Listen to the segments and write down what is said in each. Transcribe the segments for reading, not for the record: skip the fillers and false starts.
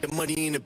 Got the money in the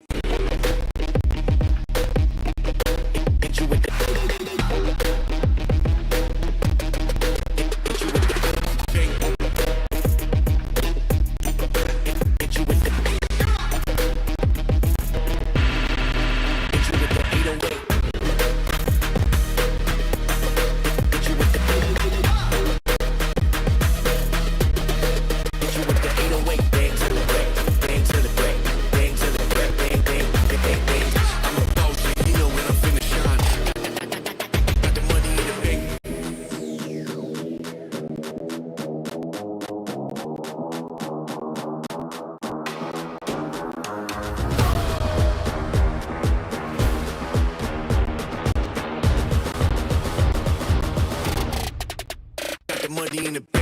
money in the bank.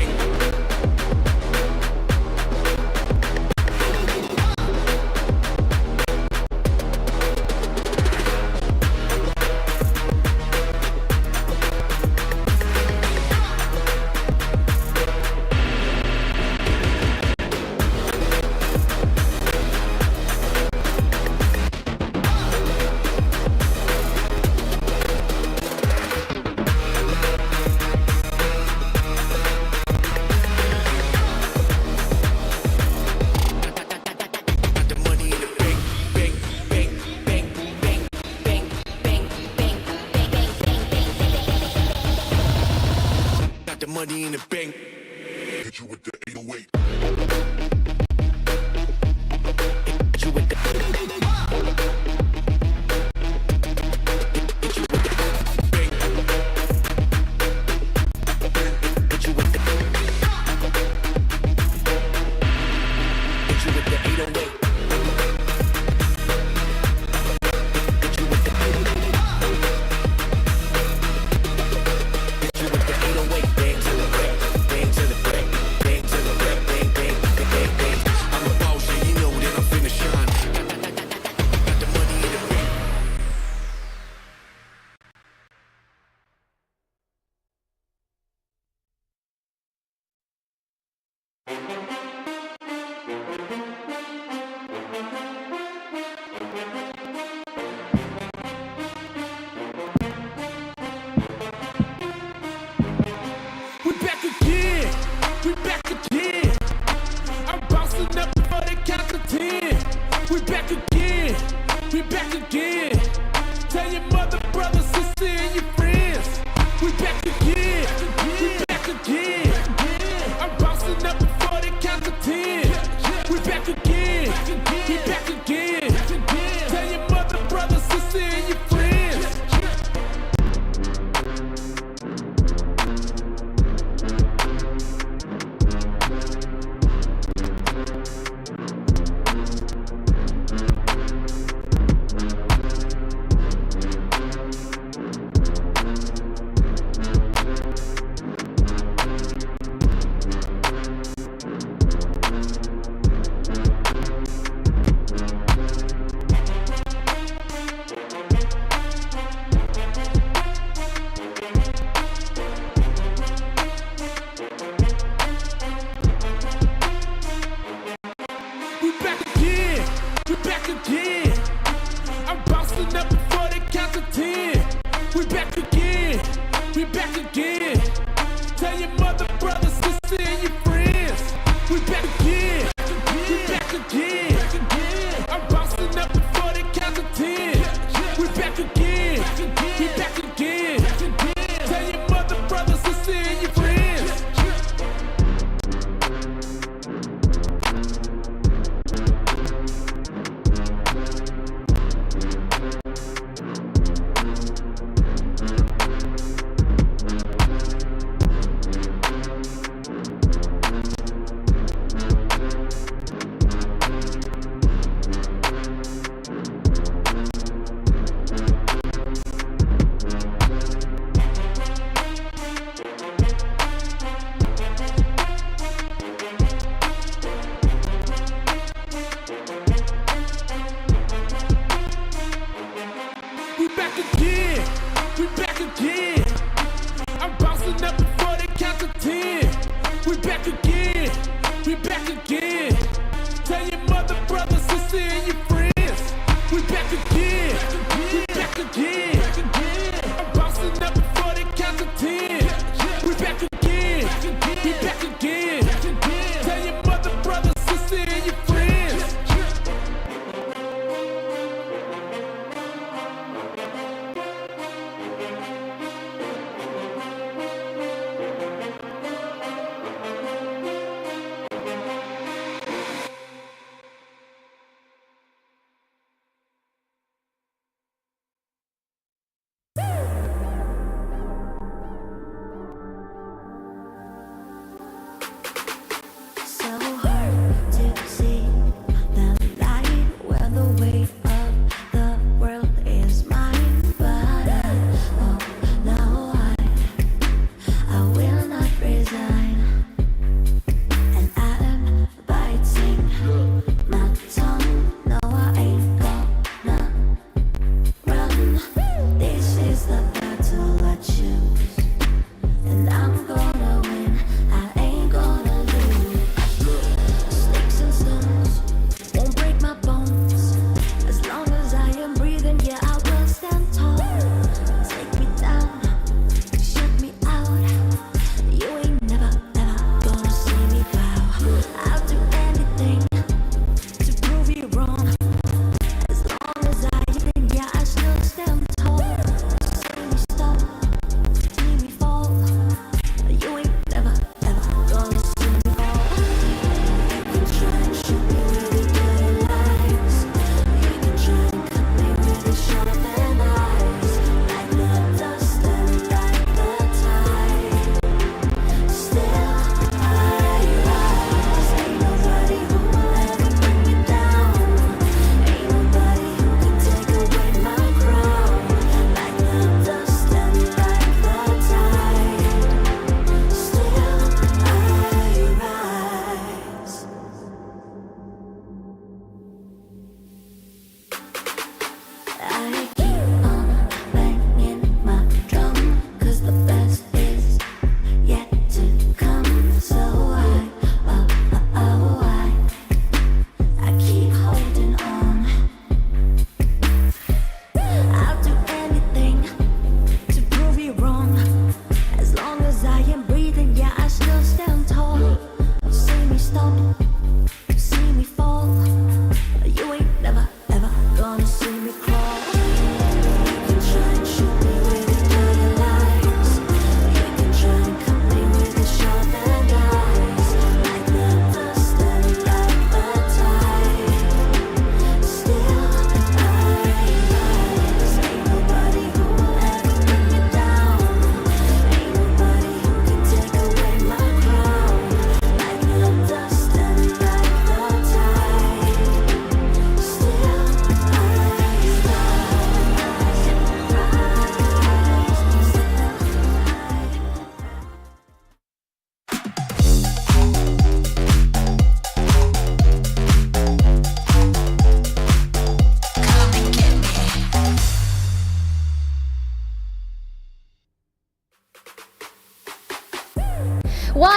Money in the bank. Hit you with the 808. Hit you with the bank. Hit you with the 808.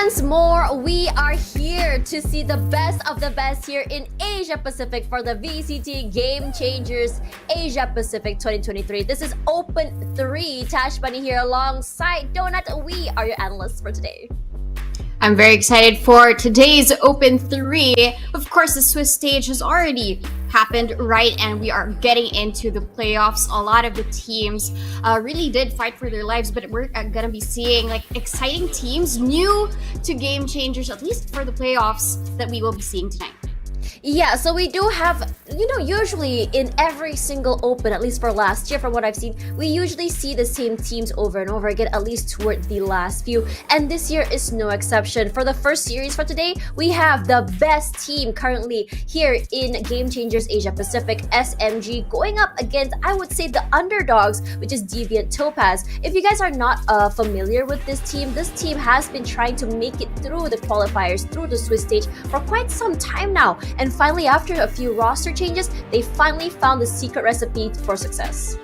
Once more, we are here to see the best of the best here in Asia Pacific for the VCT Game Changers Asia Pacific 2023. This is Open 3. Tashbunny here alongside Donut. We are your analysts for today. I'm very excited for today's Open 3. Of course, the Swiss stage has already happened, right? And we are getting into the playoffs. A lot of the teams really did fight for their lives, but we're gonna be seeing like exciting teams new to Game Changers, at least for the playoffs that we will be seeing tonight. Yeah, so we do have, usually in every single Open, at least for last year, from what I've seen, we usually see the same teams over and over again, at least toward the last few. And this year is no exception. For the first series for today, we have the best team currently here in Game Changers Asia Pacific, SMG, going up against, I would say, the underdogs, which is Deviant Topaz. If you guys are not familiar with this team has been trying to make it through the qualifiers, through the Swiss stage for quite some time now. And finally, after a few roster changes, they finally found the secret recipe for success.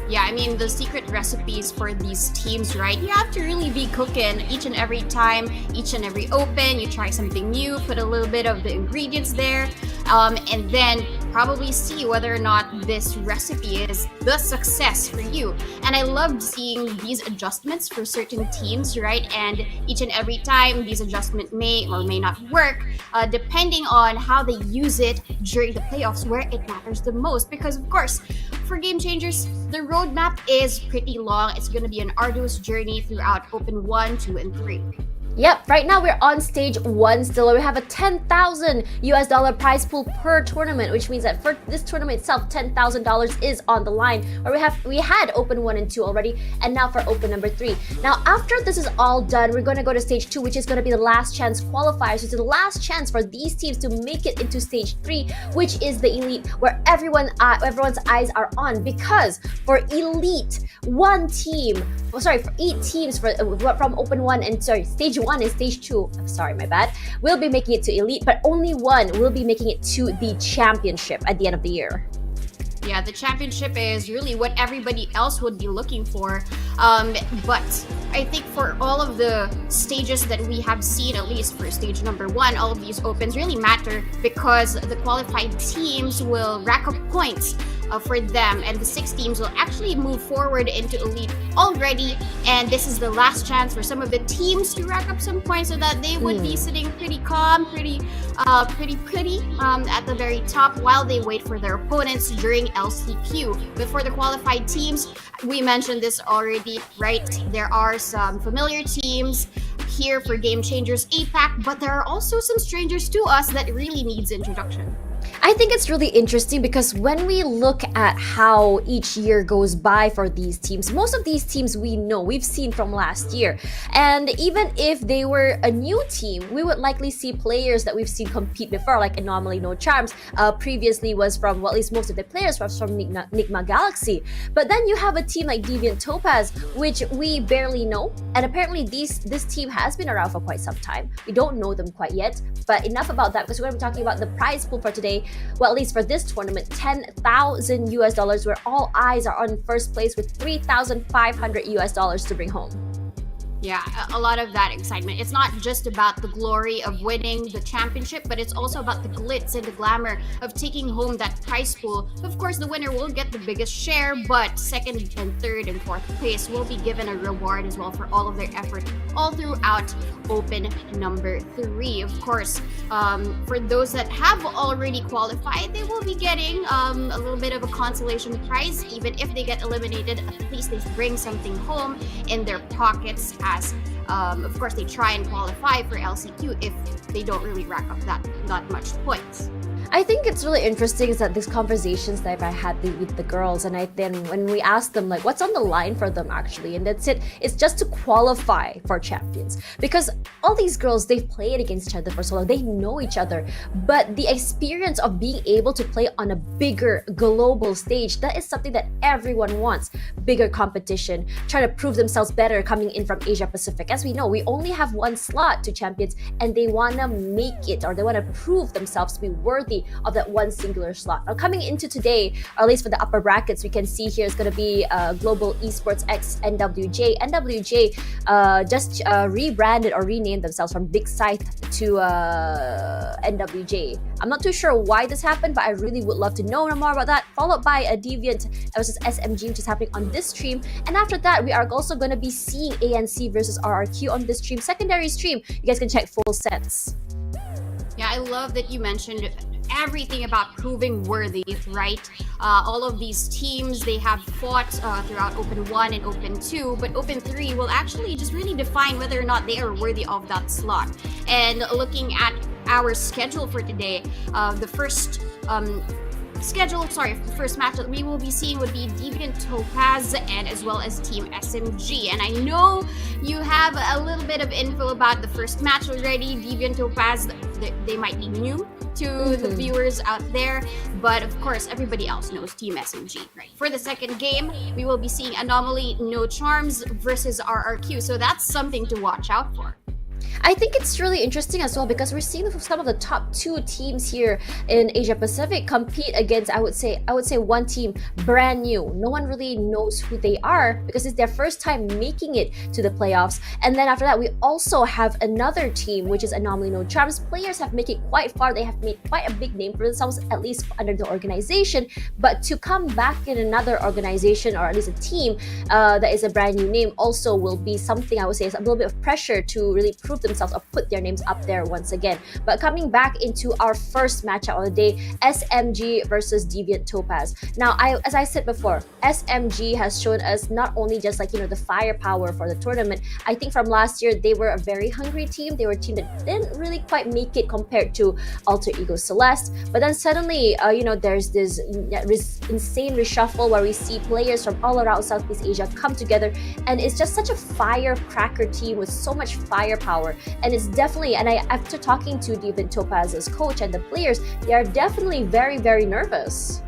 Yeah, I mean, the secret recipes for these teams, right? You have to really be cooking each and every time, each and every Open. You try something new, put a little bit of the ingredients there, and then probably see whether or not this recipe is the success for you. And I loved seeing these adjustments for certain teams, right? And each and every time, these adjustments may or may not work, depending on how they use it during the playoffs, where it matters the most. Because, of course, for Game Changers, the roadmap is pretty long. It's going to be an arduous journey throughout Open 1, 2, and 3. Yep, right now we're on stage 1 still, where we have a $10,000 prize pool per tournament, which means that for this tournament itself, $10,000 is on the line. Or we had Open 1 and 2 already, and now for Open number 3. Now, after this is all done, we're going to go to stage 2, which is going to be the last chance qualifiers, which is the last chance for these teams to make it into stage 3, which is the Elite, where everyone's eyes are on. Because for Elite, for 8 teams from Open 1 and stage 1 and stage 2, I'm sorry, my bad, will be making it to Elite, but only one will be making it to the championship at the end of the year. Yeah, the championship is really what everybody else would be looking for. But I think for all of the stages that we have seen, at least for stage number 1, all of these Opens really matter because the qualified teams will rack up points for them, and the 6 teams will actually move forward into Elite already. And this is the last chance for some of the teams to rack up some points so that they would be sitting pretty calm, pretty at the very top while they wait for their opponents during LCQ. But for the qualified teams, we mentioned this already, right? There are some familiar teams here for Game Changers APAC, but there are also some strangers to us that really needs introduction. I think it's really interesting because when we look at how each year goes by for these teams, most of these teams we've seen from last year. And even if they were a new team, we would likely see players that we've seen compete before, like Anomaly, No Charms. Previously was from, well, at least most of the players was from Nigma Galaxy. But then you have a team like Deviant Topaz, which we barely know. And apparently this team has been around for quite some time. We don't know them quite yet. But enough about that, because we're going to be talking about the prize pool for today. Well, at least for this tournament, $10,000, where all eyes are on first place with $3,500 to bring home. Yeah, a lot of that excitement. It's not just about the glory of winning the championship, but it's also about the glitz and the glamour of taking home that prize pool. Of course, the winner will get the biggest share, but second and third and fourth place will be given a reward as well for all of their effort all throughout Open number 3. Of course, for those that have already qualified, they will be getting a little bit of a consolation prize. Even if they get eliminated, at least they bring something home in their pockets, as of course they try and qualify for LCQ if they don't really rack up that much points. I think it's really interesting is that these conversations that I had with the girls, and when we asked them like what's on the line for them actually, and that's it, it's just to qualify for champions. Because all these girls, they've played against each other for so long, they know each other, but the experience of being able to play on a bigger global stage, that is something that everyone wants. Bigger competition, try to prove themselves better coming in from Asia Pacific. As we know, we only have one slot to champions, and they want to make it, or they want to prove themselves to be worthy only of that one singular slot. Now, coming into today, or at least for the upper brackets, we can see here is going to be Global Esports X NWJ. NWJ just rebranded or renamed themselves from Big Scythe to NWJ. I'm not too sure why this happened, but I really would love to know more about that. Followed by a Deviant versus SMG, which is happening on this stream. And after that, we are also going to be seeing ANC versus RRQ on this stream. Secondary stream, you guys can check full sets. Yeah, I love that you mentioned everything about proving worthy, right? All of these teams, they have fought throughout Open 1 and Open 2, but Open 3 will actually just really define whether or not they are worthy of that slot. And looking at our schedule for today, the first match that we will be seeing would be Deviant Topaz and as well as Team SMG. And I know you have a little bit of info about the first match already. Deviant Topaz, they might be new to the viewers out there, but of course everybody else knows Team SMG. Right. For the second game, we will be seeing Anomaly No Charms versus RRQ, so that's something to watch out for. I think it's really interesting as well because we're seeing some of the top 2 teams here in Asia Pacific compete against I would say one team brand new. No one really knows who they are because it's their first time making it to the playoffs. And then after that, we also have another team, which is Anomaly No Charms. Players have made it quite far. They have made quite a big name for themselves, at least under the organization. But to come back in another organization or at least a team that is a brand new name also will be something I would say is a little bit of pressure to really prove themselves or put their names up there once again. But coming back into our first matchup of the day, SMG versus Deviant Topaz. Now, as I said before, SMG has shown us not only just the firepower for the tournament. I think from last year they were a very hungry team. They were a team that didn't really quite make it compared to Alter Ego Celeste. But then suddenly, there's this insane reshuffle where we see players from all around Southeast Asia come together, and it's just such a firecracker team with so much firepower. And it's definitely, after talking to Deviant Topaz's coach and the players, they are definitely very, very nervous.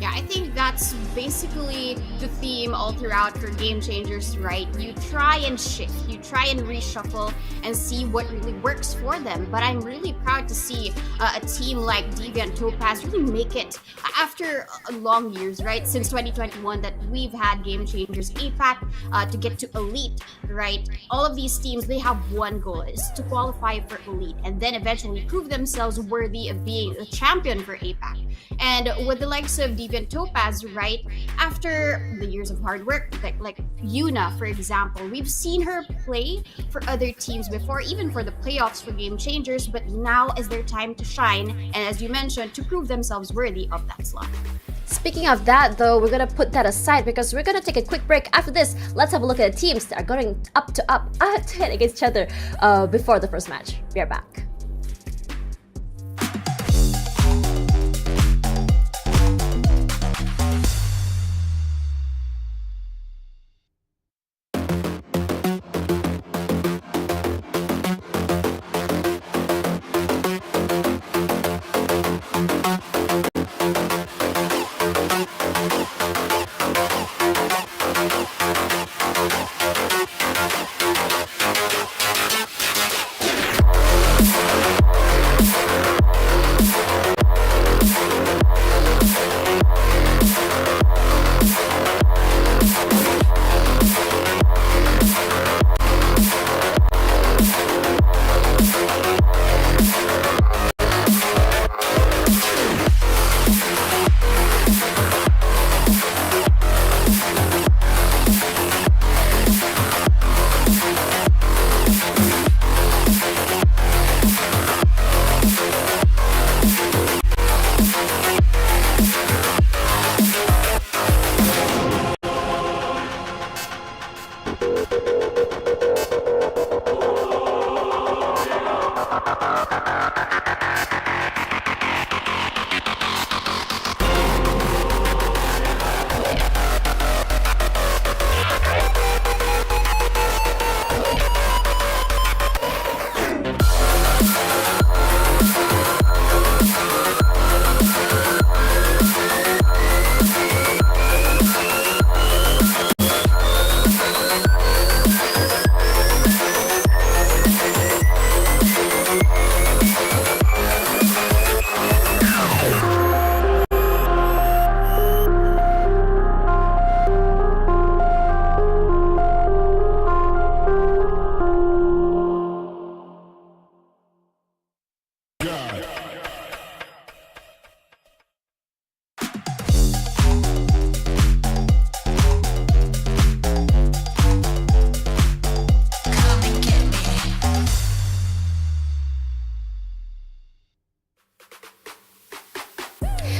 Yeah, I think that's basically the theme all throughout for Game Changers, right? You try and shift, you try and reshuffle and see what really works for them. But I'm really proud to see a team like Deviant Topaz really make it after long years, right? Since 2021 that we've had Game Changers APAC to get to Elite, right? All of these teams, they have one goal, is to qualify for Elite and then eventually prove themselves worthy of being a champion for APAC. And with the likes of Deviant Topaz, right, after the years of hard work, like Yuna, for example, we've seen her play for other teams before, even for the playoffs for Game Changers, but now is their time to shine, and as you mentioned, to prove themselves worthy of that slot. Speaking of that, though, we're going to put that aside because we're going to take a quick break. After this, let's have a look at the teams that are going up against each other before the first match. We are back.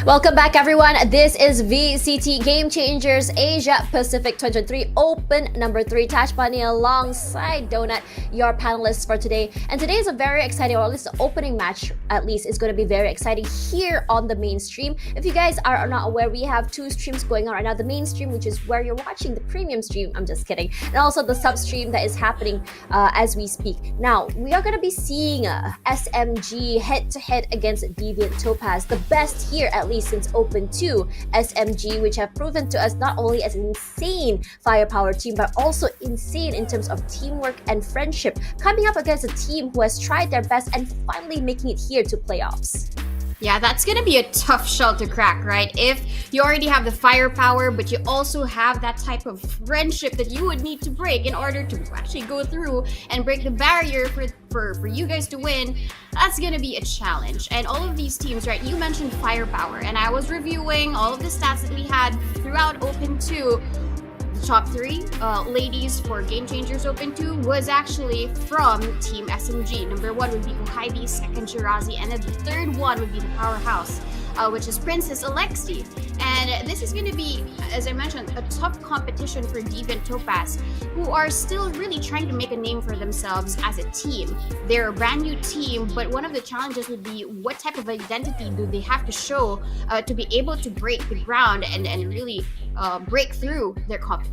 Welcome back, everyone. This is VCT Game Changers Asia Pacific 2023 Open number 3. Tashbunny alongside Donut, your panelists for today. And today is a very exciting, or at least the opening match, at least, is going to be very exciting here on the main stream. If you guys are not aware, we have 2 streams going on right now. The main stream, which is where you're watching the premium stream. I'm just kidding. And also the sub stream that is happening as we speak. Now, we are going to be seeing SMG head-to-head against Deviant Topaz, the best here, at least since Open 2. SMG, which have proven to us not only as an insane firepower team, but also insane in terms of teamwork and friendship, coming up against a team who has tried their best and finally making it here to playoffs. Yeah, that's gonna be a tough shell to crack, right? If you already have the firepower, but you also have that type of friendship that you would need to break in order to actually go through and break the barrier for you guys to win, that's gonna be a challenge. And all of these teams, right? You mentioned firepower, and I was reviewing all of the stats that we had throughout Open 2. Top 3 ladies for Game Changers Open 2 was actually from Team SMG. Number 1 would be Uhaibi, second Shirazi, and then the third one would be the powerhouse, which is Princess Alexi. And this is going to be, as I mentioned, a tough competition for Deviant Topaz, who are still really trying to make a name for themselves as a team. They're a brand new team, but one of the challenges would be what type of identity do they have to show to be able to break the ground and really break through their competition.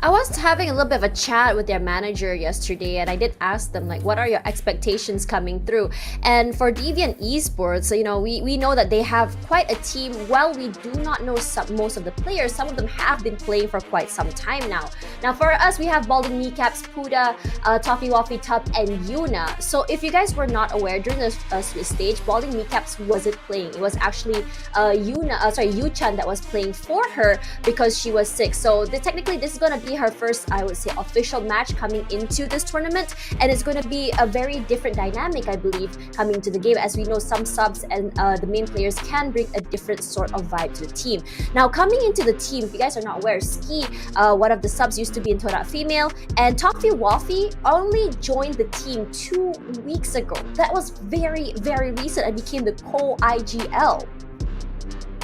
I was having a little bit of a chat with their manager yesterday, and I did ask them, like, what are your expectations coming through? And for Deviant Esports, you know, we know that they have quite a team. Well, we do not know most of the players. Some of them have been playing for quite some time now. Now, for us, we have Balding Kneecaps, Puda, Toffee Waffy Tup, and Yuna. So if you guys were not aware, during the stage, Balding Kneecaps wasn't playing. It was actually Yuchan that was playing for her because she was sick. So technically, this is going to be her first, I would say, official match coming into this tournament, and it's going to be a very different dynamic, I believe, coming into the game. As we know, some subs and the main players can bring a different sort of vibe to the team. Now, coming into the team, if you guys are not aware, Ski, one of the subs, used to be in Toda Female, and Toffee Waffy only joined the team 2 weeks ago. That was very, very recent and became the co-IGL.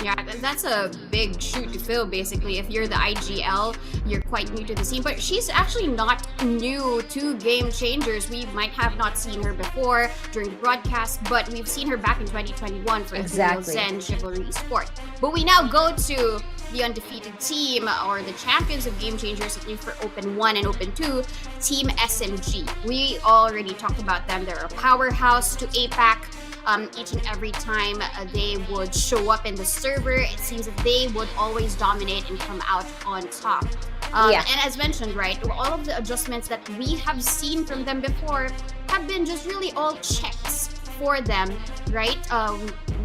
Yeah, that's a big shoe to fill, basically. If you're the IGL, you're quite new to the scene. But she's actually not new to Game Changers. We might have not seen her before during the broadcast, but we've seen her back in 2021 for the Zen Chivalry Sport. But we now go to the undefeated team, or the champions of Game Changers, at least for Open 1 and Open 2, Team SMG. We already talked about them. They're a powerhouse to APAC. Each and every time they would show up in the server, it seems that they would always dominate and come out on top. And as mentioned, right, all of the adjustments that we have seen from them before have been just really all checks for them, right?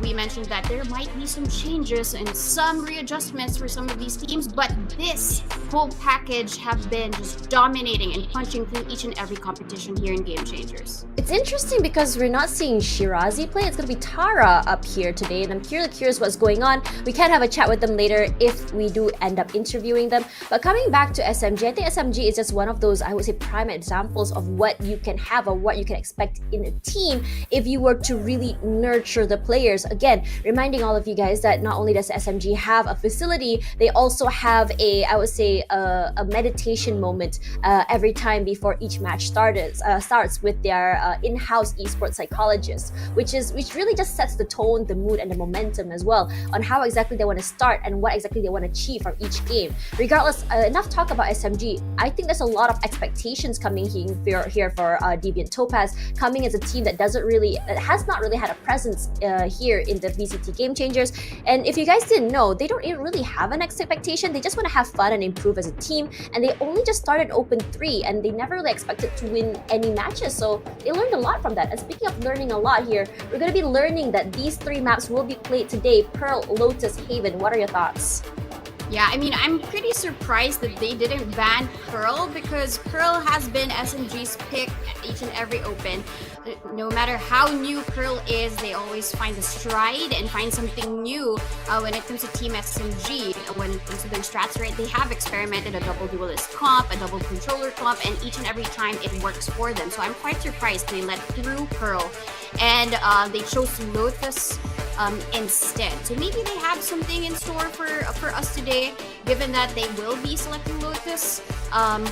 We mentioned that there might be some changes and some readjustments for some of these teams, but this whole package have been just dominating and punching through each and every competition here in Game Changers. It's interesting because we're not seeing Shirazi play. It's going to be Tara up here today, and I'm curious what's going on. We can have a chat with them later if we do end up interviewing them. But coming back to SMG, I think SMG is just one of those, I would say, prime examples of what you can have or what you can expect in a team if you were to really nurture the players. Again, reminding all of you guys that not only does SMG have a facility, they also have a, I would say, a meditation moment every time before each match starts with their in-house esports psychologist, which really just sets the tone, the mood, and the momentum as well on how exactly they want to start and what exactly they want to achieve from each game. Regardless, enough talk about SMG. I think there's a lot of expectations coming here for Deviant Topaz, coming as a team that has not really had a presence here in the VCT Game Changers. And if you guys didn't know, they don't even really have an expectation. They just want to have fun and improve as a team. And they only just started Open 3, and they never really expected to win any matches. So they learned a lot from that. And speaking of learning a lot here, we're going to be learning that these 3 maps will be played today: Pearl, Lotus, Haven. What are your thoughts? Yeah, I mean, I'm pretty surprised that they didn't ban Pearl, because Pearl has been SMG's pick each and every Open. No matter how new Pearl is, they always find a stride and find something new when it comes to Team SMG. When it comes to their strats, right, they have experimented a double duelist comp, a double controller comp, and each and every time it works for them. So I'm quite surprised they let through Pearl. And they chose Lotus instead. So maybe they have something in store for us today, given that they will be selecting Lotus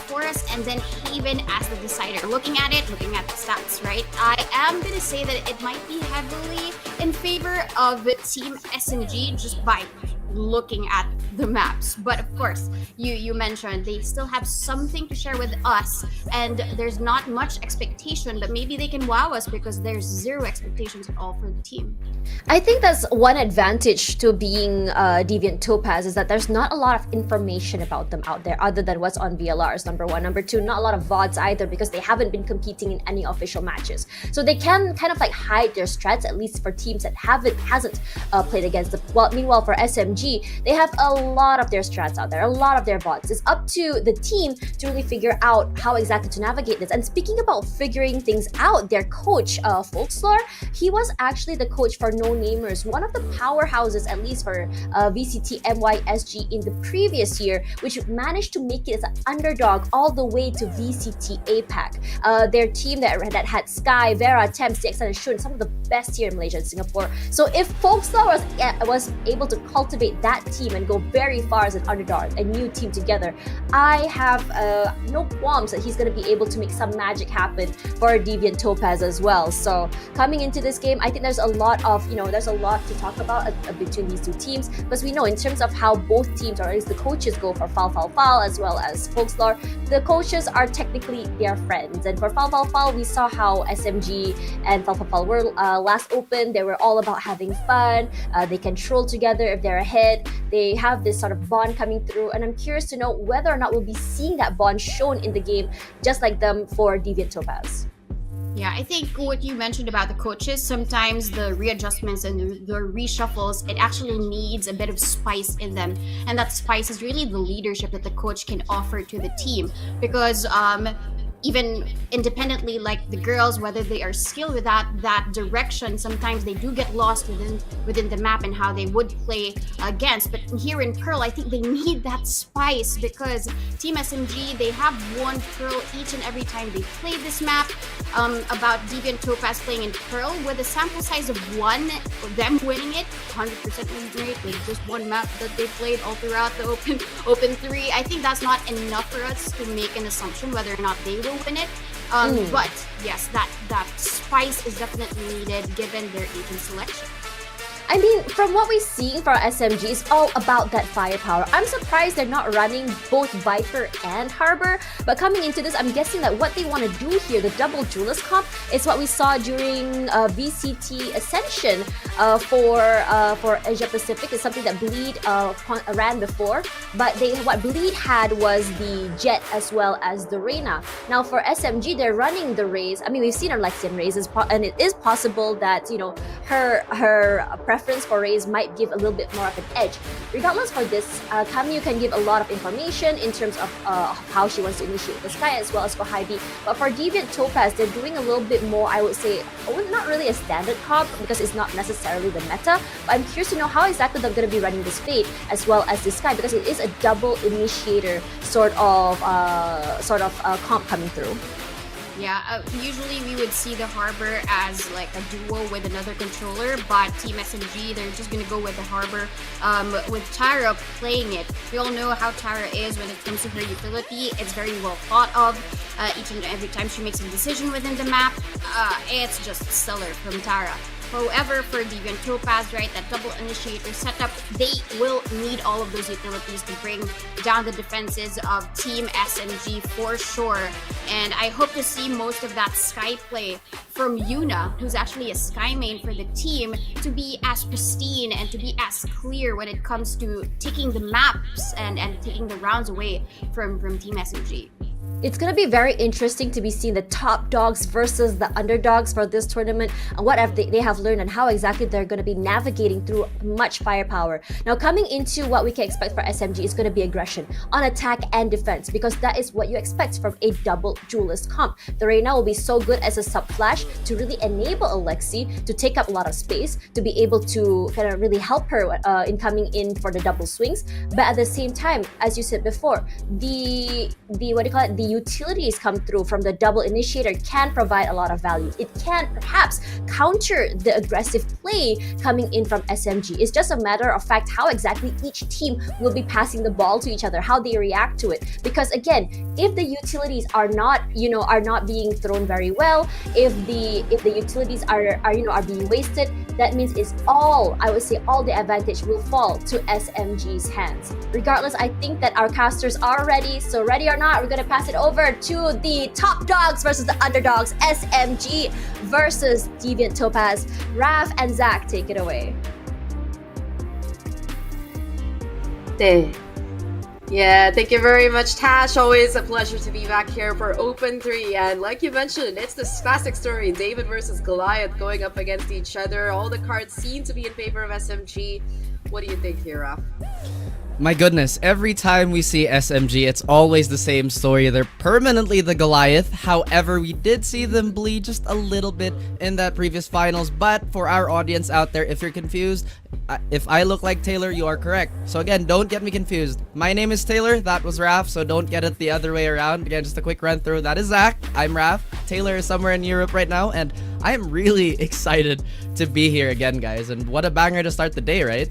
for us. And then Haven as the decider. Looking at the stats, right? I am going to say that it might be heavily in favor of Team SMG just by looking at the maps. But of course, you mentioned they still have something to share with us, and there's not much expectation, but maybe they can wow us because there's zero expectations at all for the team. I think that's one advantage to being Deviant Topaz, is that there's not a lot of information about them out there other than what's on VLRs, number one. Number two, not a lot of VODs either, because they haven't been competing in any official matches. So they can kind of like hide their strats, at least for teams that hasn't played against them. Well, meanwhile, for SMG, they have a lot of their strats out there, a lot of their bots. It's up to the team to really figure out how exactly to navigate this. And speaking about figuring things out, their coach, Folkslore, he was actually the coach for No Namers, one of the powerhouses, at least for VCT MYSG in the previous year, which managed to make it as an underdog all the way to VCT APAC. Their team that had Sky, Vera, Tem, CX, and Shun, some of the best here in Malaysia and Singapore. So if Folkslore was able to cultivate that team and go very far as an underdog, a new team together, I have no qualms that he's going to be able to make some magic happen for Deviant Topaz as well. So coming into this game, I think there's a lot to talk about between these two teams, because we know in terms of how both teams, or at least the coaches, go for Fal as well as Folkslore, the coaches are technically their friends. And for Fal, we saw how SMG and Fal were last open. They were all about having fun. They can troll together if they're ahead. They have this sort of bond coming through, and I'm curious to know whether or not we'll be seeing that bond shown in the game, just like them for Deviant Topaz. Yeah, I think what you mentioned about the coaches, sometimes the readjustments and the reshuffles, it actually needs a bit of spice in them. And that spice is really the leadership that the coach can offer to the team. Because even independently, like the girls, whether they are skilled with that direction, sometimes they do get lost within the map and how they would play against. But here in Pearl, I think they need that spice, because Team SMG, they have won Pearl each and every time they play this map. About Deviant Topaz playing in Pearl with a sample size of one, them winning it 100% win rate with just one map that they played all throughout the open 3. I think that's not enough for us to make an assumption whether or not they will win it. But yes, that spice is definitely needed given their agent selection. I mean, from what we've seen for SMG, it's all about that firepower. I'm surprised they're not running both Viper and Harbor, but coming into this, I'm guessing that what they want to do here, the double duelist comp, is what we saw during VCT Ascension for Asia Pacific. It's something that Bleed ran before, but what Bleed had was the Jet as well as the Reyna. Now for SMG, they're running the Raze. I mean, we've seen Alexian Raze, and it is possible that, you know, her preference for Raze might give a little bit more of an edge. Regardless for this, Kamyu can give a lot of information in terms of how she wants to initiate the Sky as well as for High B. But for Deviant Topaz, they're doing a little bit more, I would say, not really a standard comp because it's not necessarily the meta. But I'm curious to know how exactly they're going to be running this Fade as well as the Sky, because it is a double initiator sort of comp coming through. Yeah, usually we would see the Harbor as like a duo with another controller, but Team SMG, they're just gonna go with the Harbor with Tara playing it. We all know how Tara is when it comes to her utility. It's very well thought of. Each and every time she makes a decision within the map, it's just stellar from Tara. However, for Deviant Topaz, right, that double initiator setup, they will need all of those utilities to bring down the defenses of Team SMG for sure. And I hope to see most of that Sky play from Yuna, who's actually a Sky main for the team, to be as pristine and to be as clear when it comes to taking the maps and taking the rounds away from Team SMG. It's going to be very interesting to be seeing the top dogs versus the underdogs for this tournament, and what they have learned and how exactly they're going to be navigating through much firepower. Now, coming into what we can expect for SMG is going to be aggression on attack and defense, because that is what you expect from a double duelist comp. The Reyna will be so good as a sub flash to really enable Alexi to take up a lot of space, to be able to kind of really help her in coming in for the double swings. But at the same time, as you said before, the what do you call it? The utilities come through from the double initiator can provide a lot of value. It can perhaps counter the aggressive play coming in from SMG. It's just a matter of fact how exactly each team will be passing the ball to each other, how they react to it. Because again, if the utilities are not being thrown very well, if the utilities are being wasted, that means I would say all the advantage will fall to SMG's hands. Regardless, I think that our casters are ready. So ready or not, we're gonna pass it over to the top dogs versus the underdogs, SMG versus Deviant Topaz. Raf and Zach, take it away. Yeah, thank you very much, Tash. Always a pleasure to be back here for Open 3. And like you mentioned, it's this classic story, David versus Goliath going up against each other. All the cards seem to be in favor of SMG. What do you think here, Raf? My goodness, every time we see SMG, it's always the same story. They're permanently the Goliath. However, we did see them bleed just a little bit in that previous finals. But for our audience out there, if you're confused, if I look like Taylor, you are correct. So again, don't get me confused. My name is Taylor, that was Raf, so don't get it the other way around. Again, just a quick run through. That is Zach, I'm Raf. Taylor is somewhere in Europe right now, and I am really excited to be here again, guys. And what a banger to start the day, right?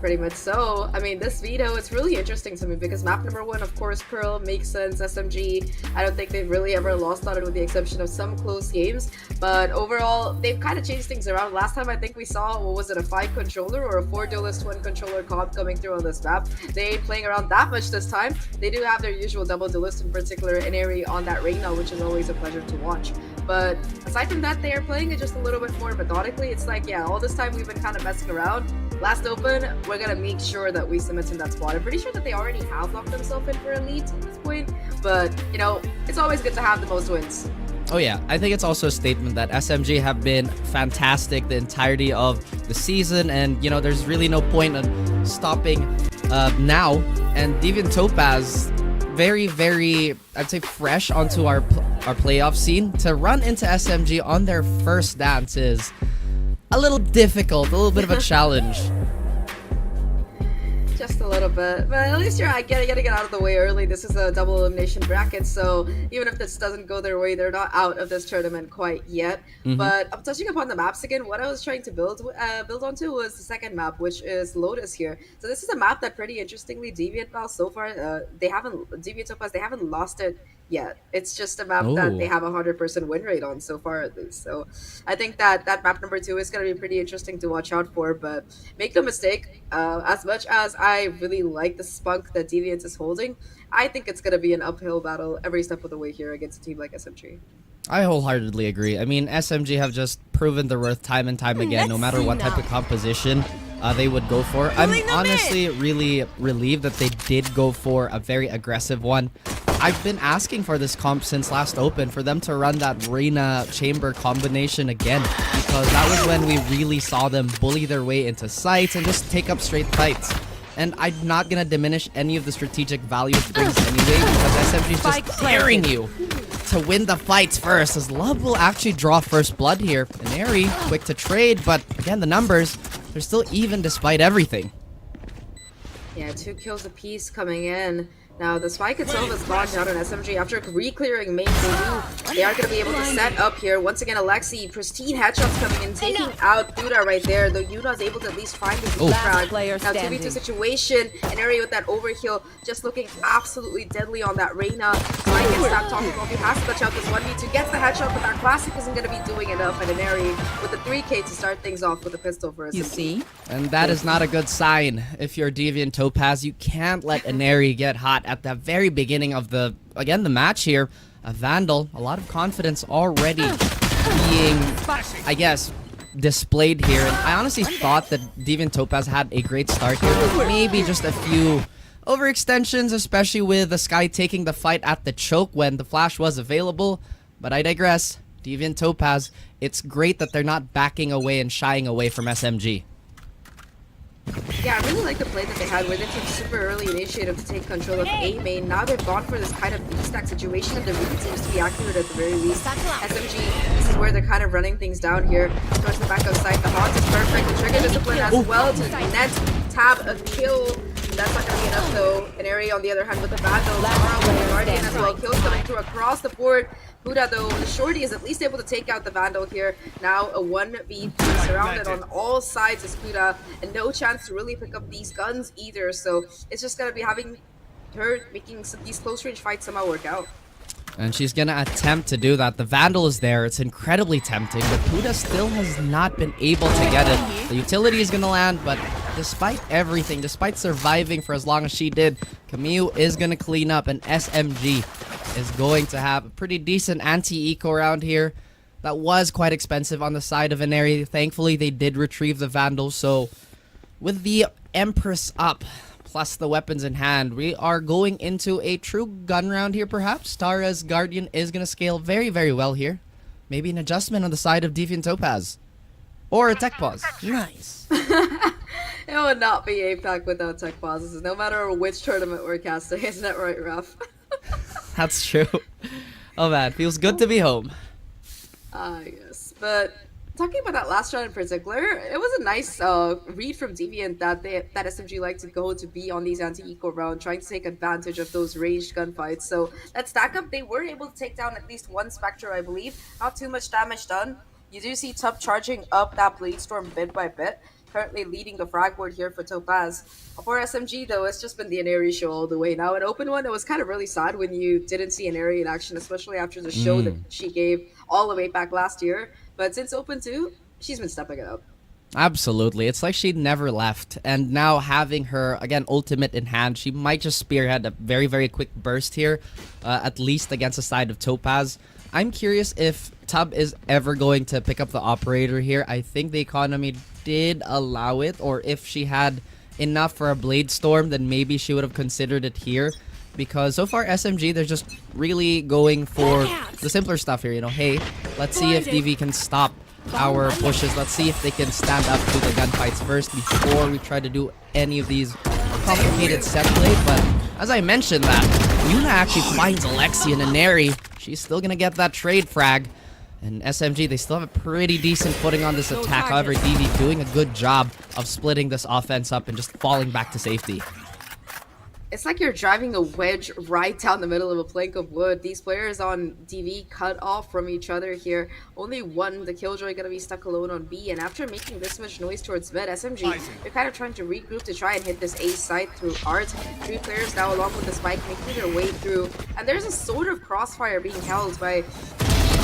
Pretty much so. I mean, this veto, it's really interesting to me because map number 1, of course, Pearl makes sense. SMG, I don't think they've really ever lost on it with the exception of some close games. But overall, they've kind of changed things around. Last time I think we saw, what was it, a 5 controller or a 4 duelist 1 controller comp coming through on this map. They ain't playing around that much this time. They do have their usual double duelist, in particular Inari on that Reyna, which is always a pleasure to watch. But aside from that, they are playing it just a little bit more methodically. It's like, yeah, all this time we've been kind of messing around. Last open, we're gonna make sure that we cement in that spot. I'm pretty sure that they already have locked themselves in for elite at this point, but you know, it's always good to have the most wins. Oh yeah, I think it's also a statement that SMG have been fantastic the entirety of the season, and you know, there's really no point in stopping now. And Deviant Topaz, very, very, I'd say, fresh onto our playoff scene. To run into SMG on their first dance is a little difficult, a little bit of a challenge. Just a little bit, but at least you're getting it out of the way early. This is a double elimination bracket, so even if this doesn't go their way, they're not out of this tournament quite yet. But I'm touching upon the maps again. What I was trying to build onto was the second map, which is Lotus here. So this is a map that, pretty interestingly, Deviant now so far Deviant Topaz, they haven't lost it yet. It's just a map that they have 100% win rate on so far, at least. So I think that map number 2 is going to be pretty interesting to watch out for. But make no mistake, as much as I really like the spunk that Deviant is holding, I think it's going to be an uphill battle every step of the way here against a team like SMG. I wholeheartedly agree. I mean, SMG have just proven their worth time and time again, no matter what type of composition they would go for. I'm honestly really relieved that they did go for a very aggressive one. I've been asking for this comp since last open, for them to run that Reyna chamber combination again, because that was when we really saw them bully their way into sites and just take up straight fights. And I'm not gonna diminish any of the strategic value it brings anyway, because SMG is just daring you to win the fights first, as Love will actually draw first blood here. Inari, quick to trade, but again, the numbers, they're still even despite everything. Yeah, 2 kills apiece coming in. Now, the spike itself is gone down on SMG. After re-clearing main, they are going to be able to set up here. Once again, Alexi, pristine headshots coming in, taking out Duda right there. Though Yuna is able to at least find the frag. Now, 2v2 situation, an area with that overkill, just looking absolutely deadly on that Reyna. Spike gets stopped talking about, he has to touch out this 1v2, gets the headshot, but that classic isn't going to be doing enough. And Inari with the 3k to start things off with a pistol for SMG. You see? And that is not a good sign. If you're Deviant Topaz, you can't let Inari get hot at the very beginning of the match here. A Vandal, a lot of confidence already being, I guess, displayed here. And I honestly thought that Deviant Topaz had a great start here, but maybe just a few overextensions, especially with the Sky taking the fight at the choke when the flash was available. But I digress. Deviant Topaz, it's great that they're not backing away and shying away from SMG. Yeah, I really like the play that they had where they took super early initiative to take control of A main. Now they've gone for this kind of B-stack situation and the read seems to be accurate at the very least. SMG, this is where they're kind of running things down here towards the back of side. The Haunt is perfect. The Trigger Discipline as well to net tab a kill. That's not going to be enough though. An area on the other hand with the Vandal. Zara with the Guardian as well. Kills coming through across the board. Huda though, the Shorty is at least able to take out the Vandal here. Now a 1v3 surrounded on all sides is Huda and no chance to really pick up these guns either. So it's just going to be having her making these close range fights somehow work out. And she's gonna attempt to do that. The Vandal is there. It's incredibly tempting, but Huda still has not been able to get it. The utility is gonna land, but despite everything, despite surviving for as long as she did, Camille is gonna clean up, and SMG is going to have a pretty decent anti-eco round here. That was quite expensive on the side of Aneri. Thankfully, they did retrieve the Vandal, so with the Empress up, plus the weapons in hand, we are going into a true gun round here perhaps. Tara's Guardian is going to scale very, very well here. Maybe an adjustment on the side of Deviant Topaz. Or a tech pause. Nice. It would not be APAC without tech pauses, no matter which tournament we're casting. Isn't that right, Raf? That's true. Oh man, feels good to be home. Yes. But talking about that last round in particular, it was a nice read from Deviant that SMG like to go to be on these anti-eco round, trying to take advantage of those ranged gunfights. So that stack up, they were able to take down at least one Spectre, I believe. Not too much damage done. You do see Tup charging up that Blade Storm bit by bit, currently leading the frag board here for Topaz. For SMG though, it's just been the Aneri show all the way. Now an open one, it was kind of really sad when you didn't see Aneri in action, especially after the show that she gave all the way back last year. But since Open 2, she's been stepping it up. Absolutely. It's like she never left. And now having her, again, ultimate in hand, she might just spearhead a very, very quick burst here, at least against the side of Topaz. I'm curious if Tub is ever going to pick up the operator here. I think the economy did allow it, or if she had enough for a Blade Storm, then maybe she would have considered it here. Because so far SMG, they're just really going for the simpler stuff here. You know, hey, let's see if DV can stop our pushes. Let's see if they can stand up to the gunfights first before we try to do any of these complicated set play. But as I mentioned that, Yuna actually finds Alexi and Aneri. She's still gonna get that trade frag. And SMG, they still have a pretty decent footing on this attack. However, DV doing a good job of splitting this offense up and just falling back to safety. It's like you're driving a wedge right down the middle of a plank of wood. These players on DV cut off from each other here. Only one, the Killjoy, gonna be stuck alone on B. And after making this much noise towards mid, SMG, they're kind of trying to regroup to try and hit this A site through Art. 3 players now along with the Spike making their way through. And there's a sort of crossfire being held by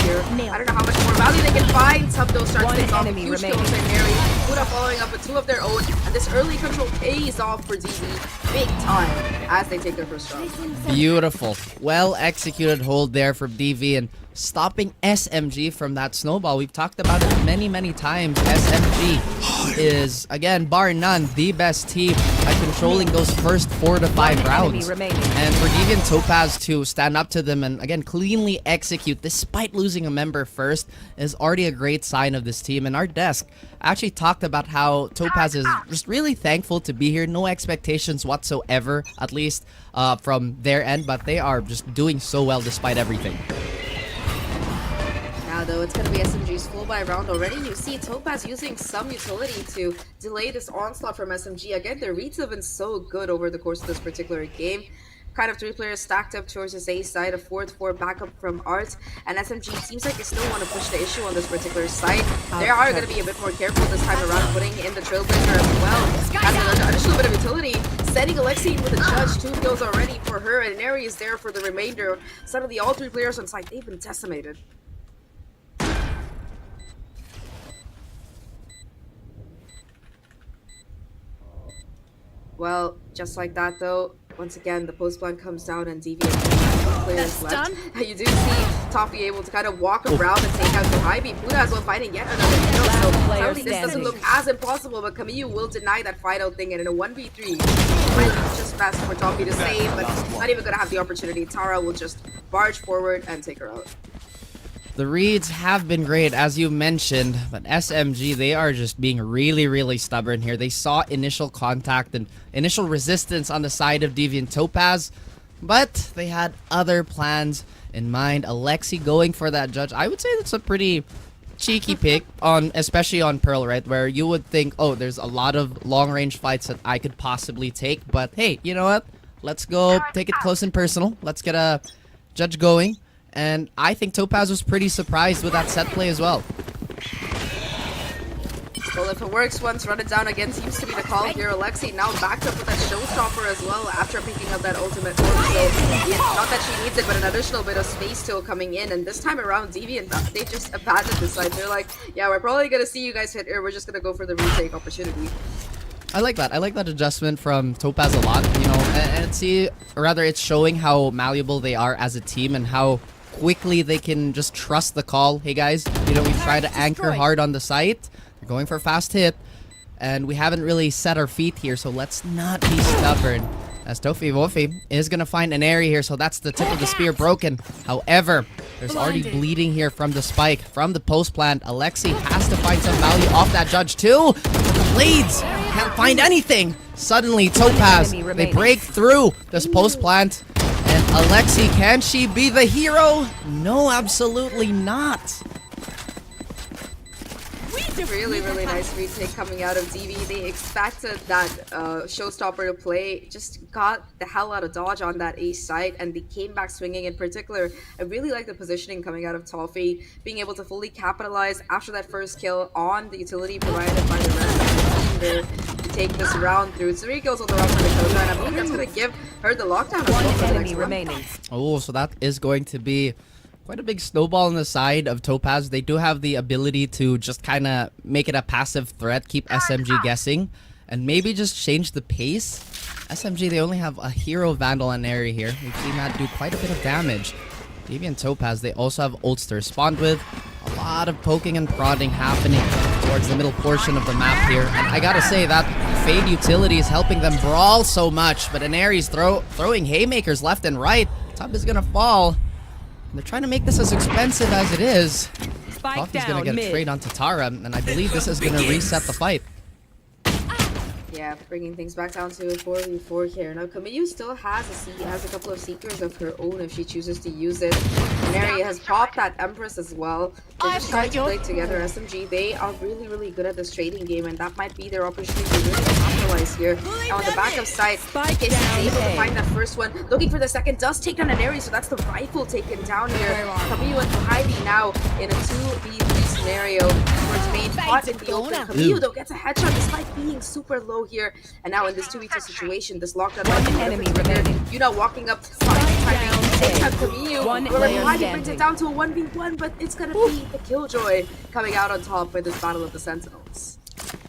here. I don't know how much more value they can find. Subdo starts things off. Huge kills by Mary. Huda following up with 2 of their own. And this early control pays off for DV big time as they take their first round. Beautiful. Well executed hold there from DV and stopping SMG from that snowball. We've talked about it many, many times. SMG is, again, bar none, the best team at controlling those first 4 to 5 rounds. And for Deviant Topaz to stand up to them and, again, cleanly execute despite losing a member first is already a great sign of this team. And our desk actually talked about how Topaz is just really thankful to be here. No expectations whatsoever, at least from their end, but they are just doing so well despite everything. Now though, it's going to be SMG's full buy round already. You see Topaz using some utility to delay this onslaught from SMG. Again, their reads have been so good over the course of this particular game. Kind of 3 players stacked up towards this A side, a 4-4 backup from Art, and SMG seems like they still want to push the issue on this particular site. They are going to be a bit more careful this time around, putting in the Trailblazer as well. Having an additional bit of utility, setting Alexi with a judge, 2 kills already for her, and Neri is there for the remainder. Suddenly all 3 players on site, they've been decimated. Well, just like that though, once again, the post plan comes down and Deviant players left. You do see Toffee able to kind of walk around and take out the high beat. Buddha as well finding yet another kill, so suddenly this doesn't look as impossible, but Camille will deny that final thing, and in a 1v3, might be just best for Toffee to save, but not even gonna have the opportunity. Tara will just barge forward and take her out. The reads have been great, as you mentioned, but SMG, they are just being really, really stubborn here. They saw initial contact and initial resistance on the side of Deviant Topaz, but they had other plans in mind. Alexi going for that judge. I would say that's a pretty cheeky pick, especially on Pearl, right? Where you would think, oh, there's a lot of long-range fights that I could possibly take, but hey, you know what? Let's go take it close and personal. Let's get a judge going. And I think Topaz was pretty surprised with that set play as well. Well, if it works once, run it down again seems to be the call here. Alexi now backed up with that showstopper as well after picking up that ultimate one. So, not that she needs it, but an additional bit of space still coming in. And this time around, Deviant, they just abandoned the side. They're like, yeah, we're probably going to see you guys hit here. We're just going to go for the retake opportunity. I like that. I like that adjustment from Topaz a lot, you know, and it's showing how malleable they are as a team and how quickly they can just trust the call. Hey guys, you know, we try to anchor hard on the site. We're going for a fast hit, and we haven't really set our feet here, so let's not be stubborn. As Tofi Wofi is going to find an area here, so that's the tip of the spear broken. However, there's already bleeding here from the spike, from the post plant. Alexi has to find some value off that judge too. The blades can't find anything. Suddenly, Topaz, they break through this post plant. And Alexi, can she be the hero? No, absolutely not. Really, really nice retake coming out of DV. They expected that showstopper to play, just got the hell out of dodge on that ace side, and they came back swinging. In particular, I really like the positioning coming out of Toffee, being able to fully capitalize after that first kill on the utility provided by the rest of the team to take this round through. 3 kills on the round for the Kagura, and I believe that's going to give her the lockdown as well for the next one. Oh, so that is going to be quite a big snowball on the side of Topaz. They do have the ability to just kind of make it a passive threat, keep SMG guessing, and maybe just change the pace. SMG, they only have a hero Vandal and Airy here. We've seen that do quite a bit of damage. Deviant Topaz, they also have ults to respond with. A lot of poking and prodding happening towards the middle portion of the map here. And I gotta say, that Fade utility is helping them brawl so much, but Aeri's throwing haymakers left and right. Top is gonna fall. They're trying to make this as expensive as it is. Coffee's gonna get a trade on Tatara, and I believe this is gonna reset the fight. Yeah, bringing things back down to a 4v4 here. Now, Kamiyu still has a couple of Seekers of her own if she chooses to use it. Mary has popped that Empress as well. They're just trying to play together. SMG, they are really, really good at this trading game, and that might be their opportunity to really capitalize here. Now, on the backup side, Kis is able to find that first one. Looking for the second, does take down an area, so that's the rifle taken down here. Kamiyu and Heidi now in a 2v3 scenario where it's made caught in the open. Kamiyu, though, gets a headshot despite being super low here. And now in this 2v2 situation, this lockdown might be enemy remaining. You know, walking up, takes out Kamiyu. Heidi brings it down to a 1v1, but it's gonna be the Killjoy coming out on top with this Battle of the Sentinels.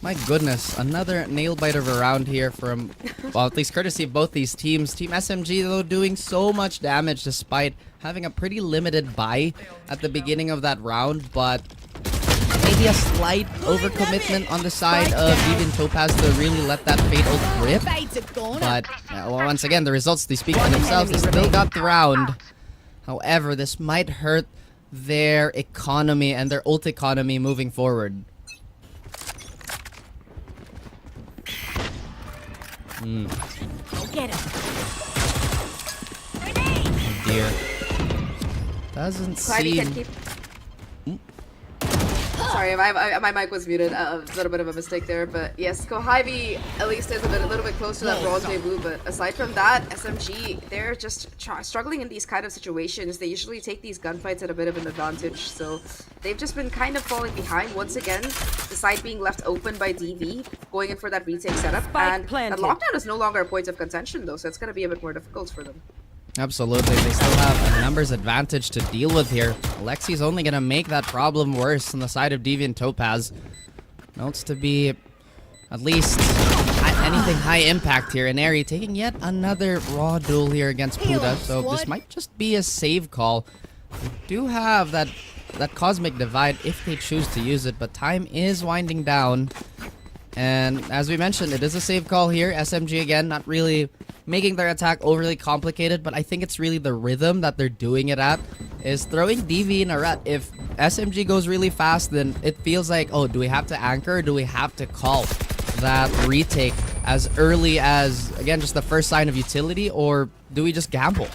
My goodness, another nail biter of a round here from, well, at least courtesy of both these teams. Team SMG, though, doing so much damage despite having a pretty limited buy at the beginning of that round, but maybe a slight overcommitment on the side of Deviant Topaz to really let that Fate ult rip. But, well, once again, the results, they speak for themselves. They still got the round. However, this might hurt their economy and their ult economy moving forward. Get him. Oh dear. Doesn't seem... Sorry, my mic was muted. A little bit of a mistake there, but yes, Kohivi at least is a little bit close to that bronze debut. But aside from that, SMG, they're just struggling in these kind of situations. They usually take these gunfights at a bit of an advantage, so they've just been kind of falling behind once again. The side being left open by DV, going in for that retake setup, and that lockdown is no longer a point of contention though, so it's going to be a bit more difficult for them. Absolutely, they still have a numbers advantage to deal with here. Alexi's only gonna make that problem worse on the side of Deviant Topaz. Notes to be at least anything high impact here. And Eri taking yet another raw duel here against Puda, so this might just be a save call. We do have that Cosmic Divide if they choose to use it, but time is winding down. And as we mentioned, it is a save call here. SMG again, not really making their attack overly complicated, but I think it's really the rhythm that they're doing it at. is throwing DV in a rut. If SMG goes really fast, then it feels like, oh, do we have to anchor or do we have to call that retake as early as, again, just the first sign of utility, or do we just gamble?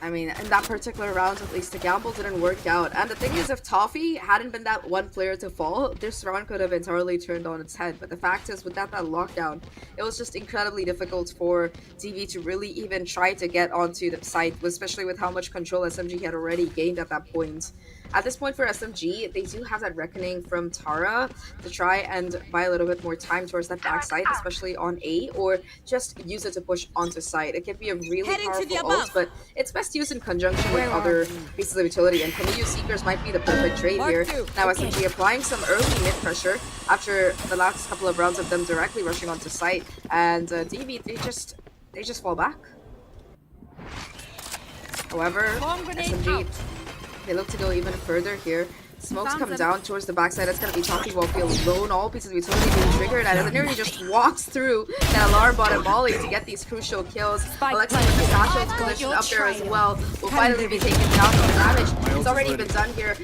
I mean, in that particular round, at least the gamble didn't work out. And the thing is, if Toffee hadn't been that one player to fall, this round could have entirely turned on its head. But the fact is, without that lockdown, it was just incredibly difficult for DV to really even try to get onto the site, especially with how much control SMG had already gained at that point. At this point for SMG, they do have that reckoning from Tara to try and buy a little bit more time towards that backside, especially on A, or just use it to push onto side. It can be a really powerful ult, but it's best used in conjunction with other pieces of utility, and Kamiyu's Seekers might be the perfect trade here. Now SMG applying some early mid pressure after the last couple of rounds of them directly rushing onto site, and DV, they just fall back. However, SMG, they look to go even further here. Smokes come down towards the backside. That's going to be Toffee while feel alone. All pieces of utility being triggered, and Anomaly just walks through that alarm bot and Molly to get these crucial kills. Alexi with the satchel's position up there as well will finally be taken down for damage. It's already been done here.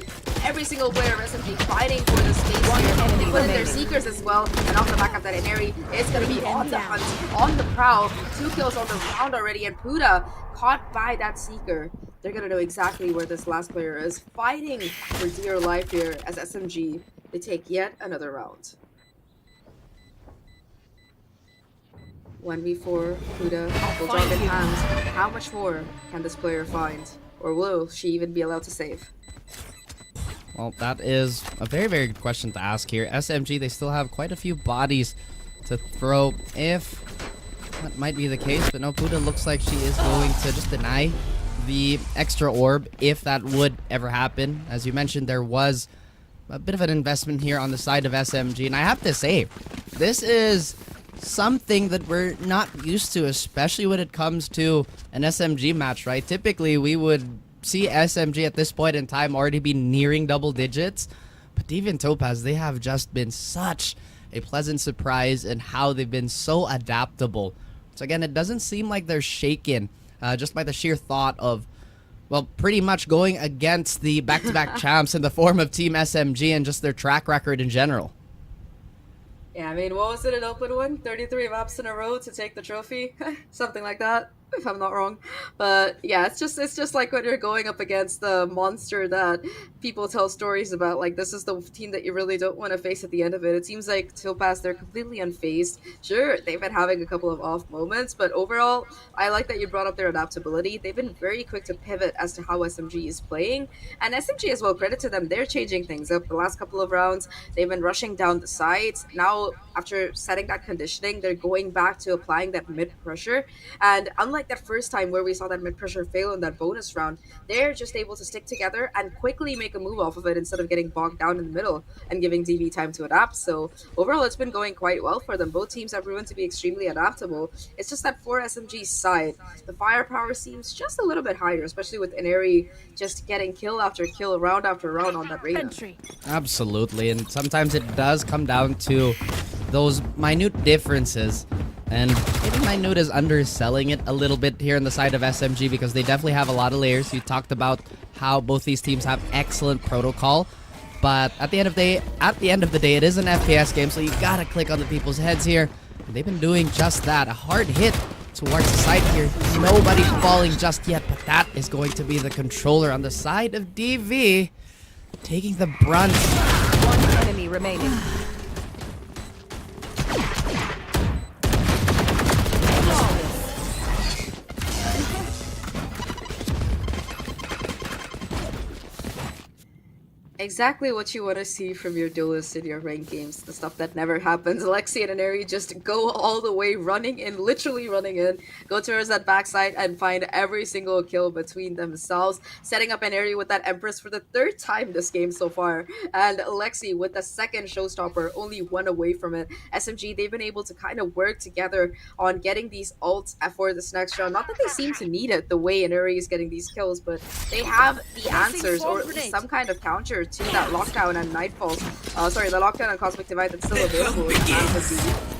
Every single player of SMG fighting for the space here. They put in their Seekers as well, and off the back of that, Anomaly is going to be on the hunt, on the prowl. 2 kills on the round already, and Puda caught by that Seeker. They're going to know exactly where this last player is, fighting for dear life here as SMG. They take yet another round. 1v4, Puda will drop in hands. How much more can this player find? Or will she even be allowed to save? Well, that is a very, very good question to ask here. SMG, they still have quite a few bodies to throw if that might be the case, but no, Puda looks like she is going to just deny the extra orb if that would ever happen. As you mentioned, there was a bit of an investment here on the side of SMG, and I have to say, this is something that we're not used to, especially when it comes to an SMG match, right? Typically, we would see SMG at this point in time already be nearing double digits, but Deviant Topaz, they have just been such a pleasant surprise in how they've been so adaptable. So again, it doesn't seem like they're shaken just by the sheer thought of, well, pretty much going against the back-to-back champs in the form of Team SMG and just their track record in general. Yeah, I mean, what was it, an open one? 33 maps in a row to take the trophy? Something like that, if I'm not wrong. But yeah, it's just like when you're going up against the monster that people tell stories about. Like, this is the team that you really don't want to face at the end of it. It seems like Topaz, they're completely unfazed. Sure, they've been having a couple of off moments, but overall, I like that you brought up their adaptability. They've been very quick to pivot as to how SMG is playing. And SMG as well, credit to them, they're changing things up. The last couple of rounds, they've been rushing down the sides. Now, after setting that conditioning, they're going back to applying that mid pressure. And unlike that first time where we saw that mid pressure fail in that bonus round, they're just able to stick together and quickly make a move off of it instead of getting bogged down in the middle and giving DV time to adapt. So overall, it's been going quite well for them. Both teams have proven to be extremely adaptable. It's just that for SMG's side, the firepower seems just a little bit higher, especially with Inari just getting kill after kill, round after round on that radar. Absolutely, and sometimes it does come down to those minute differences, and maybe minute is underselling it a little bit here on the side of SMG because they definitely have a lot of layers. You talked about how both these teams have excellent protocol, but at the end of the day, it is an FPS game, so you gotta click on the people's heads here. And they've been doing just that. A hard hit towards the side here. Nobody falling just yet, but that is going to be the controller on the side of DV, taking the brunt. One enemy remaining. Exactly what you want to see from your duelists in your ranked games. The stuff that never happens. Alexi and Inari just go all the way, running in, literally running in, go towards that backside and find every single kill between themselves, setting up Inari with that Empress for the 3rd time this game so far, and Alexi with the 2nd showstopper, only 1 away from it. SMG, they've been able to kind of work together on getting these ults for this next round. Not that they seem to need it the way Inari is getting these kills, but they have the answers, or at least some kind of counter to that lockdown and nightfall. Sorry, the lockdown and cosmic divide that's still available in the hands of DV.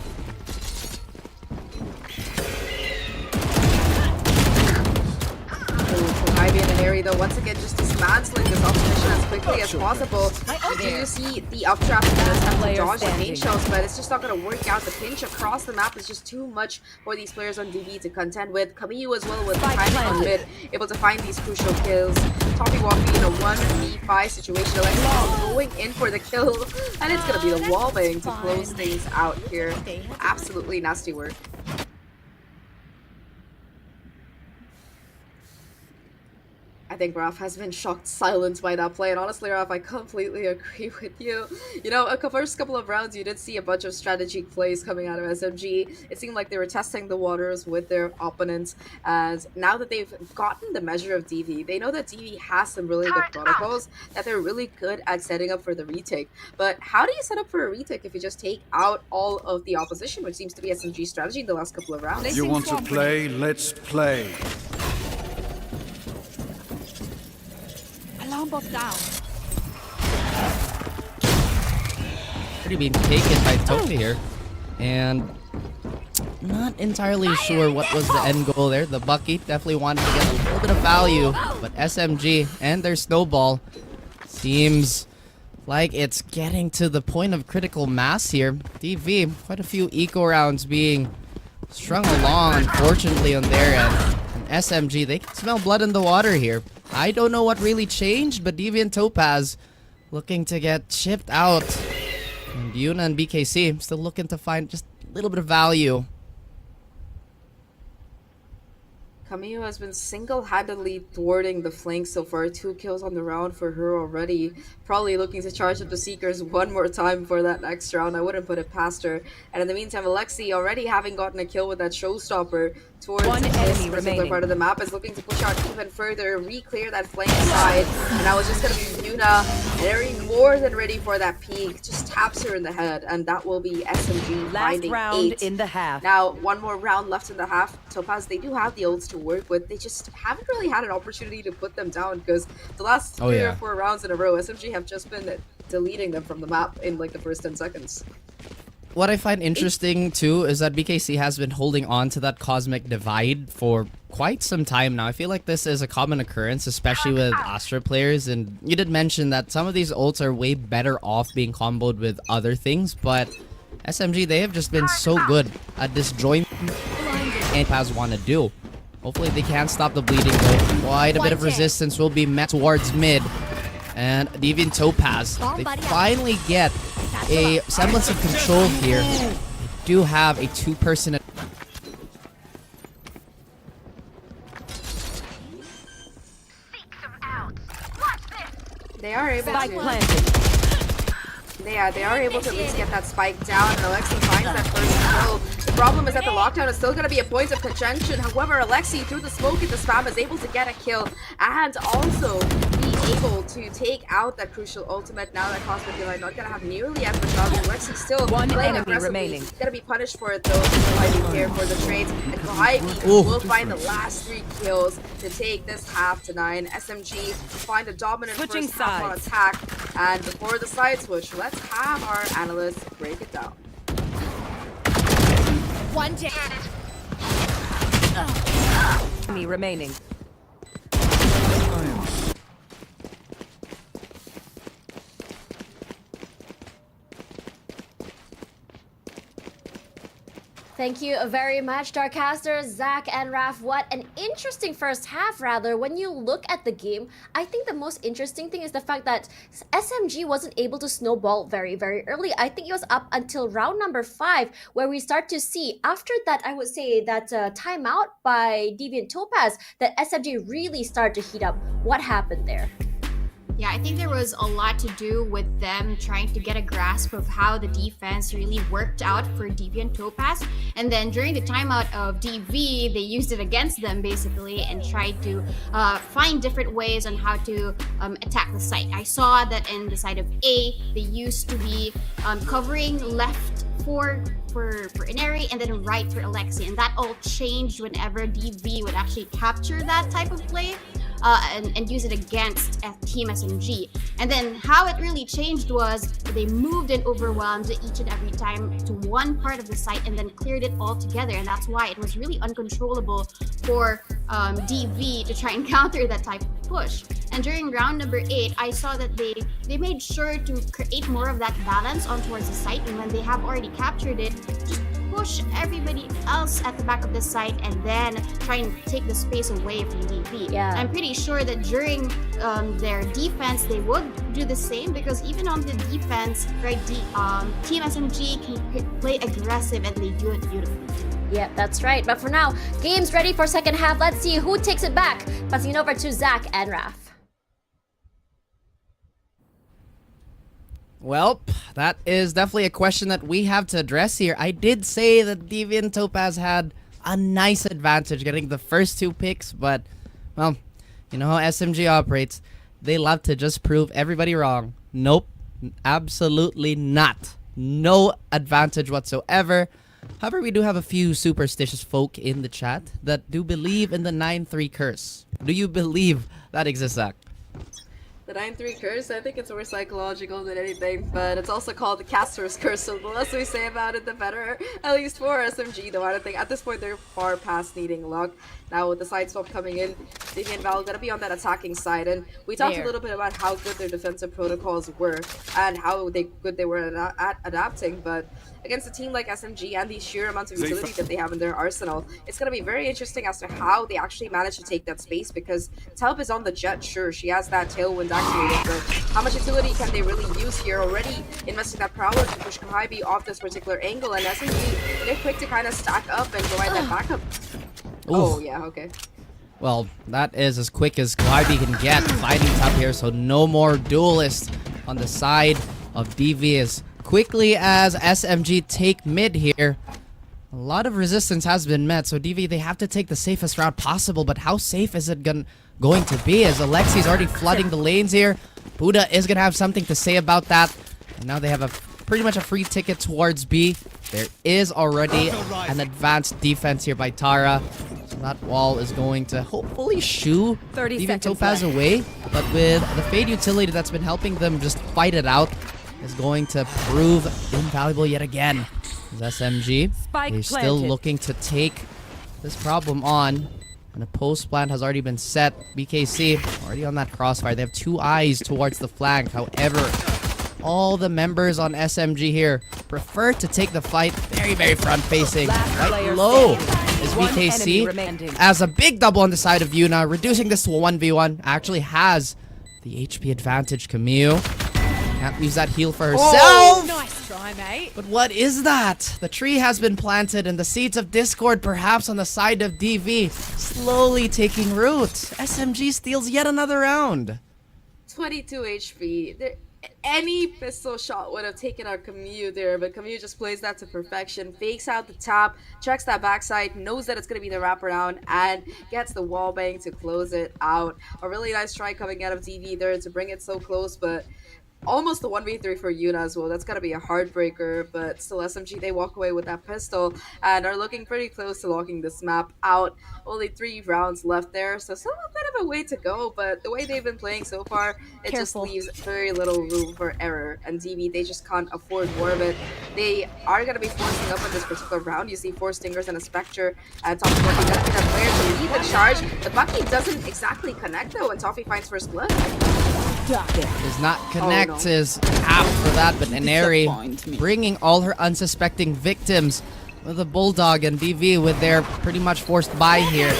Ivy and Inari though, once again just dismantling this opposition as quickly as possible. You do see the updraft does have to dodge the paint shells, but it's just not going to work out. The pinch across the map is just too much for these players on DV to contend with. Kamiyu as well with the timing on mid, able to find these crucial kills. Toppy Woppy in a 1v5 situation. Alexi going in for the kill, and it's going to be the wallbang to close things out here. Absolutely nasty work. I think Raf has been shocked silent by that play, and honestly, Raf, I completely agree with you. You know, first couple of rounds, you did see a bunch of strategic plays coming out of SMG. It seemed like they were testing the waters with their opponents, and now that they've gotten the measure of DV, they know that DV has some really good protocols, that they're really good at setting up for the retake. But how do you set up for a retake if you just take out all of the opposition, which seems to be SMG's strategy in the last couple of rounds? You want to play? Let's play. Alarm bot down. Pretty being taken by Topi here. And not entirely sure what was the end goal there. The Bucky definitely wanted to get a little bit of value, but SMG and their snowball seems like it's getting to the point of critical mass here. DV, quite a few eco rounds being strung along, unfortunately, on their end. And SMG, they can smell blood in the water here. I don't know what really changed, but Deviant Topaz looking to get chipped out. And Yuna and BKC still looking to find just a little bit of value. Kamiyu has been single-handedly thwarting the flank so far. 2 kills on the round for her already. Probably looking to charge up the Seekers one more time for that next round. I wouldn't put it past her. And in the meantime, Alexi, already having gotten a kill with that showstopper towards this particular part of the map, is looking to push out even further, re-clear that flank side. And now it's just going to be Yuna, very more than ready for that peek. Just taps her in the head, and that will be SMG finding round 8. in the half. Now, one more round left in the half. Topaz, they do have the ults to work with. They just haven't really had an opportunity to put them down, because the last 3 or 4 rounds in a row, SMG have just been deleting them from the map in like the first 10 seconds. What I find interesting too is that BKC has been holding on to that cosmic divide for quite some time now. I feel like this is a common occurrence, especially with Astra players, and you did mention that some of these ults are way better off being comboed with other things, but SMG, they have just been so good at disjointing and Paz want to do. Hopefully they can stop the bleeding though. Quite a bit of resistance will be met towards mid. And Deviant Topaz, they finally get a semblance of control here. They do have a 2-person. They are able Spike to. planted. They are able to at least get that spike down, and Alexi finds that first kill. The problem is that the lockdown is still going to be a point of contention. However, Alexi, through the smoke and the spam, is able to get a kill and also be able to take out that crucial ultimate. Now that Cosmic Divide not going to have nearly as much value. Alexi still One playing enemy aggressively. remaining. Going to be punished for it though. Providing care for the trades, and Ivy will find the last 3 kills to take this half to 9. SMG find a dominant Switching first half on sides. attack, and before the side switch, let's have our analysts break it down. Enemy remaining. Thank you very much, Darkcasters, Zach, and Raf. What an interesting first half, rather. When you look at the game, I think the most interesting thing is the fact that SMG wasn't able to snowball very, very early. I think it was up until round number 5, where we start to see, after that, I would say that timeout by Deviant Topaz, that SMG really started to heat up. What happened there? Yeah, I think there was a lot to do with them trying to get a grasp of how the defense really worked out for Deviant Topaz. And then during the timeout of DV, they used it against them basically and tried to find different ways on how to attack the site. I saw that in the side of A, they used to be covering left for Inari and then right for Alexi. And that all changed whenever DV would actually capture that type of play. And use it against Team SMG. And then how it really changed was they moved and overwhelmed each and every time to one part of the site and then cleared it all together. And that's why it was really uncontrollable for DV to try and counter that type of push. And during round number 8, I saw that they made sure to create more of that balance on towards the site, and when they have already captured it, just push everybody else at the back of the site and then try and take the space away from DV. Yeah. I'm pretty sure that during their defense, they would do the same, because even on the defense, right, Team SMG can play aggressive and they do it beautifully. Yeah, that's right. But for now, game's ready for second half. Let's see who takes it back. Passing it over to Zach and Raf. Well, that is definitely a question that we have to address here. I did say that Deviant Topaz had a nice advantage getting the first 2 picks, but, well, you know how SMG operates. They love to just prove everybody wrong. Nope, absolutely not. No advantage whatsoever. However, we do have a few superstitious folk in the chat that do believe in the 9-3 curse. Do you believe that exists, Zach? The 9-3 curse, I think it's more psychological than anything, but it's also called the caster's curse, so the less we say about it, the better. At least for SMG, though. I don't think at this point they're far past needing luck. Now with the side swap coming in, Deviant and Val gonna be on that attacking side, and we talked a little bit about how good their defensive protocols were and how good they were at adapting, but against a team like SMG and the sheer amounts of utility that they have in their arsenal, it's going to be very interesting as to how they actually manage to take that space, because Telp is on the jet, sure, she has that tailwind activated, but how much utility can they really use here? Already investing that prowler to push Kahaibi off this particular angle, and SMG, they're quick to kind of stack up and provide that backup. Oh, yeah, okay. Well, that is as quick as Kagura can get fighting top here, so no more duelists on the side of DV as quickly as SMG take mid here. A lot of resistance has been met, so DV, they have to take the safest route possible, but how safe is it going to be, as Alexi's already flooding the lanes here? Buddha is going to have something to say about that, and now they have pretty much a free ticket towards B. There is already an advanced defense here by Tara. So that wall is going to hopefully shoo even Topaz away. But with the Fade utility that's been helping them just fight it out, is going to prove invaluable yet again. As SMG, they're still looking to take this problem on. And a post plant has already been set. BKC already on that crossfire. They have 2 eyes towards the flank. However, all the members on SMG here prefer to take the fight very, very front-facing. Right low is VKC as a big double on the side of Yuna, reducing this to a 1v1. Actually has the HP advantage. Camille can't use that heal for herself. Oh, nice try, mate. But what is that? The tree has been planted and the seeds of discord perhaps on the side of DV slowly taking root. SMG steals yet another round. 22 HP. Any pistol shot would have taken our Camille there, but Camille just plays that to perfection, fakes out the top, checks that backside, knows that it's going to be the wraparound, and gets the wall bang to close it out. A really nice try coming out of DV there to bring it so close, but almost the 1v3 for Yuna as well. That's gotta be a heartbreaker, but still SMG, they walk away with that pistol and are looking pretty close to locking this map out. Only 3 rounds left there, so still a bit of a way to go, but the way they've been playing so far, it just leaves very little room for error, and DV, they just can't afford more of it. They are gonna be forcing up in this particular round. You see 4 Stingers and a Spectre, and Toffee working that player to lead the charge. The Bucky doesn't exactly connect though, and Toffee finds first blood. Does not connect is out for that, but Inari bringing all her unsuspecting victims with a Bulldog, and DV with their pretty much forced buy here.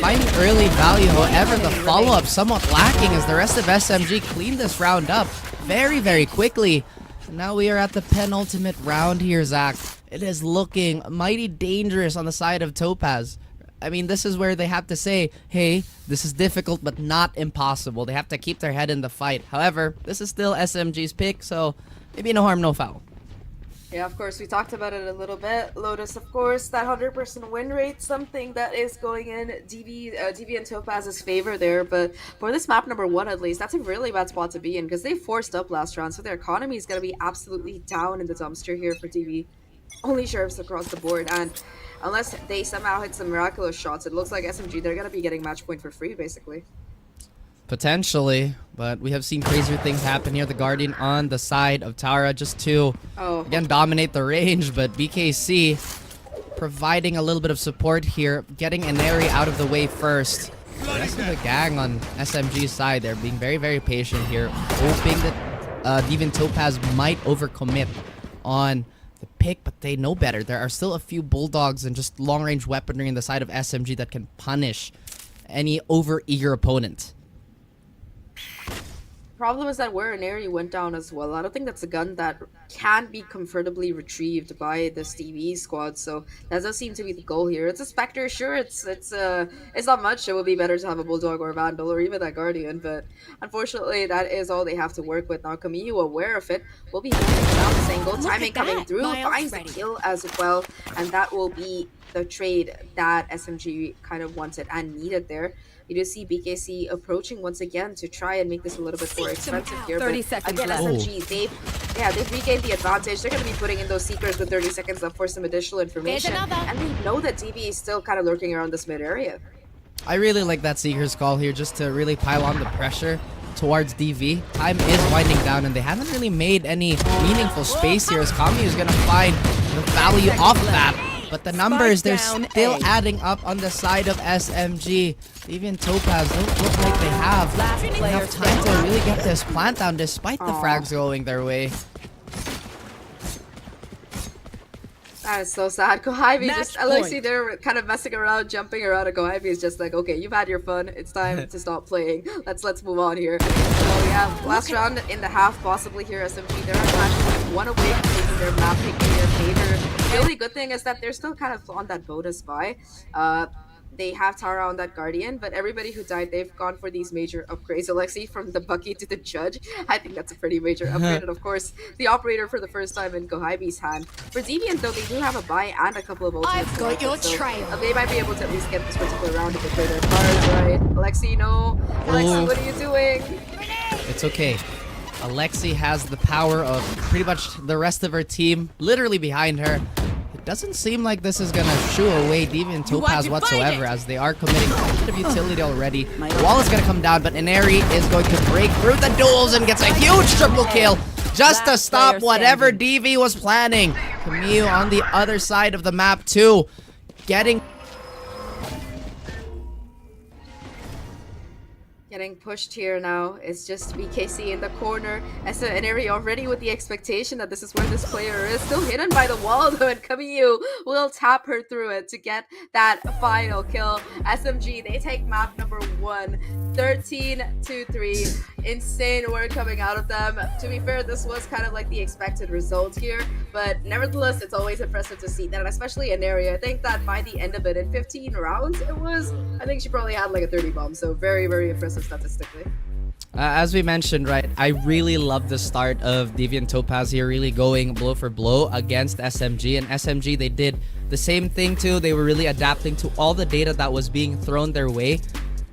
Finding early value, however, the follow-up somewhat lacking as the rest of SMG cleaned this round up very, very quickly. And now we are at the penultimate round here, Zach. It is looking mighty dangerous on the side of Topaz. I mean, this is where they have to say, hey, this is difficult but not impossible. They have to keep their head in the fight. However, this is still SMG's pick, so maybe no harm, no foul. Yeah, of course, we talked about it a little bit. Lotus, of course, that 100% win rate, something that is going in DV and Topaz's favor there. But for this map number 1, at least, that's a really bad spot to be in because they forced up last round, so their economy is going to be absolutely down in the dumpster here for DV. Only sheriffs across the board, and unless they somehow hit some miraculous shots, it looks like SMG, they're going to be getting match point for free, basically. Potentially, but we have seen crazier things happen here. The Guardian on the side of Tara just to, again, dominate the range, but BKC providing a little bit of support here, getting Ineri out of the way first. The rest of the gang on SMG's side, they're being very, very patient here, hoping that Deviant Topaz might overcommit on the pick, but they know better. There are still a few bulldogs and just long-range weaponry in the side of SMG that can punish any over-eager opponent. Problem is that where Ineri went down as well, I don't think that's a gun that can be comfortably retrieved by the Stevie squad, so that does seem to be the goal here. It's a Spectre, sure, it's not much. It would be better to have a Bulldog or a Vandal or even that Guardian, but unfortunately that is all they have to work with. Now Camille, aware of it, will be holding down this angle, timing coming through, finds the kill as well, and that will be the trade that SMG kind of wanted and needed there. You do see BKC approaching once again to try and make this a little bit more expensive here. 30 but seconds again, left. SMG, they've regained the advantage. They're going to be putting in those Seekers with 30 seconds left for some additional information. And they know that DV is still kind of lurking around this mid area. I really like that Seeker's call here just to really pile on the pressure towards DV. Time is winding down and they haven't really made any meaningful space here as Kami is going to find the value off that. But the numbers, they're still adding up on the side of SMG. Even Topaz don't look like they have enough time to really get this plant down despite the frags going their way. That is so sad. Kohibi just, Alexi, they're kind of messing around, jumping around, and Kohibi is just like, okay, you've had your fun. It's time to stop playing. Let's move on here. So yeah, last round in the half, possibly here, SMG, they're actually one away from taking their map, picking their favor. The really good thing is that they're still kind of on that bonus buy. They have Tara on that Guardian, but everybody who died, they've gone for these major upgrades. Alexi, from the Bucky to the Judge, I think that's a pretty major upgrade. And of course, the Operator for the first time in Kohibi's hand. For Deviant, though, they do have a buy and a couple of ultimates. I've got your trail. They might be able to at least get this particular round if they play their cards right. Alexi, no. Alexi, what are you doing? It's okay. Alexi has the power of pretty much the rest of her team literally behind her. It doesn't seem like this is gonna shoo away Deviant Topaz whatsoever, as they are committing quite a bit of utility already. The wall is gonna come down, but Ineri is going to break through the duels and gets a huge triple kill just to stop whatever DV was planning. Camille on the other side of the map too, getting pushed here now. It's just BKC in the corner. Ineri already with the expectation that this is where this player is. Still hidden by the wall though, and Camille will tap her through it to get that final kill. SMG, they take map number 1. 13-3. Insane work coming out of them. To be fair, this was kind of like the expected result here, but nevertheless, it's always impressive to see that, and especially Ineri. I think that by the end of it, in 15 rounds, I think she probably had like a 30 bomb, so very, very impressive statistically. As we mentioned, right, I really love the start of Deviant Topaz here, really going blow for blow against SMG. And SMG, they did the same thing too. They were really adapting to all the data that was being thrown their way.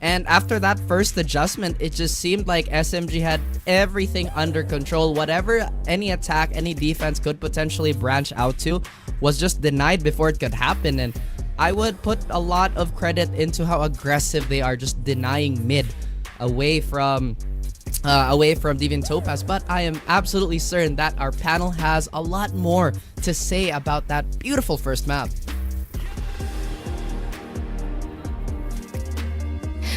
And after that first adjustment, it just seemed like SMG had everything under control. Whatever any attack, any defense could potentially branch out to was just denied before it could happen. And I would put a lot of credit into how aggressive they are, just denying mid away from Deviant Topaz. But I am absolutely certain that our panel has a lot more to say about that beautiful first map.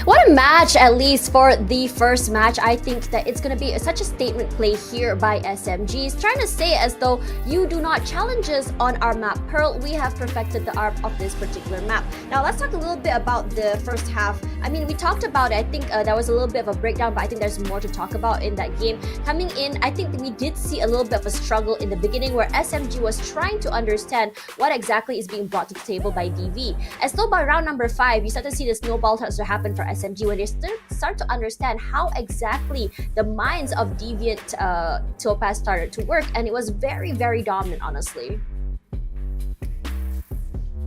What a match, at least for the first match. I think that it's going to be such a statement play here by SMG. It's trying to say as though you do not challenge us on our map Pearl. We have perfected the art of this particular map. Now let's talk a little bit about the first half. I mean, we talked about it. I think there was a little bit of a breakdown, but I think there's more to talk about in that game. Coming in, I think we did see a little bit of a struggle in the beginning where SMG was trying to understand what exactly is being brought to the table by DV. As though by round number 5, you start to see the snowball starts to happen for SMG when they start to understand how exactly the minds of Deviant Topaz started to work, and it was very, very dominant, honestly.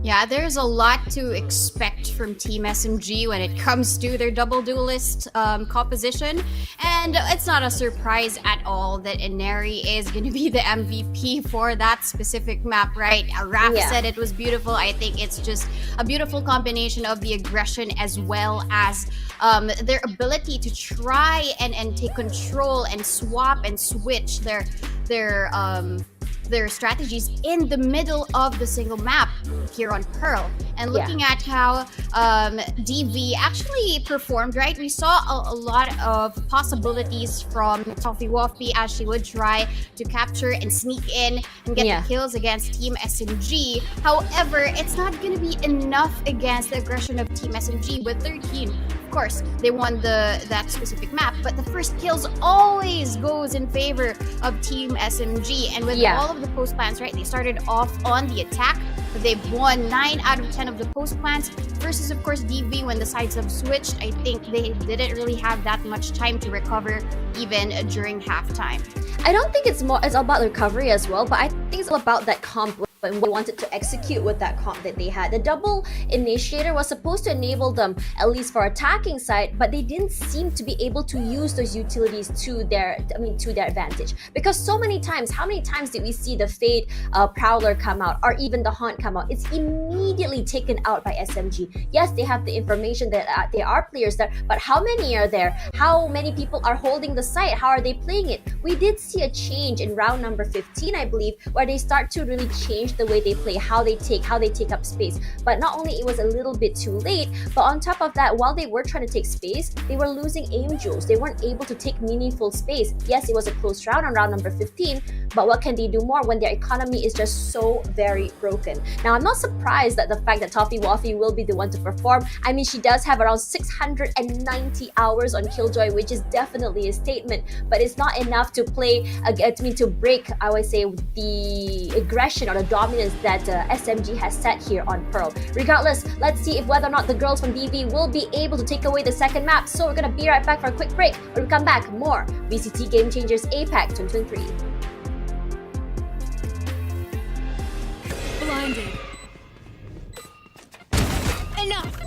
Yeah, there's a lot to expect from Team SMG when it comes to their double duelist composition, and it's not a surprise at all that Ineri is going to be the MVP for that specific map, right? Raph said it was beautiful. I think it's just a beautiful combination of the aggression as well as their ability to try and take control and swap and switch their their strategies in the middle of the single map here on Pearl. And looking at how DV actually performed, right? We saw a lot of possibilities from Toffee Woffy as she would try to capture and sneak in and get the kills against Team SMG. However, it's not going to be enough against the aggression of Team SMG with 13. Of course, they won that specific map, but the first kills always goes in favor of Team SMG. And with all of the post plans, right? They started off on the attack. They've won 9 out of 10 of the post plans versus, of course, DV. When the sides have switched, I think they didn't really have that much time to recover even during halftime. I don't think it's about recovery as well, but I think it's all about that comp and we wanted to execute with that comp that they had. The double initiator was supposed to enable them, at least for attacking side, but they didn't seem to be able to use those utilities to their advantage. Because so many times, how many times did we see the Fade Prowler come out, or even the Haunt come out? It's immediately taken out by SMG. Yes, they have the information that there are players there, but how many are there? How many people are holding the site? How are they playing it? We did see a change in round number 15, I believe, where they start to really change the way they play, how they take up space. But not only it was a little bit too late, but on top of that, while they were trying to take space, they were losing aim jewels. They weren't able to take meaningful space. Yes, it was a close round on round number 15, but what can they do more when their economy is just so very broken? Now, I'm not surprised that the fact that Toffee Woffy will be the one to perform. I mean, she does have around 690 hours on Killjoy, which is definitely a statement, but it's not enough to play, to break, I would say, the aggression or the dominance that SMG has set here on Pearl. Regardless, let's see if whether or not the girls from DV will be able to take away the second map. So we're gonna be right back for a quick break. When we come back, more VCT Game Changers APAC 2023. Blinded. Enough.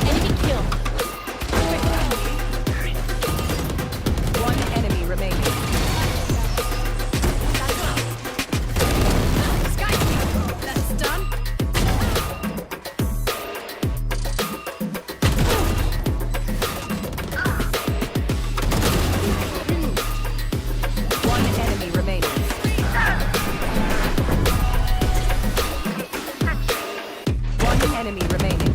Enemy kill. One enemy remaining. That's done. One enemy remaining. One enemy remaining.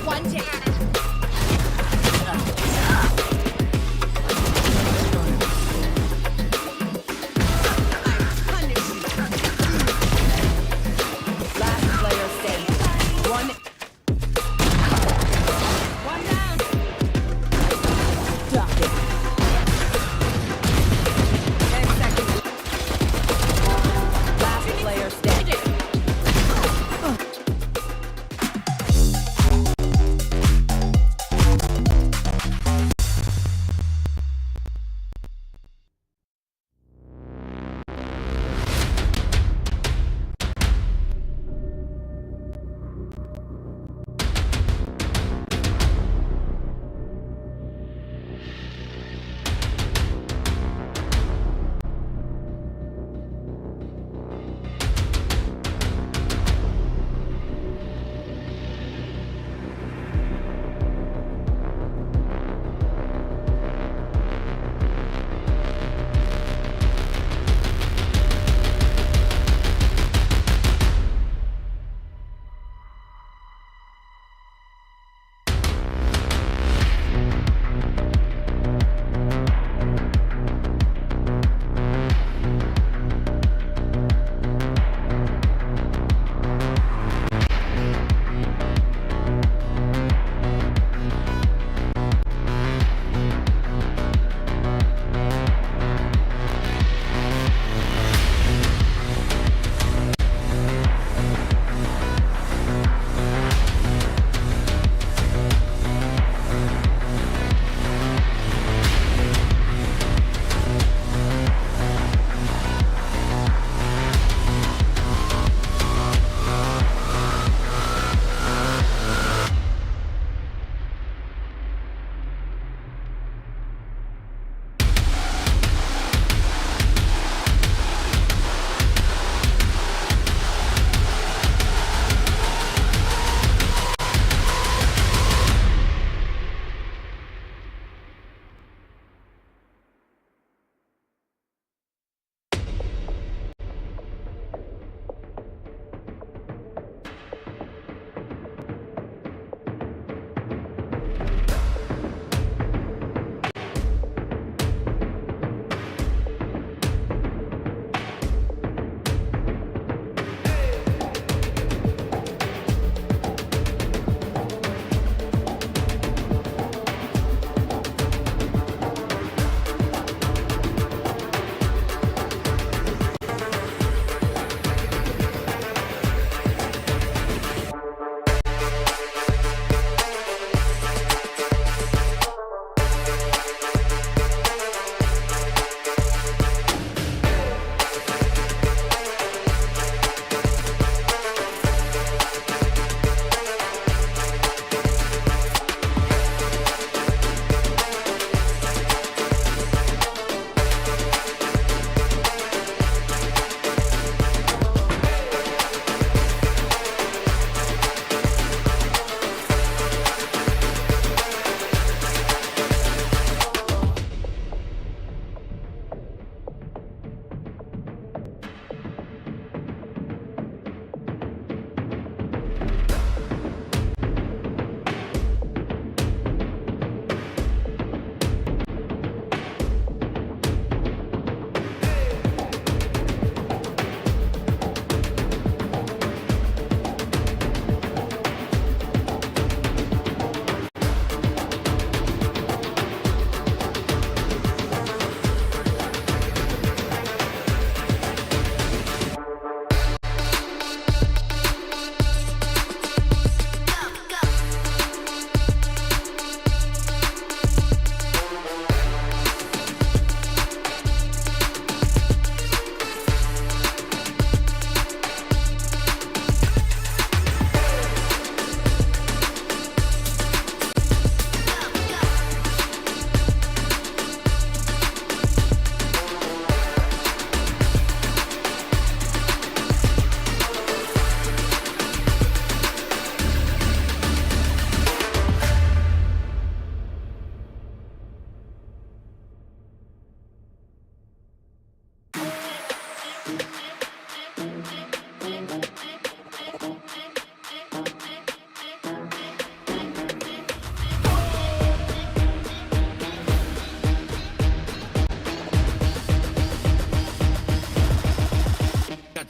One down. Last player standing. One down. Drop it. 10 seconds. Last player standing.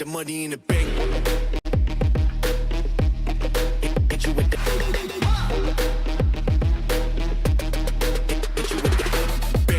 the money in the bank. Hit you with the bank. Hit you with the 808.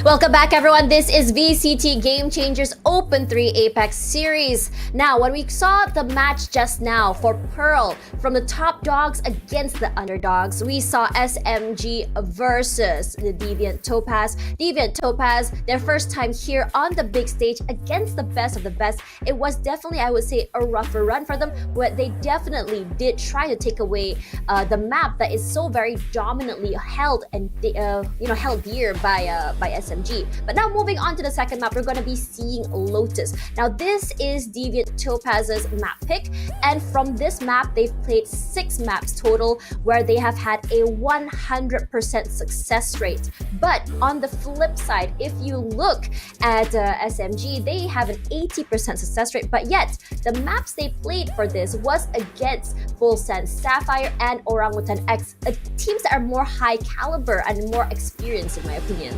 Welcome back, everyone. This is VCT Game Changers Open 3 APAC Series. Now, when we saw the match just now for Pearl from the top dogs against the underdogs, we saw SMG versus the Deviant Topaz. Deviant Topaz, their first time here on the big stage against the best of the best. It was definitely, I would say, a rougher run for them, but they definitely did try to take away the map that is so very dominantly held and held dear by SMG. But now moving on to the second map, we're going to be seeing Lotus. Now this is Deviant Topaz's map pick, and from this map they've played 6 maps total where they have had a 100% success rate. But on the flip side, if you look at SMG, they have an 80% success rate, but yet the maps they played for this was against Full Send Sapphire and Orangutan X, teams that are more high caliber and more experienced in my opinion.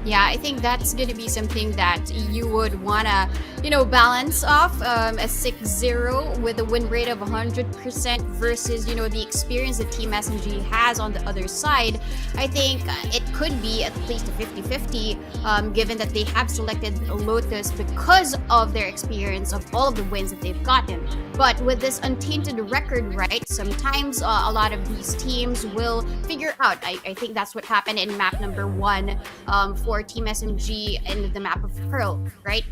Yeah, I think that's going to be something that you would want to, balance off a 6-0 with a win rate of 100% versus, the experience that Team SMG has on the other side. I think it could be at least a 50-50 given that they have selected Lotus because of their experience of all of the wins that they've gotten. But with this untainted record, right, sometimes a lot of these teams will figure out. I think that's what happened in map number 1 for Team SMG in the map of Pearl, right?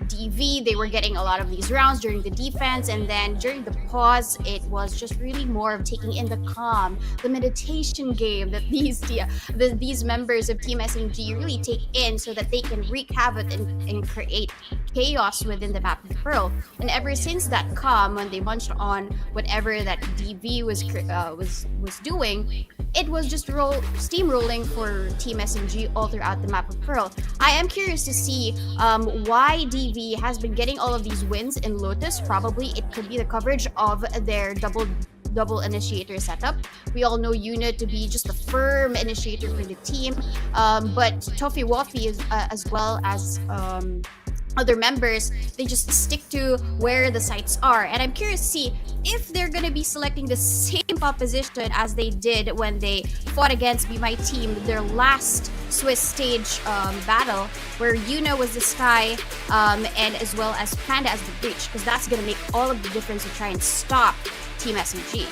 DV, they were getting a lot of these rounds during the defense, and then during the pause, it was just really more of taking in the calm, the meditation game that these members of Team SMG really take in so that they can wreak havoc and create chaos within the map of Pearl. And ever since that calm, when they munched on whatever that DV was doing, it was just steamrolling for Team SMG all throughout the map of Pearl. I am curious to see why DV has been getting all of these wins in Lotus. Probably it could be the coverage of their double initiator setup. We all know Unit to be just a firm initiator for the team, but Toffee Waffy is as well as other members, they just stick to where the sites are. And I'm curious to see if they're going to be selecting the same composition as they did when they fought against Be My Team, their last Swiss stage battle, where Yuna was the sky and as well as Panda as the breach, because that's going to make all of the difference to try and stop Team SMG.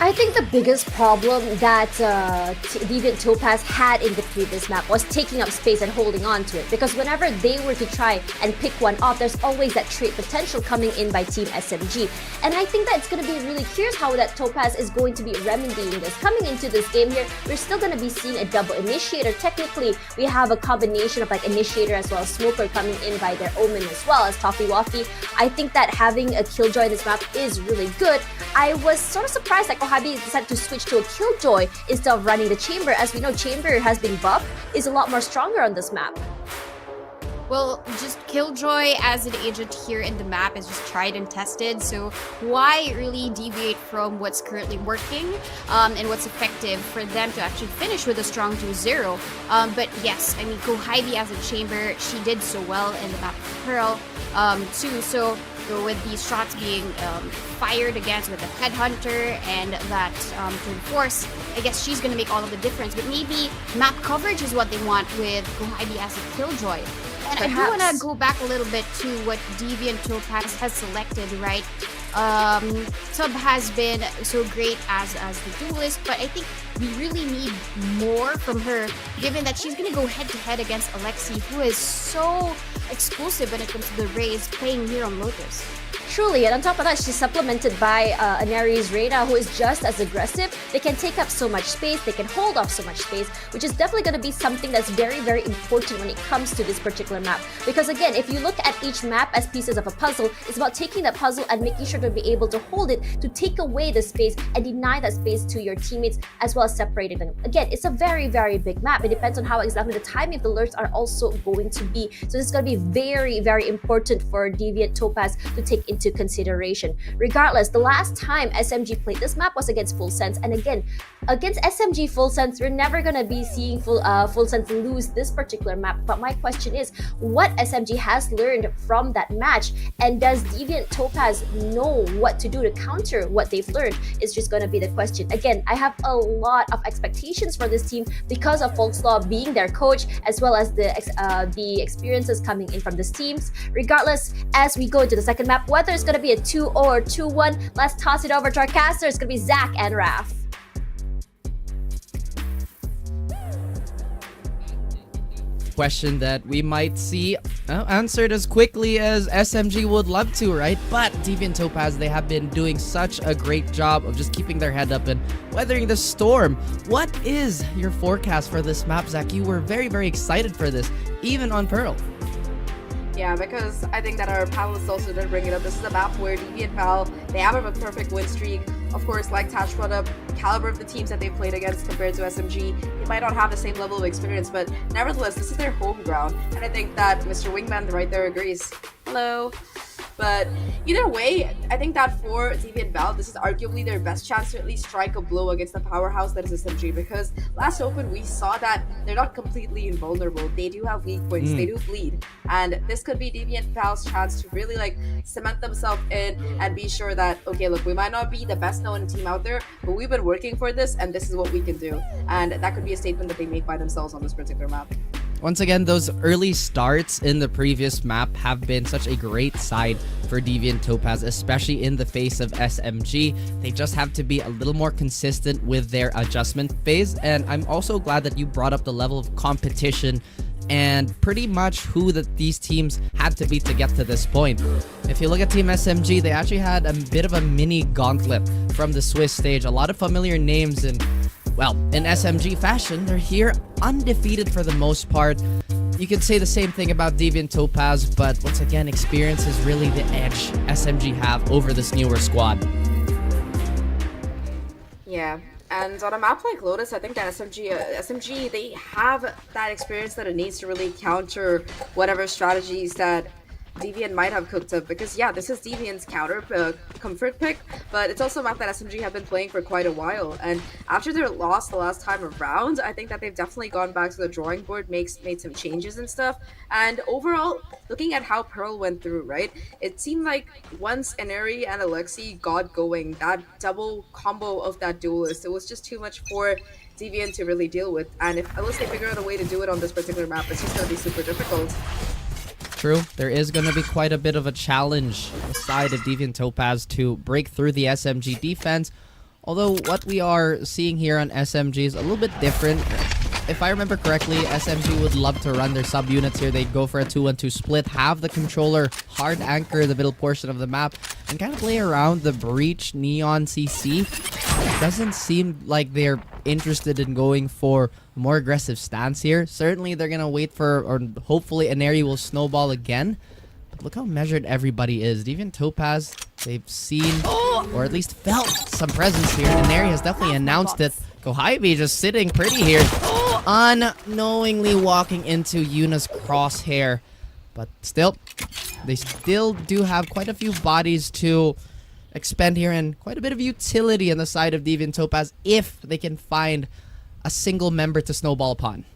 I think the biggest problem that Deviant Topaz had in the previous map was taking up space and holding on to it, because whenever they were to try and pick one off, there's always that trait potential coming in by Team SMG. And I think that it's going to be really curious how that Topaz is going to be remedying this. Coming into this game here, we're still going to be seeing a double initiator. Technically, we have a combination of like initiator as well as smoker coming in by their Omen as well as Toffee Waffy. I think that having a Killjoy in this map is really good. I was sort of surprised that Kohabi decided to switch to a Killjoy instead of running the Chamber. As we know, Chamber has been buffed, is a lot more stronger on this map. Well, just Killjoy as an agent here in the map is just tried and tested, so why really deviate from what's currently working and what's effective for them to actually finish with a strong 2-0. But yes, I mean, Kohabi as a Chamber, she did so well in the map of Pearl too, so with these shots being fired against with the Headhunter and that Twin Force, I guess she's going to make all of the difference. But maybe map coverage is what they want with Kohabi as a Killjoy. And Perhaps. I do want to go back a little bit to what Deviant Topaz has selected, right? Tub has been so great as the duelist, but I think we really need more from her, given that she's going to go head-to-head against Alexi, who is so explosive when it comes to the Rays playing here on Lotus. Truly, and on top of that, she's supplemented by an Ares Reina who is just as aggressive. They can take up so much space, they can hold off so much space, which is definitely going to be something that's very, very important when it comes to this particular map. Because again, if you look at each map as pieces of a puzzle, it's about taking that puzzle and making sure to be able to hold it, to take away the space and deny that space to your teammates, as well as separating them. Again, it's a very, very big map. It depends on how exactly the timing of the lurks are also going to be. So this is going to be very, very important for Deviant Topaz to take into consideration. Regardless, the last time SMG played this map was against Full Sense, and again, against SMG Full Sense, we're never gonna be seeing Full Sense lose this particular map. But my question is, what SMG has learned from that match, and does Deviant Topaz know what to do to counter what they've learned? Is just gonna be the question. Again, I have a lot of expectations for this team because of Folkslaw being their coach, as well as the experiences coming in from these teams. Regardless, as we go into the second map, whether it's gonna be a 2-0 or 2-1, let's toss it over to our caster. It's gonna be Zach and Raf. Question that we might see answered as quickly as SMG would love to, right? But Deviant Topaz, they have been doing such a great job of just keeping their head up and weathering the storm. What is your forecast for this map, Zach? You were very, very excited for this, even on Pearl. Yeah, because I think that our panelists also did bring it up. This is a map where Deviant Val, they have a perfect win streak. Of course, like Tash brought up, the caliber of the teams that they've played against compared to SMG, they might not have the same level of experience, but nevertheless, this is their home ground. And I think that Mr. Wingman right there agrees. Hello. But either way, I think that for Deviant Val, this is arguably their best chance to at least strike a blow against the powerhouse that is SMG, because last Open we saw that they're not completely invulnerable. They do have weak points, they do bleed, and this could be Deviant Val's chance to really like cement themselves in and be sure that, okay, look, we might not be the best known team out there, but we've been working for this and this is what we can do. And that could be a statement that they make by themselves on this particular map. Once again, those early starts in the previous map have been such a great side for Deviant Topaz, especially in the face of SMG. They just have to be a little more consistent with their adjustment phase, and I'm also glad that you brought up the level of competition and pretty much who these teams had to beat to get to this point. If you look at Team SMG, they actually had a bit of a mini gauntlet from the Swiss stage. A lot of familiar names, and well, in SMG fashion, they're here undefeated for the most part. You could say the same thing about Deviant Topaz, but once again, experience is really the edge SMG have over this newer squad. Yeah, and on a map like Lotus, I think that SMG, they have that experience that it needs to really counter whatever strategies that Deviant might have cooked up, because yeah, this is Deviant's counter comfort pick, but it's also a map that SMG have been playing for quite a while, and after their loss the last time around, I think that they've definitely gone back to the drawing board, made some changes and stuff. And overall, looking at how Pearl went through, right, it seemed like once Aneri and Alexi got going, that double combo of that duelist, it was just too much for Deviant to really deal with, and unless they figure out a way to do it on this particular map, it's just going to be super difficult. True, there is going to be quite a bit of a challenge aside of Deviant Topaz to break through the SMG defense. Although what we are seeing here on SMG is a little bit different. If I remember correctly, SMG would love to run their sub-units here. They'd go for a 2-1-2 split, have the controller hard anchor the middle portion of the map, and kind of play around the Breach Neon CC. It doesn't seem like they're interested in going for a more aggressive stance here. Certainly they're going to wait for, or hopefully Aneri will snowball again. But look how measured everybody is. Deviant Topaz, they've seen, or at least felt some presence here. Aneri has definitely announced it. Kohaibi just sitting pretty here, unknowingly walking into Yuna's crosshair. But still, they still do have quite a few bodies to expend here, and quite a bit of utility on the side of Deviant Topaz if they can find a single member to snowball upon.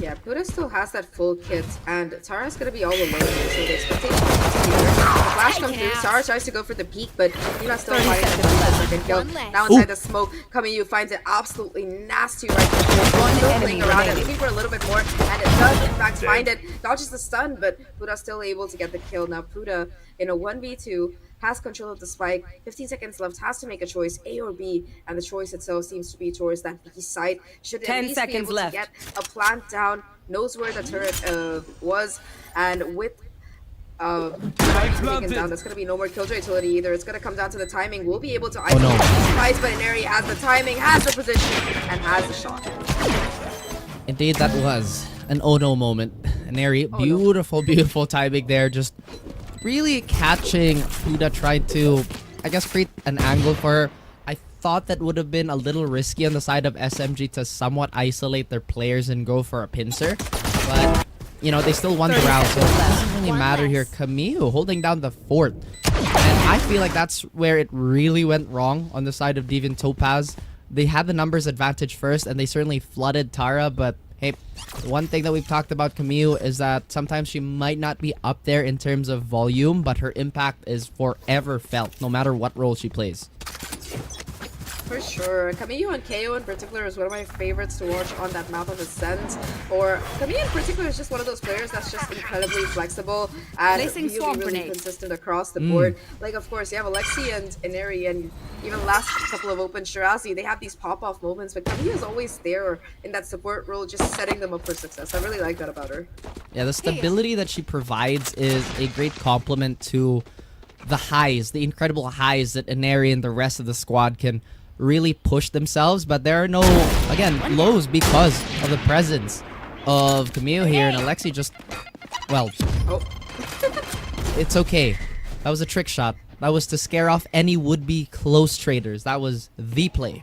Yeah, Buddha still has that full kit, and Tara's gonna be all alone here, so the expectation is to be there. The flash comes through, Tara tries to go for the peek, but Yuna's still fighting to the second kill. Now inside the smoke, coming you finds it absolutely nasty right there. Still playing around it, looking for a little bit more, and it does in fact find it. Dodges the stun, but Buddha's still able to get the kill. Now Buddha, in a 1v2, has control of the spike, 15 seconds left, has to make a choice, A or B, and the choice itself seems to be towards that B side. Should at least be able to get a plant down, knows where the turret was, and with taken down. That's gonna be no more Killjoy utility either. It's gonna come down to the timing. We'll be able to Oh, no. surprise, but Inari has the timing, has the position, and has the shot. Indeed, that was an oh no moment. Inari, no. beautiful, beautiful timing there. Just really catching Huda trying to, I guess, create an angle for her. I thought that would have been a little risky on the side of SMG to somewhat isolate their players and go for a pincer. But, you know, they still won the round, so it doesn't really matter here. Camille holding down the fort. And I feel like that's where it really went wrong on the side of Deviant Topaz. They had the numbers advantage first, and they certainly flooded Tara, but hey, one thing that we've talked about Camille is that sometimes she might not be up there in terms of volume, but her impact is forever felt, no matter what role she plays. For sure. Camille and KO in particular is one of my favorites to watch on that map of Ascent. Or Camille in particular is just one of those players that's just incredibly flexible and Placing swamp really grenade. consistent across the board. Like, of course, you have Alexi and Inari, and even last couple of Open Shirazi, they have these pop-off moments, but Camille is always there in that support role, just setting them up for success. I really like that about her. Yeah, the stability that she provides is a great compliment to the highs, the incredible highs that Inari and the rest of the squad can really push themselves, but there are no, again, lows because of the presence of Camille here, and Alexi just, well, Oh. it's okay. That was a trick shot. That was to scare off any would-be close traders. That was the play.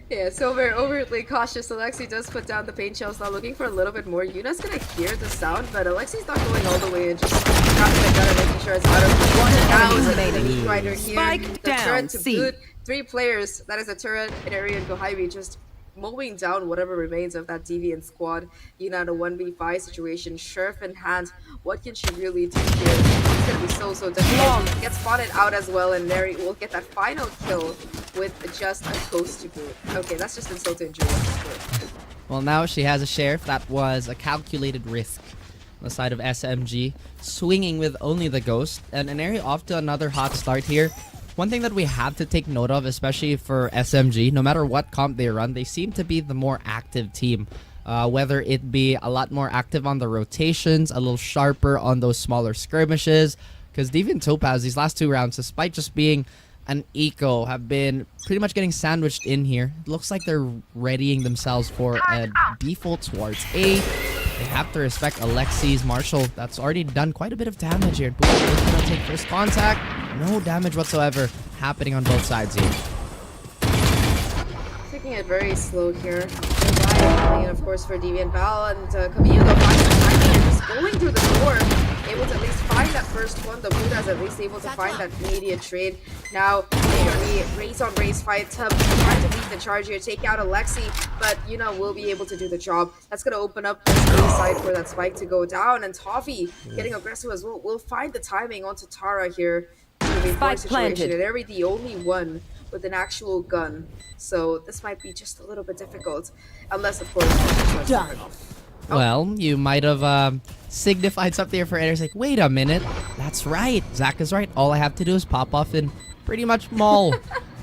Yeah, so very overtly cautious. Alexi does put down the paint shells, now looking for a little bit more. Yuna's gonna hear the sound, but Alexi's not going all the way and just grabbing the gun and making sure it's out of one. Now is the Meat Grinder here. Spike The down, turret to C. boot. 3 players. That is a turret, an area, and Gohaibi just mowing down whatever remains of that Deviant squad. Yuna in a 1v5 situation, Sheriff in hand. What can she really do here? It's gonna be so difficult. Gets spotted out as well, and Neri will get that final kill with just a toast to boot. Okay, that's just insult to injury at this point. Well, now she has a sheriff. That was a calculated risk on the side of SMG, swinging with only the ghost, and Inari off to another hot start here. One thing that we have to take note of, especially for SMG, no matter what comp they run, they seem to be the more active team. Whether it be a lot more active on the rotations, a little sharper on those smaller skirmishes, because Deviant Topaz, these last 2 rounds, despite just being an eco, have been pretty much getting sandwiched in here. It looks like they're readying themselves for a default towards A. They have to respect Alexi's Marshall. That's already done quite a bit of damage here. Boom, is gonna take first contact. No damage whatsoever happening on both sides here. Taking it very slow here. And of course for Deviant Val and Camille though finds the timing and just going through the door, able to at least find that first one. The Buddha's at least able to find that immediate trade. Now a race on race fight, trying to lead the charge here, take out Alexi, but Yuna will be able to do the job. That's gonna open up the side for that spike to go down, and Toffee getting aggressive as well. Will find the timing onto Tara here. Spike planted. And Eri the only one with an actual gun, so this might be just a little bit difficult, unless of course Done. Well, you might have signified something here for Eri. Like, wait a minute. That's right. Zach is right. All I have to do is pop off and pretty much maul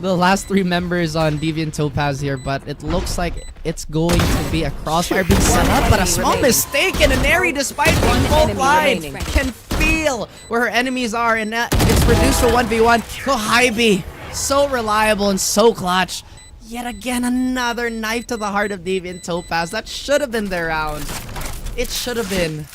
the last 3 members on Deviant Topaz here, but it looks like it's going to be a crossfire being set up, but a small mistake, and Eri, despite being full blind, can feel where her enemies are, and it's reduced to 1v1. Gohaibi, so reliable and so clutch. Yet again, another knife to the heart of Deviant Topaz. That should have been their round. It should have been.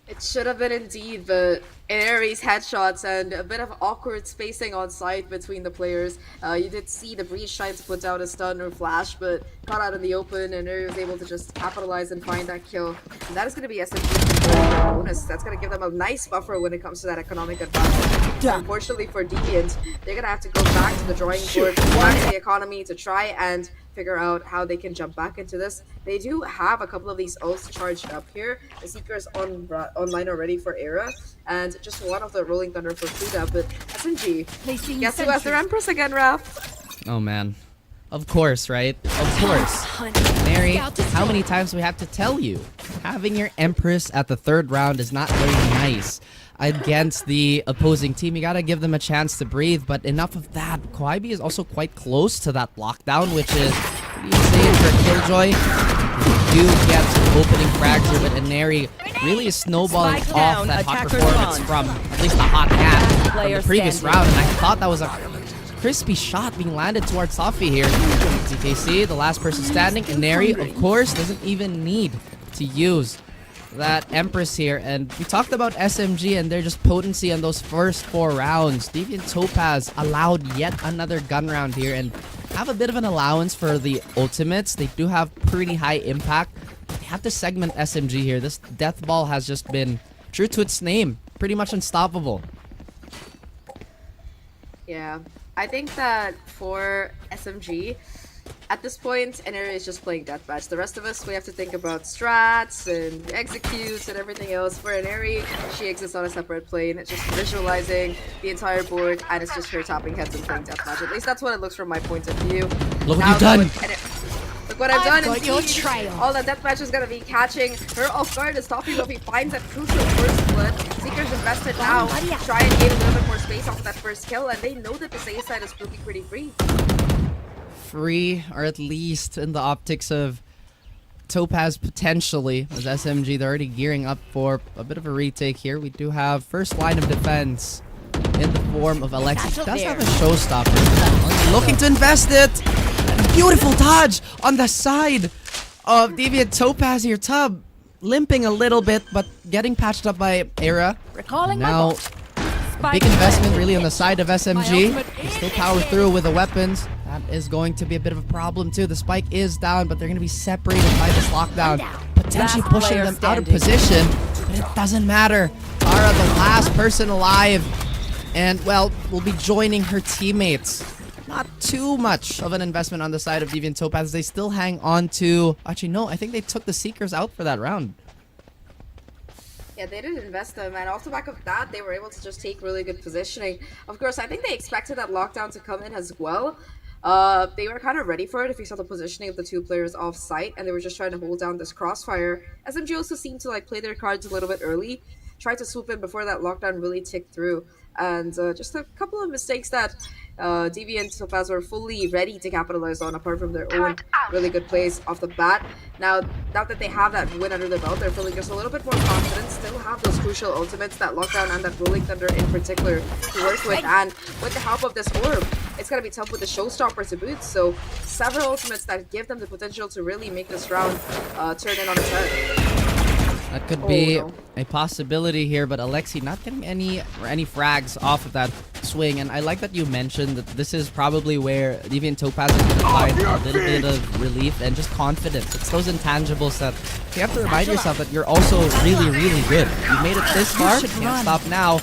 It should have been indeed, but Aries headshots and a bit of awkward spacing on site between the players. You did see the Breach trying to put down a stun or flash, but got out in the open, and Aries was able to just capitalize and find that kill. And that is going to be SMG's bonus. That's going to give them a nice buffer when it comes to that economic advantage. Unfortunately for Deviant, they're going to have to go back to the drawing board, back to the economy to try and figure out how they can jump back into this. They do have a couple of these ults charged up here. The Seeker's online already for Era, and just one of the Rolling Thunder for Fuda, but SMG. Guess who has their Empress again, Raph? Oh man. Of course, right? Of course. Mary, how many times do we have to tell you? Having your Empress at the 3rd round is not very nice against the opposing team. You gotta give them a chance to breathe, but enough of that. Kwaibi is also quite close to that lockdown, which is pretty insane for Killjoy. You do get opening frags here, but Inari really is snowballing Spike off down, that hot attacker performance spawn. from at least the hot hat from Player the previous standing. round, and I thought that was a crispy shot being landed towards Safi here. ZKC, the last person standing, and Neri, of course, doesn't even need to use that Empress here. And we talked about SMG and their just potency on those first 4 rounds. Deviant Topaz allowed yet another gun round here and have a bit of an allowance for the ultimates. They do have pretty high impact. They have to segment SMG here. This death ball has just been true to its name, pretty much unstoppable. Yeah, I think that for SMG, at this point, NRA is just playing deathmatch. The rest of us, we have to think about strats and executes and everything else. For NRA, she exists on a separate plane. It's just visualizing the entire board, and it's just her tapping heads and playing deathmatch. At least that's what it looks from my point of view. Look what Now you've done! Look what I've done. got your Indeed, trail. all that deathmatch is gonna be catching her off guard as Toppy Luffy finds that crucial first blood. Seeker's invested now. Try and gain a little bit more space off of that first kill, and they know that the safe side is looking pretty free. Free, or at least in the optics of Topaz potentially, as SMG, they're already gearing up for a bit of a retake here. We do have first line of defense in the form of Alexi. She does have a showstopper. Looking to invest it! Beautiful dodge on the side of Deviant Topaz here. Tub limping a little bit, but getting patched up by Era. Recalling Now, big investment really on the side of SMG. They still power through with the weapons. That is going to be a bit of a problem too. The spike is down, but they're going to be separated by this lockdown, potentially Last pushing player them out of standing. position. But it doesn't matter. Tara, the last person alive, and well, will be joining her teammates. Not too much of an investment on the side of Deviant Topaz. They still hang on to... Actually, no, I think they took the Seekers out for that round. Yeah, they didn't invest them, and off the back of that, they were able to just take really good positioning. Of course, I think they expected that lockdown to come in as well. They were kind of ready for it if you saw the positioning of the 2 players off site, and they were just trying to hold down this crossfire. SMG also seemed to like play their cards a little bit early, tried to swoop in before that lockdown really ticked through, and just a couple of mistakes that Deviant Topaz were fully ready to capitalize on, apart from their own really good plays off the bat. Now that they have that win under the belt, they're feeling just a little bit more confident, still have those crucial ultimates, that lockdown and that rolling thunder in particular to work with, and with the help of this orb, it's going to be tough with the showstopper to boot, so several ultimates that give them the potential to really make this round turn in on its head. That could be no. a possibility here, but Alexi not getting any frags off of that swing. And I like that you mentioned that this is probably where Deviant Topaz is going to find a little bit of relief and just confidence. It's those intangibles that you have to remind yourself that you're also really, really good. You made it this far, can't stop now.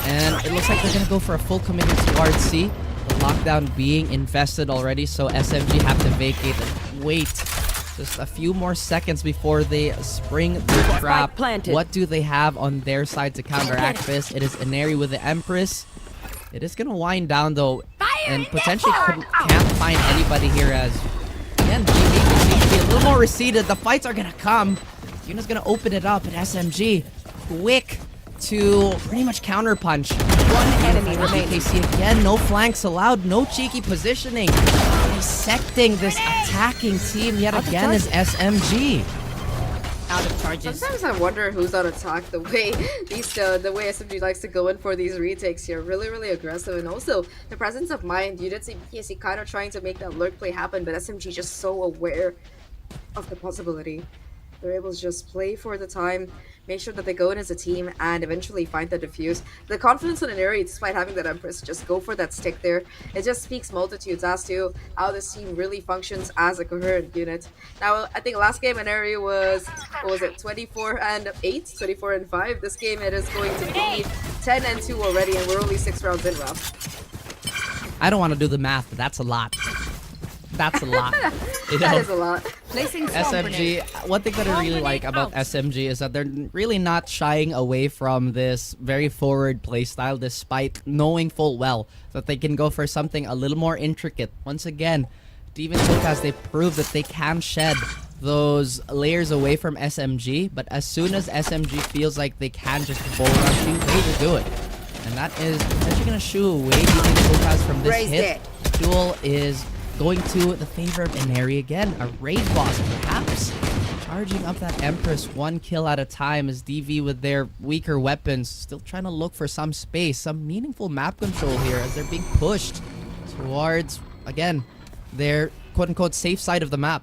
And it looks like they're going to go for a full commitment towards C. The lockdown being infested already, so SMG have to vacate and wait just a few more seconds before they spring the trap. planted. What do they have on their side to counteract this? It is Inari with the Empress. It is going to wind down though, and potentially can't find anybody here as, again, GG seems to be a little more receded. The fights are going to come. Yuna's going to open it up, and SMG, quick to pretty much counterpunch. One enemy remaining. KC again, no flanks allowed, no cheeky positioning. Dissecting this attacking team yet again is SMG. Out of charges. Sometimes I wonder who's on attack. The way the way SMG likes to go in for these retakes here, really, really aggressive, and also the presence of mind. You did see PSC kind of trying to make that lurk play happen, but SMG just so aware of the possibility. They're able to just play for the time, make sure that they go in as a team, and eventually find the defuse. The confidence in an area, despite having that Empress, just go for that stick there. It just speaks multitudes as to how this team really functions as a coherent unit. Now, I think last game an area was, what was it, 24-8, 24-5. This game it is going to be 10-2 already, and we're only 6 rounds in, Ralph. I don't want to do the math, but that's a lot. That's a lot. You That know? is a lot. Placing SMG, one thing that I really like about SMG is that they're really not shying away from this very forward playstyle, despite knowing full well that they can go for something a little more intricate. Once again, Deviant Topaz, they prove that they can shed those layers away from SMG, but as soon as SMG feels like they can just bull rush you, they will do it. And that is potentially going to shoo away Deviant Topaz from this Raised hit. it. Duel is going to the favor of Inari again. A raid boss, perhaps. Charging up that Empress 1 kill at a time as DV with their weaker weapons still trying to look for some space, some meaningful map control here as they're being pushed towards, again, their quote-unquote safe side of the map.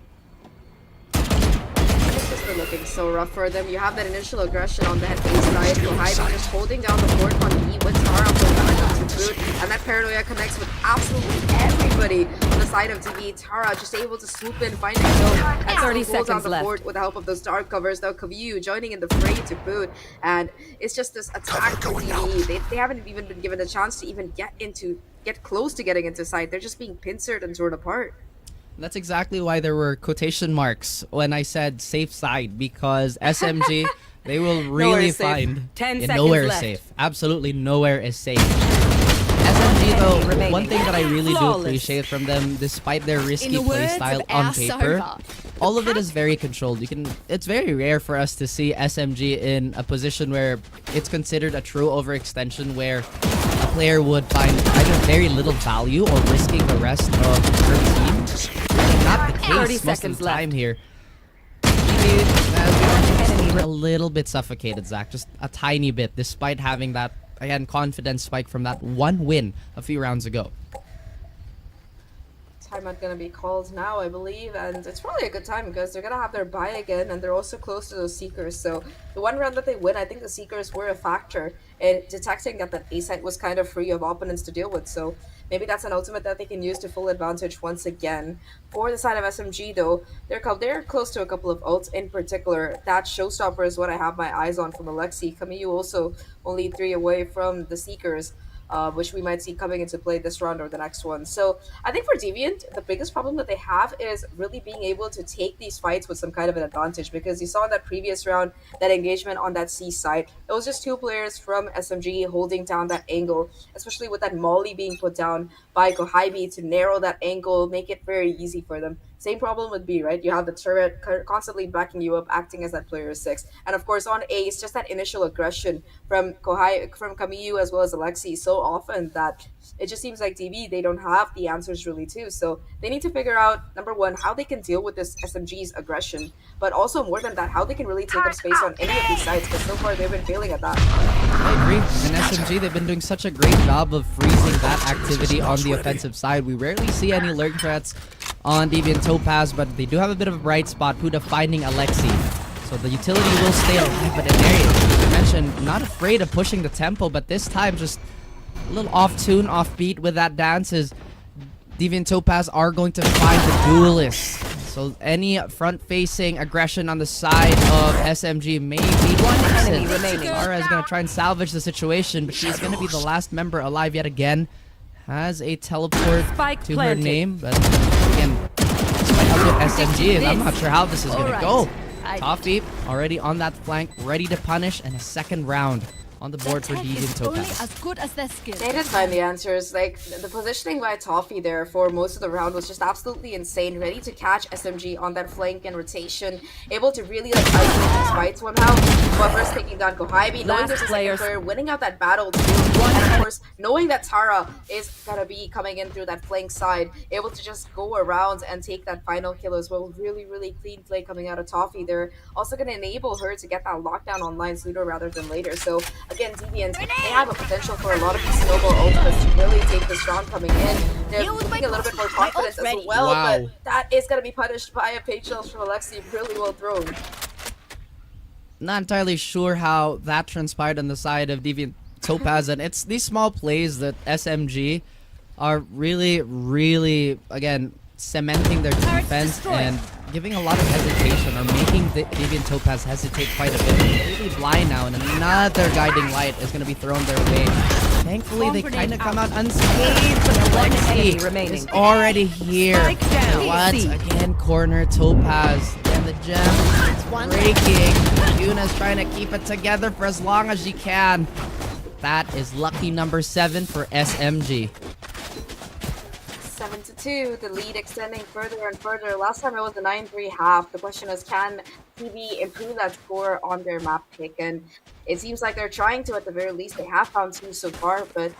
It's just been looking so rough for them. You have that initial aggression on the head base side. Kohaibi just holding down the fort on E with Tara from back to boot. And that paranoia connects with absolutely everybody on the side of DV. Tara just able to swoop in, find a kill, and 30 still hold down seconds the left. fort with the help of those dark covers. Now Kavyu joining in the fray to boot. And it's just this attack for DV. They haven't even been given a chance to even get close to getting into sight. They're just being pincered and torn apart. That's exactly why there were quotation marks when I said safe side, because SMG, they will really is safe. find 10 yeah, seconds nowhere is left. safe. Absolutely nowhere is safe. SMG though, remaining. one thing that I really do Flawless. appreciate from them, despite their risky the words playstyle of on our paper, Sova, all of it is very controlled. It's very rare for us to see SMG in a position where it's considered a true overextension, where a player would find either very little value or risking the rest of her team. Not the 30 case most of seconds the time left. here. Has been a little bit suffocated, Zach, just a tiny bit, despite having that, again, confidence spike from that one win a few rounds ago. Timeout gonna be called now, I believe, and it's probably a good time because they're gonna have their bye again, and they're also close to those Seekers. So the one round that they win, I think the Seekers were a factor in detecting that A site was kind of free of opponents to deal with. So maybe that's an ultimate that they can use to full advantage once again. For the side of SMG, though, they're close to a couple of ults in particular. That showstopper is what I have my eyes on from Alexi. Kamiyu also only 3 away from the Seekers. Which we might see coming into play this round or the next one. So I think for Deviant, the biggest problem that they have is really being able to take these fights with some kind of an advantage, because you saw in that previous round, that engagement on that C side, it was just 2 players from SMG holding down that angle, especially with that molly being put down by Kohaibi to narrow that angle, make it very easy for them. Same problem with B, right? You have the turret constantly backing you up, acting as that player 6. And of course on A, it's just that initial aggression from Kamiyu as well as Alexi so often that it just seems like DV, they don't have the answers really too. So they need to figure out, number one, how they can deal with this SMG's aggression, but also more than that, how they can really take up space on any of these sides, because so far they've been failing at that. I agree. And SMG, they've been doing such a great job of freezing that activity on the offensive side. We rarely see any lurk threats on Deviant Topaz, but they do have a bit of a bright spot. Puda finding Alexi. So the utility will stay alive, but Inari, as you mentioned, not afraid of pushing the tempo, but this time just a little off-tune, off-beat with that dance as Deviant Topaz are going to find the duelist. So any front-facing aggression on the side of SMG may be enemy decent. remaining. Zara is going to try and salvage the situation, but she's going to be the last member alive yet again. Has a teleport Spike to planted. her name, but again, despite how good SMG is, I'm not sure how this is going to go. Toffee already on that flank, ready to punish, and a second round on the board for Deviant only Topaz. as good as their skill. They did find the answers. Like, the positioning by Toffee there for most of the round was just absolutely insane. Ready to catch SMG on that flank and rotation. Able to really, like, isolate these fights somehow. But first taking down Kohaibi, knowing there's a second player, winning out that battle too. And of course, knowing that Tara is gonna be coming in through that flank side. Able to just go around and take that final kill as well. Really, really clean play coming out of Toffee there. Also gonna enable her to get that lockdown online sooner rather than later. So, again, Deviant, they have a potential for a lot of these snowball ultimates to really take this round coming in. They're looking a little bit more confidence as well, Wow. but that is going to be punished by a page shells from Alexi. Really well thrown. Not entirely sure how that transpired on the side of Deviant Topaz, and it's these small plays that SMG are really, again, cementing their defense and giving a lot of hesitation, or making the Deviant Topaz hesitate quite a bit. They're really blind now, and another guiding light is going to be thrown their way. Thankfully, they kind of come out unscathed, but enemy Alexi remaining. is already here. Spike down. Once again, corner Topaz, and the gem is breaking. Yuna's trying to keep it together for as long as she can. That is lucky number 7 for SMG. 7-2, the lead extending further and further. Last time it was a 9-3 half. The question is, can TV improve that score on their map pick? And it seems like they're trying to, at the very least. They have found 2 so far, but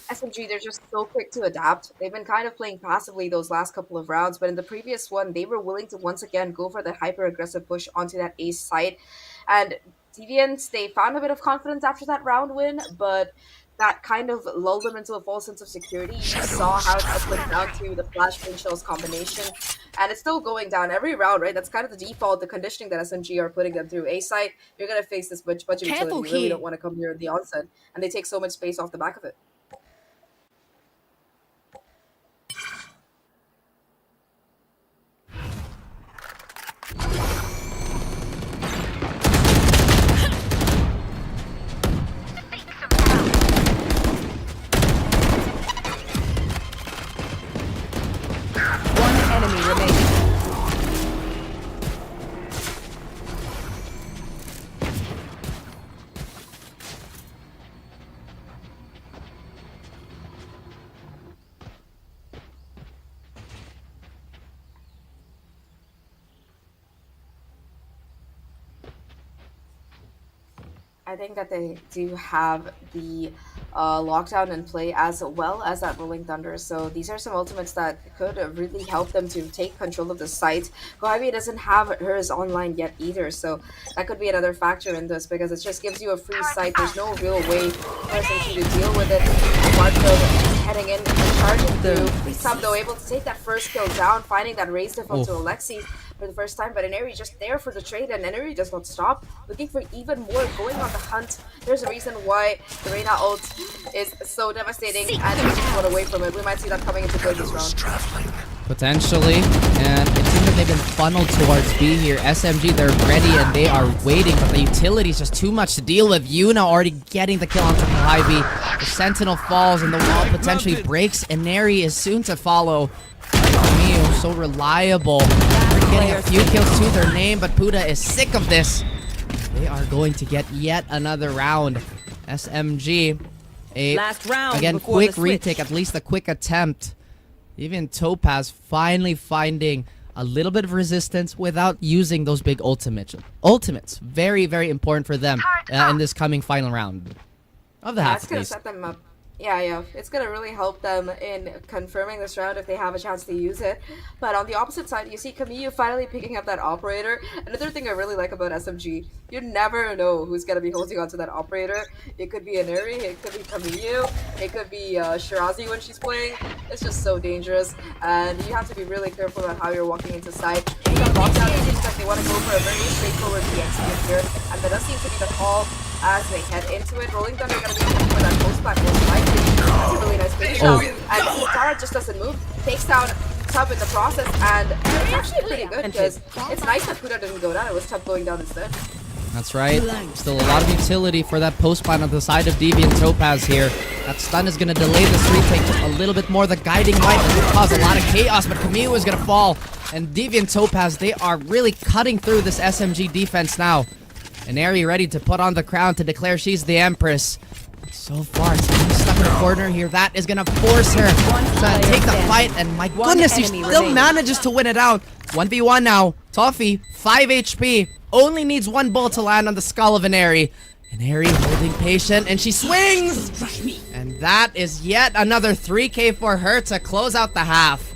SMG, they're just so quick to adapt. They've been kind of playing passively those last couple of rounds, but in the previous one, they were willing to once again go for the hyper aggressive push onto that ace site. And Deviant, they found a bit of confidence after that round win, but that kind of lulled them into a false sense of security. You saw how it split down to the flashbang shells combination, and it's still going down every round, right? That's kind of the default, the conditioning that SMG are putting them through. A site, you're gonna face this bunch of utility. You really don't want to come here at the onset, and they take so much space off the back of it. One enemy remaining. I think that they do have the lockdown in play as well as that Rolling Thunder. So these are some ultimates that could really help them to take control of the site. Kohabi doesn't have hers online yet either, so that could be another factor in this because it just gives you a free site. There's no real way for SMG to deal with it apart from heading in and charging through. Some though able to take that first kill down, finding that raise default to Alexi for the first time, but Inari just there for the trade, and Inari does not stop, looking for even more, going on the hunt. There's a reason why the Reyna ult is so devastating, and we just want away from it. We might see that coming into play this round. Potentially, and it seems like they've been funneled towards B here. SMG, they're ready and they are waiting, but the utility is just too much to deal with. Yuna already getting the kill onto Ivy. The Sentinel falls and the wall potentially breaks. Inari is soon to follow. Mio, so reliable. They're getting a few kills to their name, but Puda is sick of this. They are going to get yet another round. SMG, Last round again, before quick the switch. retake, at least a quick attempt. Even Topaz finally finding a little bit of resistance without using those big ultimates. Very, very important for them in this coming final round of the half That's gonna phase. set them up. Yeah, it's gonna really help them in confirming this round if they have a chance to use it. But on the opposite side, you see Camille finally picking up that operator. Another thing I really like about SMG, you never know who's gonna be holding onto that operator. It could be Inari, it could be Camille, it could be Shirazi when she's playing. It's just so dangerous, and you have to be really careful about how you're walking into site. With that lockdown, it seems like they want to go for a very straightforward PXP here, and that does seem to be the call as they head into it. Rolling Thunder gonna be looking for that post back most likely. That's a really nice finish out. And Tara just doesn't move, takes down Tub in the process, and it's actually pretty good because it's nice that Puda didn't go down, it was Tub going down instead. That's right. Still a lot of utility for that post plant on the side of Deviant Topaz here. That stun is going to delay this retake just a little bit more. The guiding light is going to cause a lot of chaos, but Camille is going to fall. And Deviant Topaz, they are really cutting through this SMG defense now. And Ari ready to put on the crown to declare she's the Empress. So far, it's stuck in the corner here. That is going to force her to take the fight. And my goodness, he still manages to win it out. 1v1 now. Toffee, 5 HP. Only needs one bullet to land on the skull of Inari. Inari holding patient, and she swings! And that is yet another 3k for her to close out the half.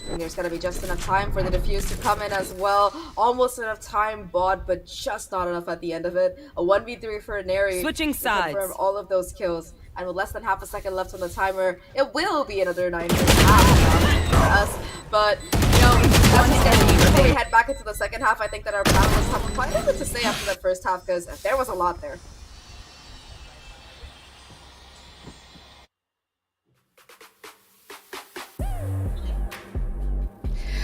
And there's gonna be just enough time for the defuse to come in as well. Almost enough time bought, but just not enough at the end of it. A 1v3 for Inari. Switching to sides. confirm all of those kills. And with less than half a second left on the timer, it will be another 9 minutes half for us. But, you know, as we said, before we head back into the second half, I think that our panelists have quite a bit to say after that first half, because there was a lot there.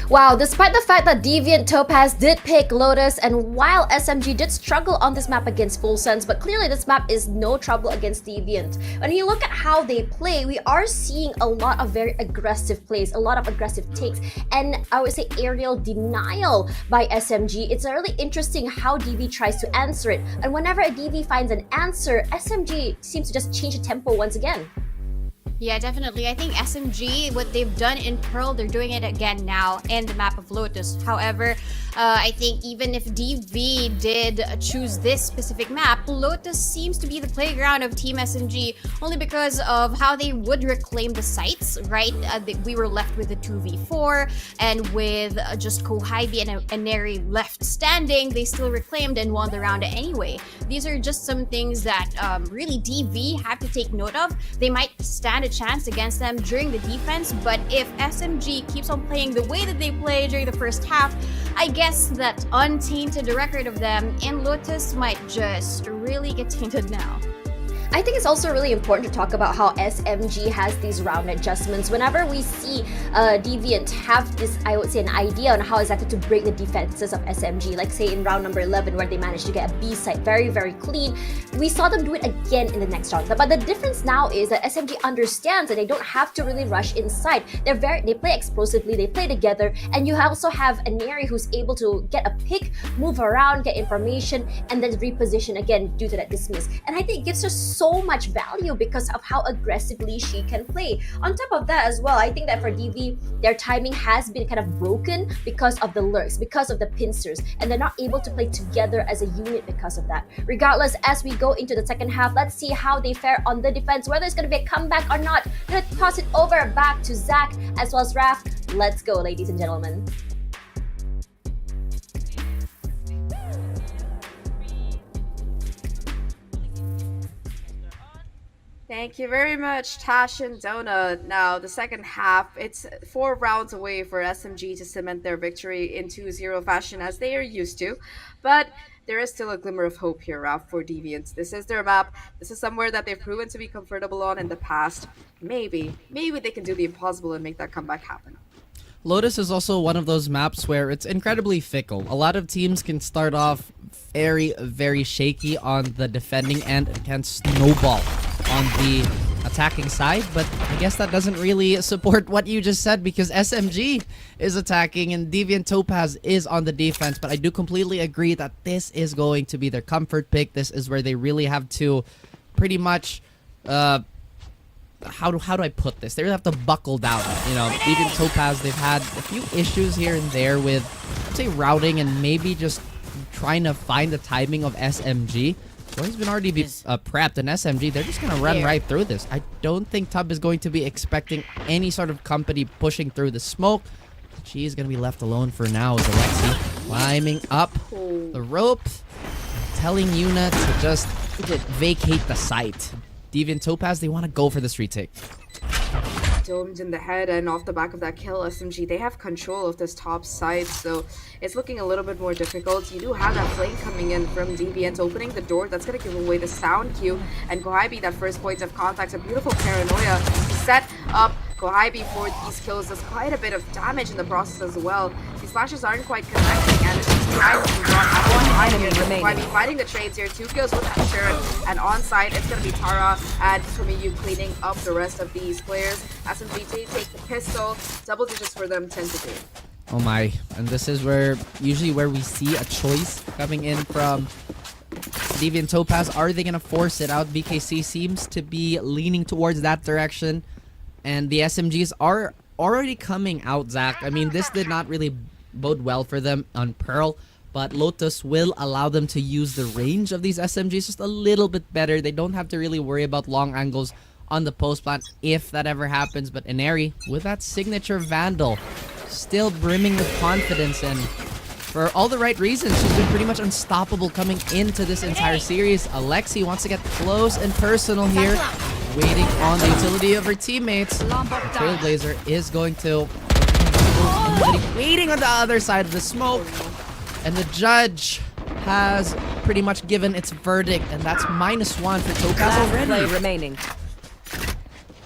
Wow, despite the fact that Deviant Topaz did pick Lotus, and while SMG did struggle on this map against Full Sense, but clearly this map is no trouble against Deviant. When you look at how they play, we are seeing a lot of very aggressive plays, a lot of aggressive takes, and I would say aerial denial by SMG. It's really interesting how DV tries to answer it, and whenever a DV finds an answer, SMG seems to just change the tempo once again. Yeah, definitely. I think SMG, what they've done in Pearl, they're doing it again now in the map of Lotus. However, I think even if DV did choose this specific map, Lotus seems to be the playground of Team SMG only because of how they would reclaim the sites, right? We were left with a 2v4, and with just Kohaibi and Neri left standing, they still reclaimed and won the round anyway. These are just some things that really DV have to take note of. They might stand a chance against them during the defense, but if SMG keeps on playing the way that they play during the first half, I guess that untainted record of them in Lotus might just really get tainted now. I think it's also really important to talk about how SMG has these round adjustments. Whenever we see Deviant have this, I would say, an idea on how exactly to break the defenses of SMG, like say in round number 11 where they managed to get a B site very, very clean, we saw them do it again in the next round. But the difference now is that SMG understands that they don't have to really rush inside. They play explosively, they play together, and you also have a Neri who's able to get a pick, move around, get information, and then reposition again due to that dismiss. And I think it gives us so much value because of how aggressively she can play. On top of that as well, I think that for DV, their timing has been kind of broken because of the lurks, because of the pincers, and they're not able to play together as a unit because of that. Regardless, as we go into the second half, let's see how they fare on the defense, whether it's going to be a comeback or not. I'm going to toss it over back to Zahk as well as Raph. Let's go, ladies and gentlemen. Thank you very much, Tash and Donut. Now, the second half, it's 4 rounds away for SMG to cement their victory in 2-0 fashion as they are used to. But there is still a glimmer of hope here, Ralph, for Deviants. This is their map. This is somewhere that they've proven to be comfortable on in the past. Maybe they can do the impossible and make that comeback happen. Lotus is also one of those maps where it's incredibly fickle. A lot of teams can start off very, very shaky on the defending end and can snowball on the attacking side, but I guess that doesn't really support what you just said because SMG is attacking and Deviant Topaz is on the defense, but I do completely agree that this is going to be their comfort pick. This is where they really have to pretty much how do I put this? They really have to buckle down. You know, Deviant Topaz, they've had a few issues here and there with, I'd say, routing and maybe just trying to find the timing of SMG. Well, he's been already prepped, and SMG, they're just going to run right through this. I don't think Tub is going to be expecting any sort of company pushing through the smoke. She's going to be left alone for now as Alexi climbing up the rope, telling Yuna to just vacate the site. Deviant Topaz, they want to go for this retake. Domed in the head, and off the back of that kill, SMG, they have control of this top side, so it's looking a little bit more difficult. You do have that flame coming in from Deviant, opening the door. That's going to give away the sound cue, and Kohaibi, that first point of contact, a beautiful paranoia to set up Kohaibi for these kills. Does quite a bit of damage in the process as well. These flashes aren't quite connecting, and it's one enemy remaining. Kohaibi fighting the trades here, 2 kills with that Sharon, and on site it's going to be Tara and Kumiyu cleaning up the rest of these players. SMG take the pistol, double digits for them, 10 to 3. Oh my, and this is where usually we see a choice coming in from Deviant Topaz. Are they going to force it out? BKC seems to be leaning towards that direction, and the SMGs are already coming out, Zach. I mean, this did not really bode well for them on Pearl, but Lotus will allow them to use the range of these SMGs just a little bit better. They don't have to really worry about long angles on the post plant if that ever happens. But Inari, with that signature Vandal, still brimming with confidence, and for all the right reasons, she's been pretty much unstoppable coming into this entire series. Alexi wants to get close and personal here, waiting on the utility of her teammates. The Trailblazer is going to waiting on the other side of the smoke, and the judge has pretty much given its verdict, and that's -1 for Topaz already. Remaining.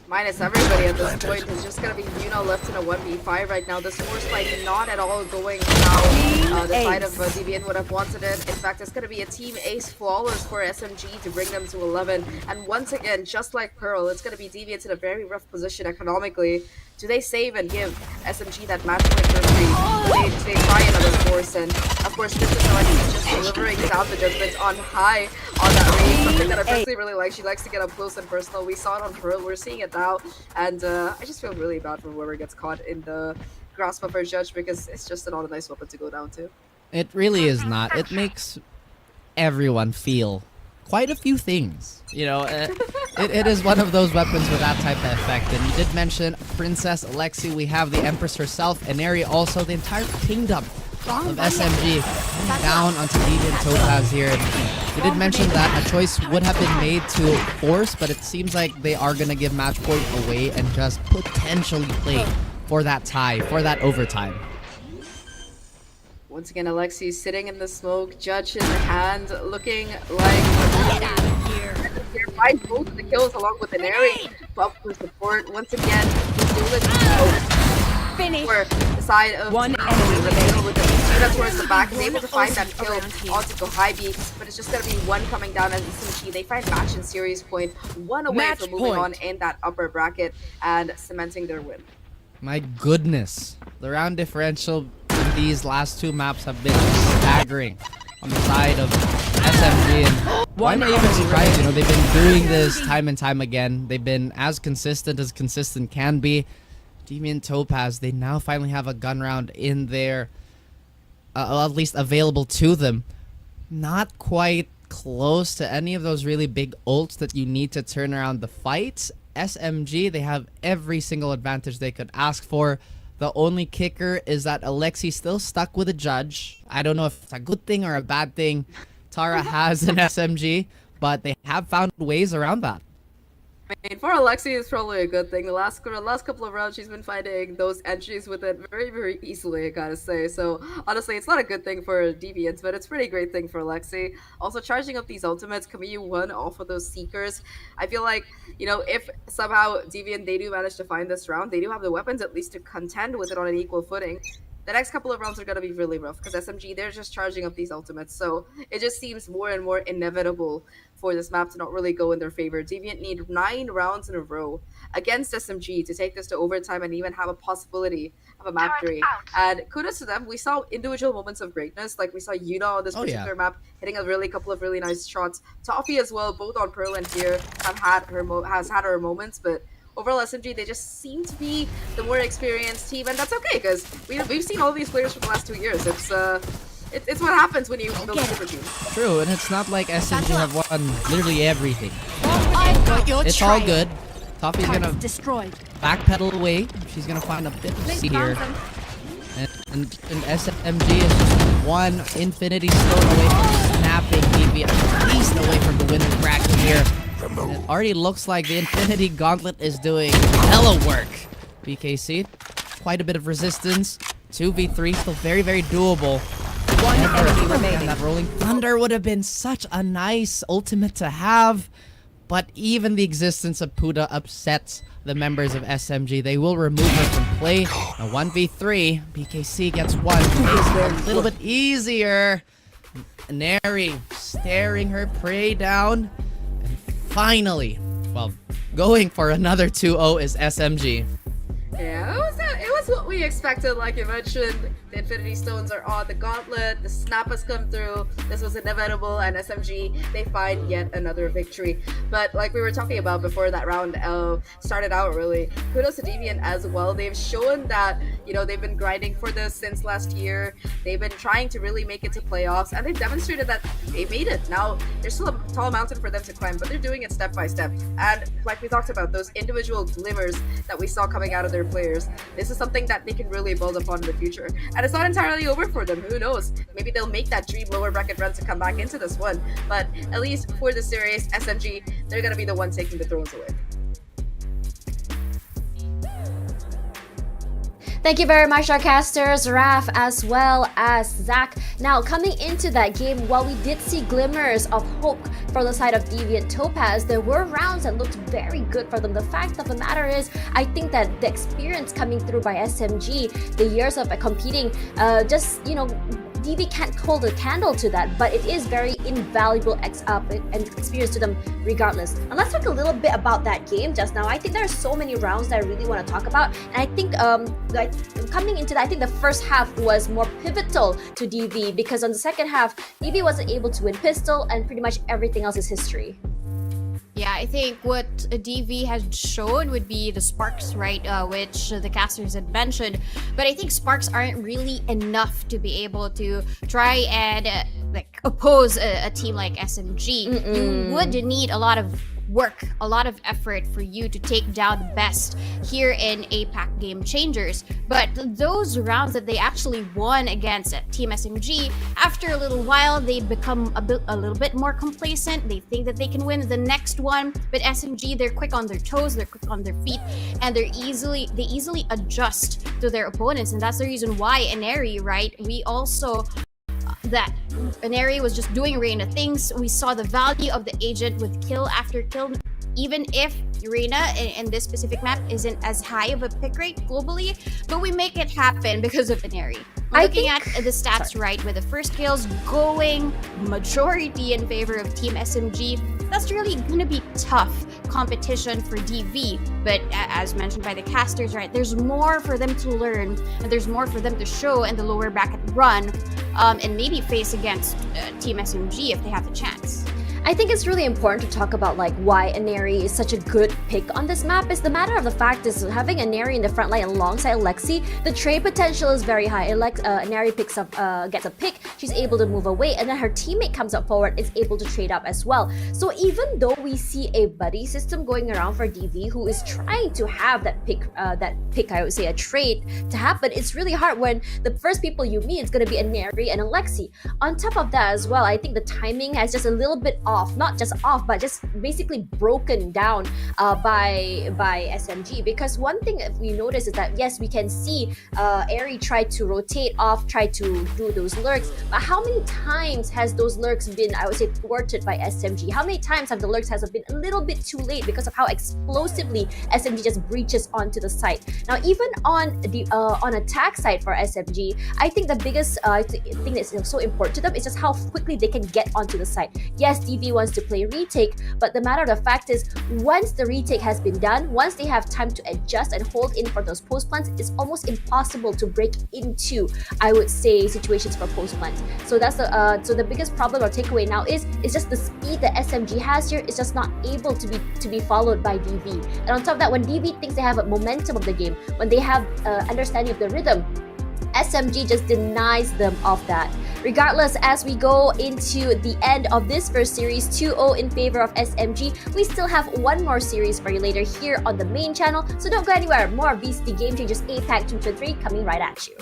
Minus everybody at this point. It's just gonna be Yuna left in a 1v5 right now. This force fight not at all going how the side of Deviant would have wanted it. In fact, it's gonna be a team ace flawless for SMG to bring them to 11. And once again, just like Pearl, it's gonna be Deviant in a very rough position economically. Do they save and give SMG that match point for free? Do they try another force? And of course, this is already just delivering down the judgment on high on that raid. Something that I personally really like. She likes to get up close and personal. We saw it on Pearl. We're seeing it now. And I just feel really bad for whoever gets caught in the grasp of her judge because it's just not a nice weapon to go down to. It really is not. It makes everyone feel quite a few things. You know, it is one of those weapons with that type of effect. And you did mention Princess Alexi. We have the Empress herself, Aneri, also the entire kingdom of SMG down onto Deviant Topaz here. And you did mention that a choice would have been made to force, but it seems like they are going to give match point away and just potentially play for that tie, for that overtime. Once again, Alexi sitting in the smoke, judge in the hand, looking like they find both of the kills along with an airy buff for support. Once again, finish for the side of one enemy remaining with the towards the back, is able to find that kill onto Gohaibi, but it's just gonna be one coming down as SMG. They find match and series point, one away Match from moving point. on in that upper bracket and cementing their win. My goodness, the round differential in these last two maps have been staggering on the side of SMG. And why am I even surprised? You know, they've been doing this time and time again. They've been as consistent can be. Deviant Topaz, they now finally have a gun round in there, at least available to them. Not quite close to any of those really big ults that you need to turn around the fight. SMG, they have every single advantage they could ask for. The only kicker is that Alexi's still stuck with a judge. I don't know if it's a good thing or a bad thing. Tara has an SMG, but they have found ways around that. I mean, for Alexi, it's probably a good thing. The last couple of rounds, she's been finding those entries with it very, very easily, I gotta say. So, honestly, it's not a good thing for Deviants, but it's a pretty great thing for Alexi. Also, charging up these ultimates, Kamiyu won off of those Seekers. I feel like, you know, if somehow Deviant, they do manage to find this round, they do have the weapons at least to contend with it on an equal footing. The next couple of rounds are going to be really rough because SMG, they're just charging up these ultimates. So it just seems more and more inevitable for this map to not really go in their favor. Deviant need 9 rounds in a row against SMG to take this to overtime and even have a possibility of a map 3. And kudos to them. We saw individual moments of greatness. Like we saw Yuna on this particular map hitting a couple of really nice shots. Toffee as well, both on Pearl and here, has had her moments, but overall, SMG, they just seem to be the more experienced team, and that's okay, because we've seen all these players for the last 2 years. It's what happens when you build a super team. True, and it's not like SMG have won literally everything. Your It's all good. Toffee's gonna destroyed. backpedal away. She's gonna find a bit of C here. And SMG is just one Infinity Stone away from snapping Deviant, at least away from the winning bracket here. And it already looks like the Infinity Gauntlet is doing hella work. BKC, quite a bit of resistance. 2v3, still very, very doable. One enemy remaining. And that Rolling Thunder would have been such a nice ultimate to have. But even the existence of Puda upsets the members of SMG. They will remove her from play. A 1v3, BKC gets one. Makes it a little bit easier. Neri staring her prey down. Finally, well, going for another 2-0 is SMG. Yeah, it was what we expected. Like you mentioned, the Infinity Stones are on the gauntlet, the snap has come through, this was inevitable, and SMG, they find yet another victory. But like we were talking about before that round started out, really, kudos to Deviant as well. They've shown that, you know, they've been grinding for this since last year. They've been trying to really make it to playoffs, and they've demonstrated that they made it. Now, there's still a tall mountain for them to climb, but they're doing it step by step. And like we talked about, those individual glimmers that we saw coming out of their players, this is something that they can really build upon in the future. And it's not entirely over for them. Who knows? Maybe they'll make that dream lower bracket run to come back into this one. But at least for the series, SMG, they're going to be the one taking the thrones away. Thank you very much, our casters, Raf, as well as Zach. Now, coming into that game, while we did see glimmers of hope for the side of Deviant Topaz, there were rounds that looked very good for them. The fact of the matter is, I think that the experience coming through by SMG, the years of competing, just, you know, DV can't hold a candle to that, but it is very invaluable and experience to them regardless. And let's talk a little bit about that game just now. I think there are so many rounds that I really want to talk about, and I think coming into that, I think the first half was more pivotal to DV, because on the second half, DV wasn't able to win pistol, and pretty much everything else is history. Yeah, I think what DV has shown would be the sparks, right? Which the casters had mentioned. But I think sparks aren't really enough to be able to try and oppose a team like SMG. You would need a lot of work, a lot of effort for you to take down the best here in APAC Game Changers. But those rounds that they actually won against Team SMG, after a little while, they become a little bit more complacent. They think that they can win the next one. But SMG, they're quick on their toes, they're quick on their feet, and they easily adjust to their opponents. And that's the reason why Anomaly, right? We also that Anomaly was just doing Reina things. We saw the value of the agent with kill after kill, even if Reina in this specific map isn't as high of a pick rate globally, but we make it happen because of Anomaly. Looking at the stats, right, with the first kills going majority in favor of Team SMG, that's really going to be tough competition for DV. But as mentioned by the casters, right, there's more for them to learn, and there's more for them to show in the lower bracket run, and maybe face against Team SMG if they have the chance. I think it's really important to talk about why Anomaly is such a good pick on this map. Is the matter of the fact is having Anomaly in the front line alongside Lexi, the trade potential is very high. Anomaly picks up, gets a pick, she's able to move away, and then her teammate comes up forward, is able to trade up as well. So even though we see a buddy system going around for DV who is trying to have that pick, I would say a trade to happen, it's really hard when the first people you meet is going to be Anomaly and Alexi. On top of that as well, I think the timing has just a little bit off. Not just off, but just basically broken down by SMG. Because one thing that we notice is that yes, we can see Airy try to rotate off, try to do those lurks, but how many times has those lurks been, I would say, thwarted by SMG? How many times have the lurks been a little bit too late because of how explosively SMG just breaches onto the site? Now, even on the on attack side for SMG, I think the biggest thing that's so important to them is just how quickly they can get onto the site. Yes, DV wants to play retake, but the matter of the fact is, once the retake has been done, once they have time to adjust and hold in for those post plants, it's almost impossible to break into, I would say, situations for post plants. So that's the biggest problem or takeaway now is just the speed that SMG has here is just not able to be followed by DV. And on top of that, when DV thinks they have a momentum of the game, when they have understanding of the rhythm, SMG just denies them of that. Regardless, as we go into the end of this first series, 2-0 in favor of SMG, we still have one more series for you later here on the main channel, so don't go anywhere. More VCT Game Changers APAC 223 coming right at you.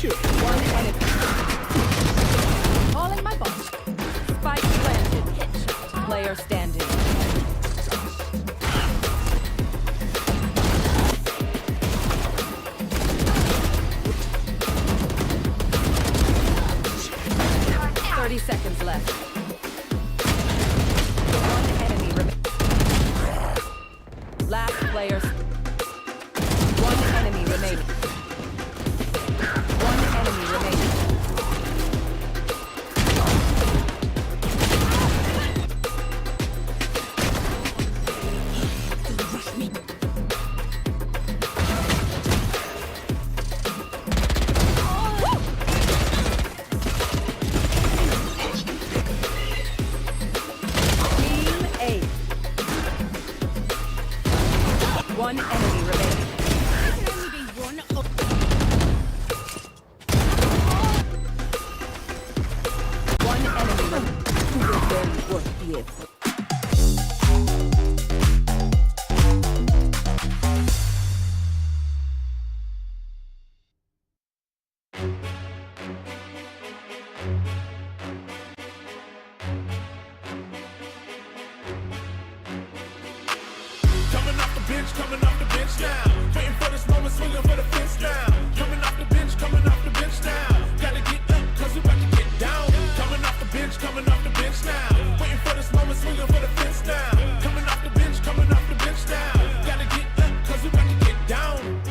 Shoot. One enemy. Calling my boss. Spike planted. Hit. Player standing. Seconds left. One enemy remains. Last player. One enemy remaining. One enemy remaining. One enemy remaining. One enemy remaining. You were very worth the effort. bench, coming off the bench now. Waiting for this moment, swinging for the fence now. Coming off the bench, coming off the bench now. Gotta get up, cause we about to get down. Coming off the bench, coming off the bench now. Waiting for this moment, swinging for the fence now. Coming off the bench, coming off the bench now. Gotta get up, cause we about to get down.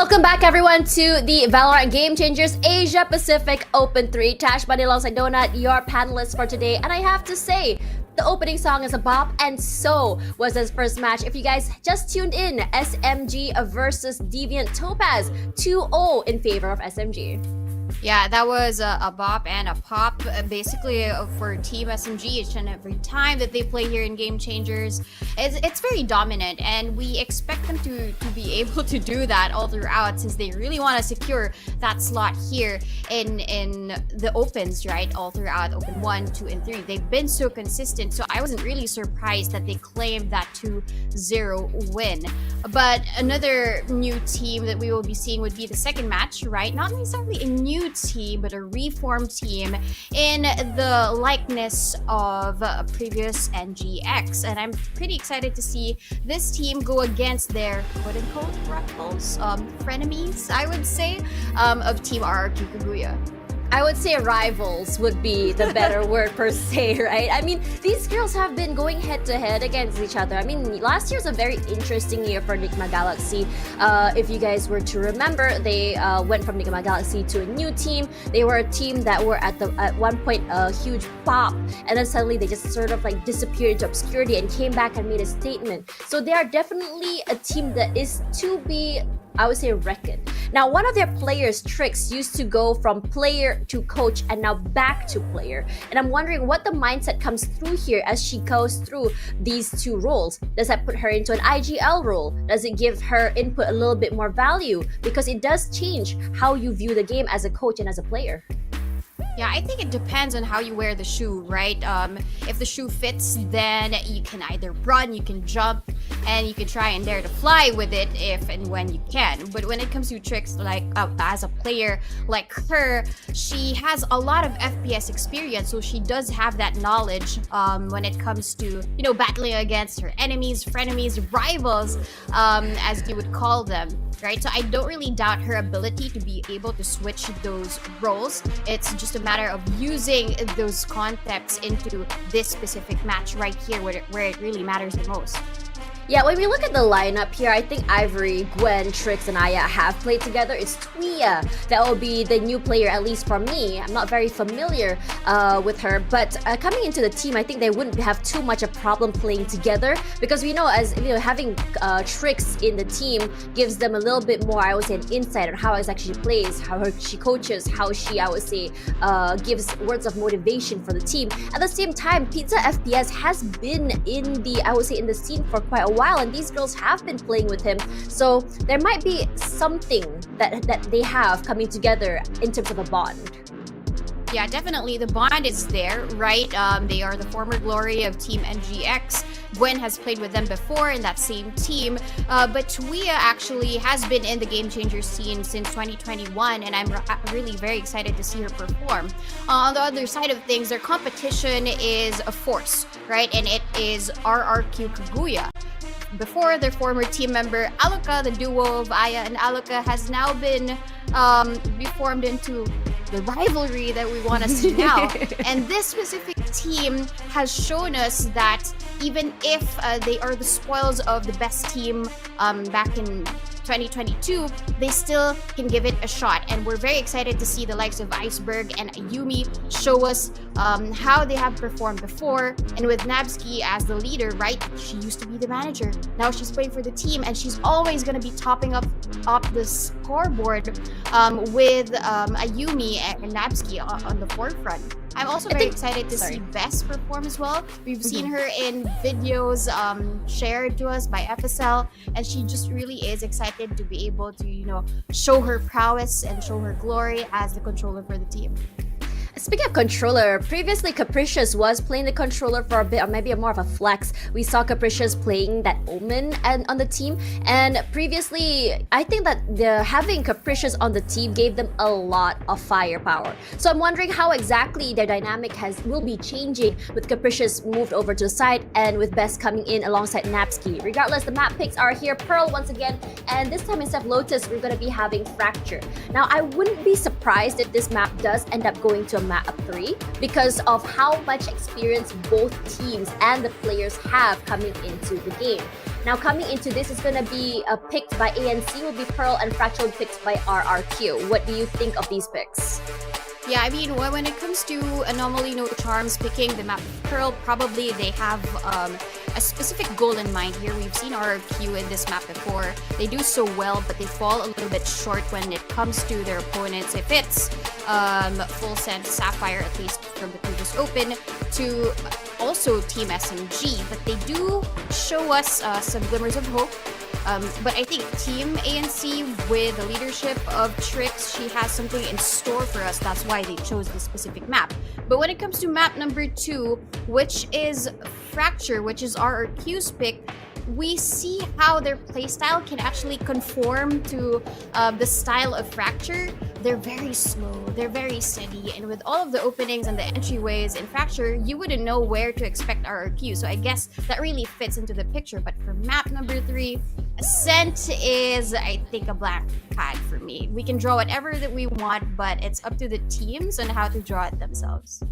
Welcome back, everyone, to the Valorant Game Changers Asia Pacific Open 3. Tashbunny alongside Donut, your panelist for today. And I have to say, the opening song is a bop, and so was this first match. If you guys just tuned in, SMG versus Deviant Topaz, 2-0 in favor of SMG. Yeah, that was a bop and a pop, basically for Team SMG. Each and every time that they play here in Game Changers, it's very dominant, and we expect them to be able to do that all throughout, since they really want to secure that slot here in the opens, right? All throughout Open 1, 2, and 3. They've been so consistent, so I wasn't really surprised that they claimed that 2-0 win. But another new team that we will be seeing would be the second match, right? Not necessarily a new team, but a reformed team in the likeness of previous NGX, and I'm pretty excited to see this team go against their quote-unquote rivals, frenemies, I would say, of Team RRQ Kagura. I would say rivals would be the better word per se, right? I mean, these girls have been going head-to-head against each other. I mean, last year was a very interesting year for Nigma Galaxy. If you guys were to remember, they went from Nigma Galaxy to a new team. They were a team that were at one point a huge pop, and then suddenly they just sort of like disappeared into obscurity and came back and made a statement. So they are definitely a team that is to be, I would say, reckoned. Now, one of their players, Trix, used to go from player to coach and now back to player. And I'm wondering what the mindset comes through here as she goes through these two roles. Does that put her into an IGL role? Does it give her input a little bit more value? Because it does change how you view the game as a coach and as a player. Yeah, I think it depends on how you wear the shoe, right? If the shoe fits, then you can either run, you can jump, and you can try and dare to fly with it if and when you can. But when it comes to Trix, like as a player like her, she has a lot of FPS experience, so she does have that knowledge when it comes to, you know, battling against her enemies, frenemies, rivals, as you would call them. Right, so I don't really doubt her ability to be able to switch those roles. It's just a matter of using those concepts into this specific match right here where it really matters the most. Yeah, when we look at the lineup here, I think Ivory, Gwen, Trix, and Aya have played together. It's Tuia that will be the new player, at least for me. I'm not very familiar with her, but coming into the team, I think they wouldn't have too much a problem playing together, because we know, as you know, having Trix in the team gives them a little bit more, I would say, an insight on how exactly she plays, how she coaches, how she, I would say, gives words of motivation for the team. At the same time, Pizza FPS has been in the, I would say, in the scene for quite a while, and these girls have been playing with him, so there might be something that they have coming together in terms of a bond. Yeah, definitely the bond is there, right? They are the former glory of Team NGX. Gwen has played with them before in that same team, but Tuia actually has been in the Game Changer scene since 2021, and I'm really very excited to see her perform. On the other side of things, their competition is a force, right? And it is RRQ Kagura. Before, their former team member Aluka, the duo of Aya and Aluka, has now been reformed into the rivalry that we want to see now. And this specific team has shown us that even if they are the spoils of the best team back in 2022, they still can give it a shot, and we're very excited to see the likes of Iceberg and Ayumi show us how they have performed before. And with Nabsky as the leader, right, she used to be the manager, now she's playing for the team, and she's always going to be topping up the scoreboard with Ayumi and Nabsky on the forefront. I'm also very excited to see Bess perform as well. We've seen her in videos shared to us by FSL, and she just really is excited to be able to, you know, show her prowess and show her glory as the controller for the team. Speaking of controller, previously Capricious was playing the controller for a bit, or maybe more of a flex. We saw Capricious playing that Omen on the team, and previously I think that having Capricious on the team gave them a lot of firepower. So I'm wondering how exactly their dynamic will be changing with Capricious moved over to the side and with Bess coming in alongside Napsky. Regardless, the map picks are here. Pearl once again, and this time instead of Lotus, we're going to be having Fracture. Now, I wouldn't be surprised if this map does end up going to a map 3 because of how much experience both teams and the players have coming into the game. Now, coming into this is going to be picked by ANC, will be Pearl, and Fractal picked by RRQ. What do you think of these picks? Yeah, I mean, when it comes to Anomaly No Charms picking the map of Pearl, probably they have a specific goal in mind here. We've seen RRQ in this map before. They do so well, but they fall a little bit short when it comes to their opponents. If it's Full Send Sapphire, at least from the previous Open, to also Team SMG, but they do show us some glimmers of hope. But I think Team ANC, with the leadership of Trix, she has something in store for us. That's why they chose this specific map. But when it comes to map number 2, which is Fracture, which is RRQ's pick, we see how their playstyle can actually conform to the style of Fracture. They're very slow, they're very steady, and with all of the openings and the entryways in Fracture, you wouldn't know where to expect RRQ. So I guess that really fits into the picture. But for map number 3, Ascent is, I think, a black pad for me. We can draw whatever that we want, but it's up to the teams on how to draw it themselves.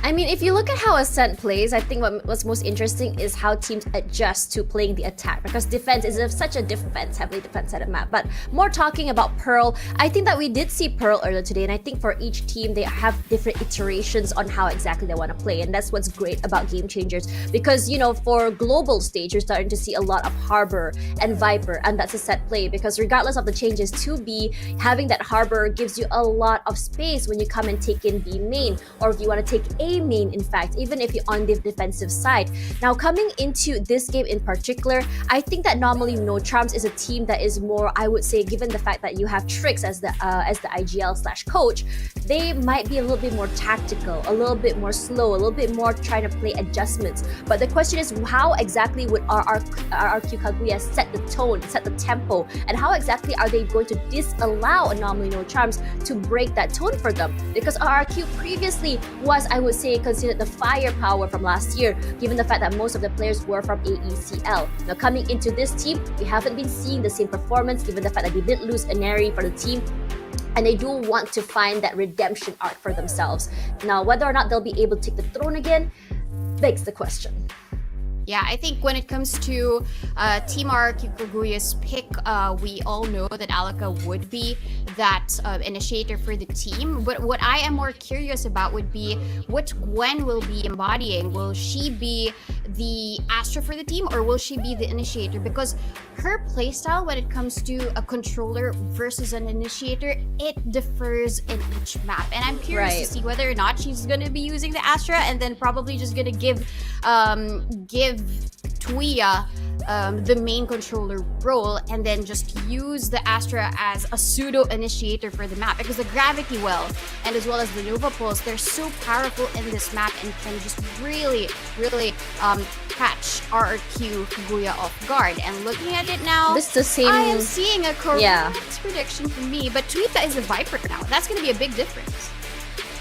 I mean, if you look at how Ascent plays, I think what's most interesting is how teams adjust to playing the attack, because defense is such a heavily defense-headed map. But more talking about Pearl, I think that we did see Pearl earlier today, and I think for each team, they have different iterations on how exactly they want to play, and that's what's great about Game Changers, because, you know, for global stage, you're starting to see a lot of Harbor and Viper, and that's a set play, because regardless of the changes to B, having that Harbor gives you a lot of space when you come and take in B main, or if you want to take A main, in fact, even if you're on the defensive side. Now, coming into this game in particular, I think that Anomaly No Charms is a team that is more, I would say, given the fact that you have Trix as the IGL/coach, they might be a little bit more tactical, a little bit more slow, a little bit more trying to play adjustments. But the question is, how exactly would RRQ Kaguya set the tone, set the tempo, and how exactly are they going to disallow Anomaly No Charms to break that tone for them? Because RRQ previously was, I would say, considered the firepower from last year, given the fact that most of the players were from AECL. Now, coming into this team, we haven't been seeing the same performance, given the fact that they did lose Aneri for the team, and they do want to find that redemption arc for themselves. Now, whether or not they'll be able to take the throne again begs the question. Yeah, I think when it comes to Team RRQ Kaguya's pick, we all know that Alaka would be that initiator for the team. But what I am more curious about would be what Gwen will be embodying. Will she be the Astra for the team, or will she be the initiator? Because her playstyle when it comes to a controller versus an initiator, it differs in each map. And I'm curious to see whether or not she's going to be using the Astra and then probably just going to give Tuya the main controller role, and then just use the Astra as a pseudo initiator for the map, because the Gravity Well and as well as the Nova Pulse, they're so powerful in this map and can just really catch RRQ Kaguya off guard. And looking at it now, this is the same. I am seeing a correct prediction for me, but Tuya is a Viper now. That's going to be a big difference.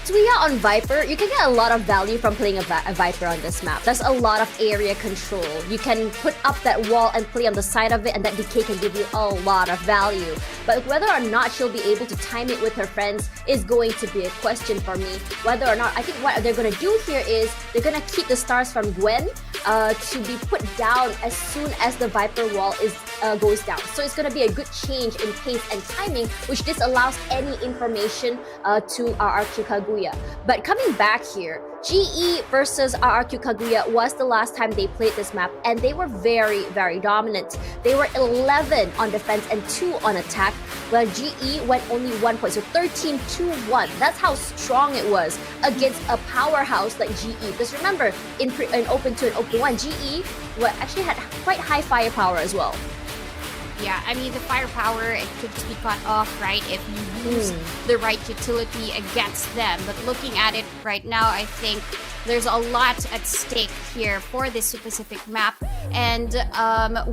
Tuya on Viper, you can get a lot of value from playing a Viper on this map. There's a lot of area control. You can put up that wall and play on the side of it, and that decay can give you a lot of value. But whether or not she'll be able to time it with her friends is going to be a question for me. Whether or not, I think what they're going to do here is they're going to keep the stars from Gwen to be put down as soon as the Viper wall goes down. So it's going to be a good change in pace and timing, which disallows any information to RRQ Kaguya. But coming back here, GE versus RRQ Kaguya was the last time they played this map, and they were very, very dominant. They were 11 on defense and 2 on attack, while GE went only 1 point, so 13-2-1. That's how strong it was against a powerhouse like GE. Because remember, in Open 2 and Open 1, GE actually had quite high firepower as well. Yeah, I mean, the firepower, it could just be cut off, right, if you use the right utility against them. But looking at it right now, I think there's a lot at stake here for this specific map. And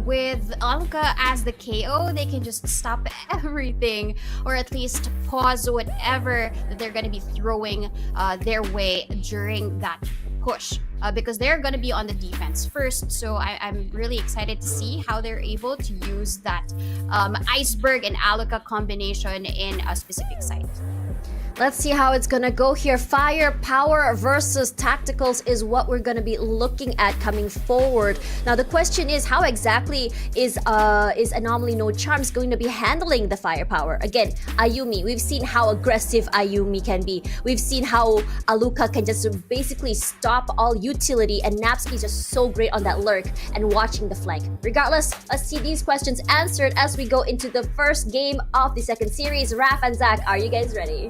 with Alka as the KO, they can just stop everything, or at least pause whatever that they're going to be throwing their way during that push. Because they're going to be on the defense first. So I'm really excited to see how they're able to use that Iceberg and Alaka combination in a specific site. Let's see how it's gonna go here. Firepower versus tacticals is what we're gonna be looking at coming forward. Now the question is, how exactly is Anomaly No Charms going to be handling the firepower? Again, Ayumi, we've seen how aggressive Ayumi can be. We've seen how Aluka can just basically stop all utility, and Napski's just so great on that lurk and watching the flank. Regardless, let's see these questions answered as we go into the first game of the second series. Raph and Zach, are you guys ready?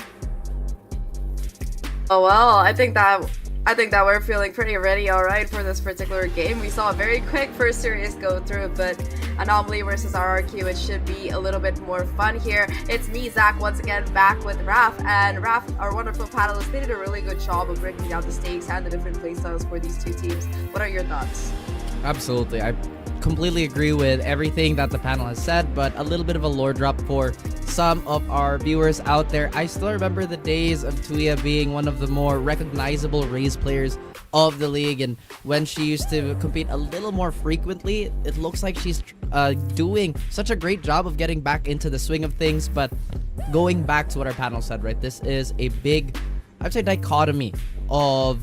Oh well, I think that we're feeling pretty ready, all right, for this particular game. We saw a very quick first series go through, but Anomaly versus RRQ, it should be a little bit more fun here. It's me, Zach, once again back with Raph, and Raph, our wonderful panelists, they did a really good job of breaking down the stakes and the different playstyles for these two teams. What are your thoughts? Absolutely. I completely agree with everything that the panel has said, but a little bit of a lore drop for some of our viewers out there. I still remember the days of Tuya being one of the more recognizable Raze players of the league, and when she used to compete a little more frequently, it looks like she's doing such a great job of getting back into the swing of things. But going back to what our panel said, right, this is a big, I'd say, dichotomy of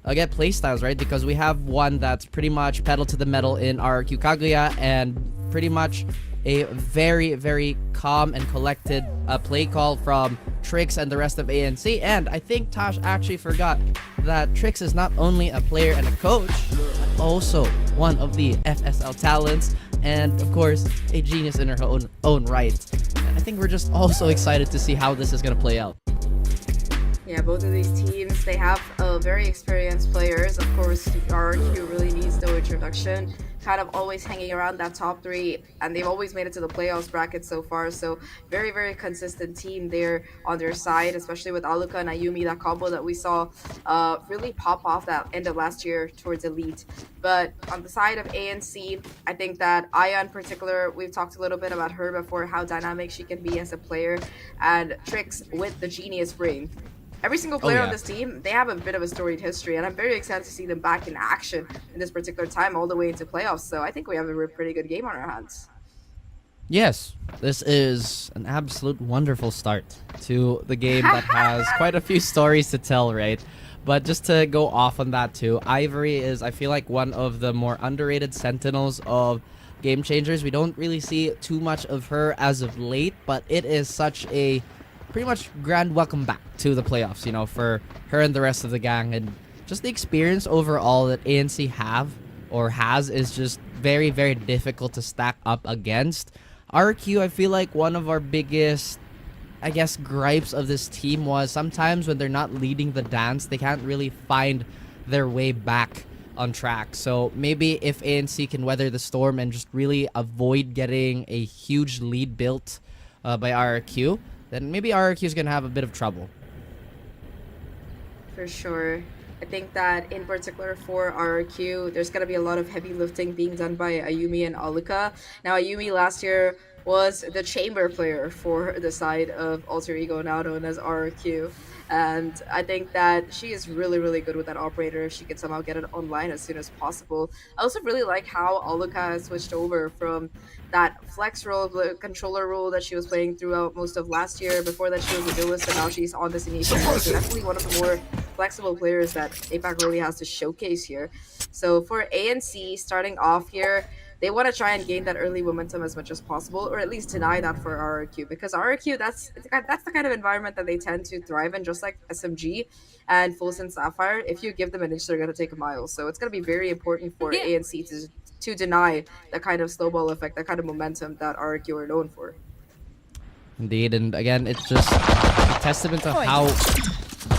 again playstyles, right? Because we have one that's pretty much pedal to the metal in RRQ Kaguya, and pretty much a very, very calm and collected play call from Trix and the rest of ANC. And I think Tosh actually forgot that Trix is not only a player and a coach, but also one of the FSL talents, and of course a genius in her own right. And I think we're just also excited to see how this is going to play out. Yeah, both of these teams, they have very experienced players. Of course, RRQ really needs no introduction. Kind of always hanging around that top 3, and they've always made it to the playoffs bracket so far. So very, very consistent team there on their side, especially with Aluka and Ayumi, that combo that we saw really pop off that end of last year towards Elite. But on the side of ANC, I think that Aya in particular, we've talked a little bit about her before, how dynamic she can be as a player, and Trix with the genius brain. Every single player on this team, they have a bit of a storied history, and I'm very excited to see them back in action in this particular time all the way into playoffs. So I think we have a pretty good game on our hands. Yes, this is an absolute wonderful start to the game that has quite a few stories to tell, right? But just to go off on that too, Ivory is, I feel like, one of the more underrated sentinels of game changers. We don't really see too much of her as of late, but it is such a pretty much grand welcome back to the playoffs, you know, for her and the rest of the gang. And just the experience overall that ANC has is just very, very difficult to stack up against. RQ, I feel like one of our biggest, I guess, gripes of this team was sometimes when they're not leading the dance, they can't really find their way back on track. So maybe if ANC can weather the storm and just really avoid getting a huge lead built by RQ, then maybe RRQ is going to have a bit of trouble. For sure. I think that in particular for RRQ, there's going to be a lot of heavy lifting being done by Ayumi and Aluka. Now, Ayumi last year was the chamber player for the side of Alter Ego, now known as RRQ. And I think that she is really, really good with that operator if she can somehow get it online as soon as possible. I also really like how Aluka has switched over from that flex role, the controller role that she was playing throughout most of last year. Before that, she was a duelist, and now she's on this initiative. So definitely one of the more flexible players that APAC really has to showcase here. So for ANC, starting off here, they want to try and gain that early momentum as much as possible, or at least deny that for RRQ, because RRQ, that's the kind of environment that they tend to thrive in, just like SMG and Fulson Sapphire. If you give them an inch, they're going to take a mile. So it's going to be very important for ANC to deny that kind of snowball effect, that kind of momentum that RRQ are known for. Indeed, and again, it's just a testament to how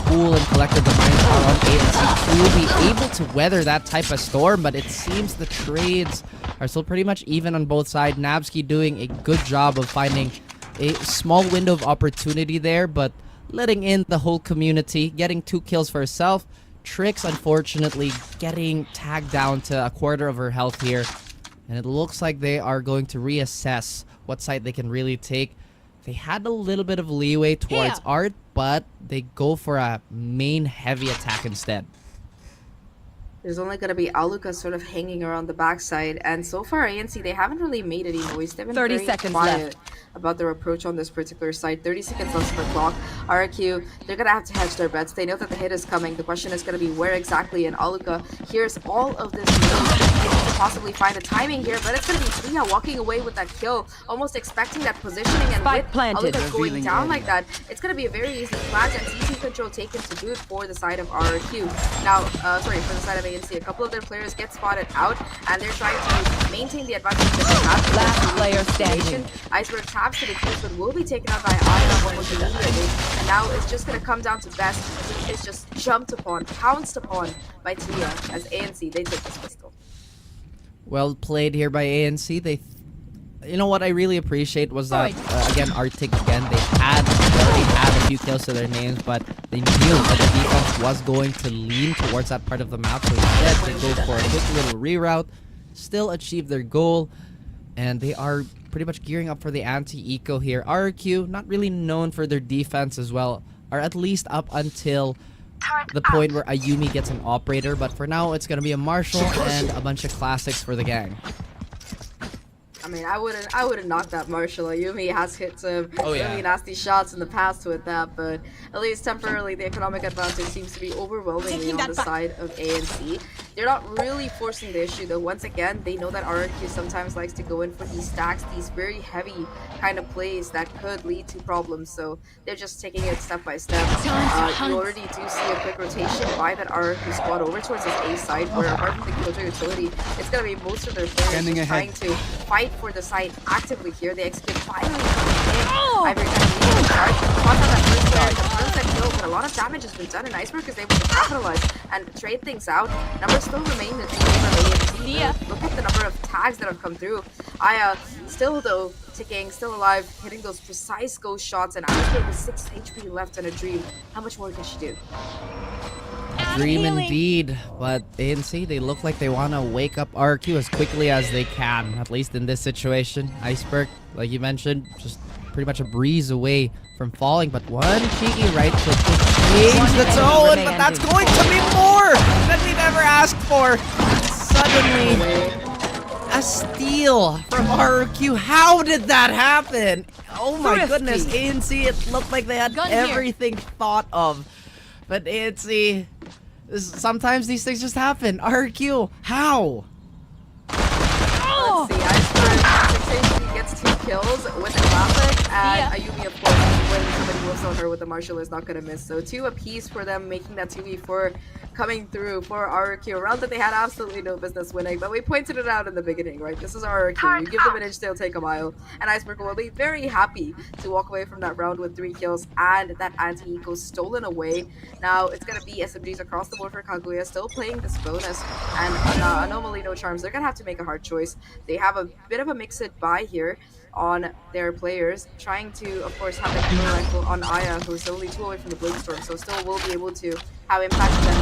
cool and collected the minds are on ANC to be able to weather that type of storm. But it seems the trades are still pretty much even on both sides. Nabsky doing a good job of finding a small window of opportunity there, but letting in the whole community, getting 2 kills for herself. Trix, unfortunately, getting tagged down to a quarter of her health here. And it looks like they are going to reassess what side they can really take. They had a little bit of leeway towards Art, but they go for a main heavy attack instead. There's only going to be Aluka sort of hanging around the backside, and so far ANC, they haven't really made any noise. They've been 30 very seconds quiet left about their approach on this particular side. 30 seconds left per clock. RQ, they're gonna have to hedge their bets. They know that the hit is coming. The question is gonna be where exactly, and Aluka hears all of this news. He needs to possibly find a timing here, but it's gonna be Tia walking away with that kill, almost expecting that positioning, and Spike with planted. Aluka going Revealing down area. like that, it's gonna be a very easy plant and CC control taken to boot for the side of RQ. Now, sorry, for the side of ANC, a couple of their players get spotted out, and they're trying to maintain the advantage that they have. Last player standing. Iceberg taps to the defuse, but will be taken out by Aya almost immediately. And now it's just gonna come down to Best. It's just jumped upon, pounced upon by Tia as ANC. They take this pistol. Well played here by ANC. You know what I really appreciate was that again Arctic again they already had a few kills to their names, but they knew that the defense was going to lean towards that part of the map, so instead they go for a quick little reroute, still achieve their goal, and they are pretty much gearing up for the anti-eco here. RQ, not really known for their defense as well, are at least up until the point where Ayumi gets an operator, but for now it's gonna be a Marshall and a bunch of classics for the gang. I mean, I wouldn't knock that Marshall. Ayumi has hit some yeah. really nasty shots in the past with that, but at least temporarily the economic advantage seems to be overwhelmingly on the side of ANC. They're not really forcing the issue though. Once again, they know that RQ sometimes likes to go in for these stacks, these very heavy kind of plays that could lead to problems, so they're just taking it step by step. You already do see a quick rotation by that RQ squad over towards this A side, where apart from the Killjoy utility, it's going to be most of their players Scanning just ahead. trying to fight for the site actively here. They execute finally coming in. Ivory kind of leading the charge. Caught on that first player, the first that kill, but a lot of damage has been done, and Iceberg is able to capitalize and trade things out. Numbers still remain in favor of ANC. Look at the number of tags that have come through. Aya still though ticking, still alive, hitting those precise ghost shots, and Iceberg with 6 HP left in a dream. How much more can she do? Dream indeed, but ANC, they look like they want to wake up RQ as quickly as they can, at least in this situation. Iceberg, like you mentioned, just pretty much a breeze away from falling, but one cheeky right click to change the tone, but that's going to be more than we've ever asked for. Suddenly, a steal from RQ. How did that happen? Oh my goodness, ANC, it looked like they had everything thought of. But ANC, sometimes these things just happen. RQ, how? Let's see, Iceberg 6 HP gets 2 kills with a classic, and Ayumi, of course, when somebody whiffs on her with the Marshall, is not going to miss. So 2 apiece for them, making that 2v4 coming through for RQ. A round that they had absolutely no business winning, but we pointed it out in the beginning, right? This is RQ. You give them an inch, they'll take a mile. And Iceberg will be very happy to walk away from that round with 3 kills and that anti-eco stolen away. Now, it's going to be SMGs across the board for Kagura, still playing this bonus. And Anomaly, no charms. They're going to have to make a hard choice. They have a bit of a mix-it buy here on their players, trying to, of course, have a kill rifle on Aya, who's only 2 away from the Blade Storm, so still will be able to have impact on them.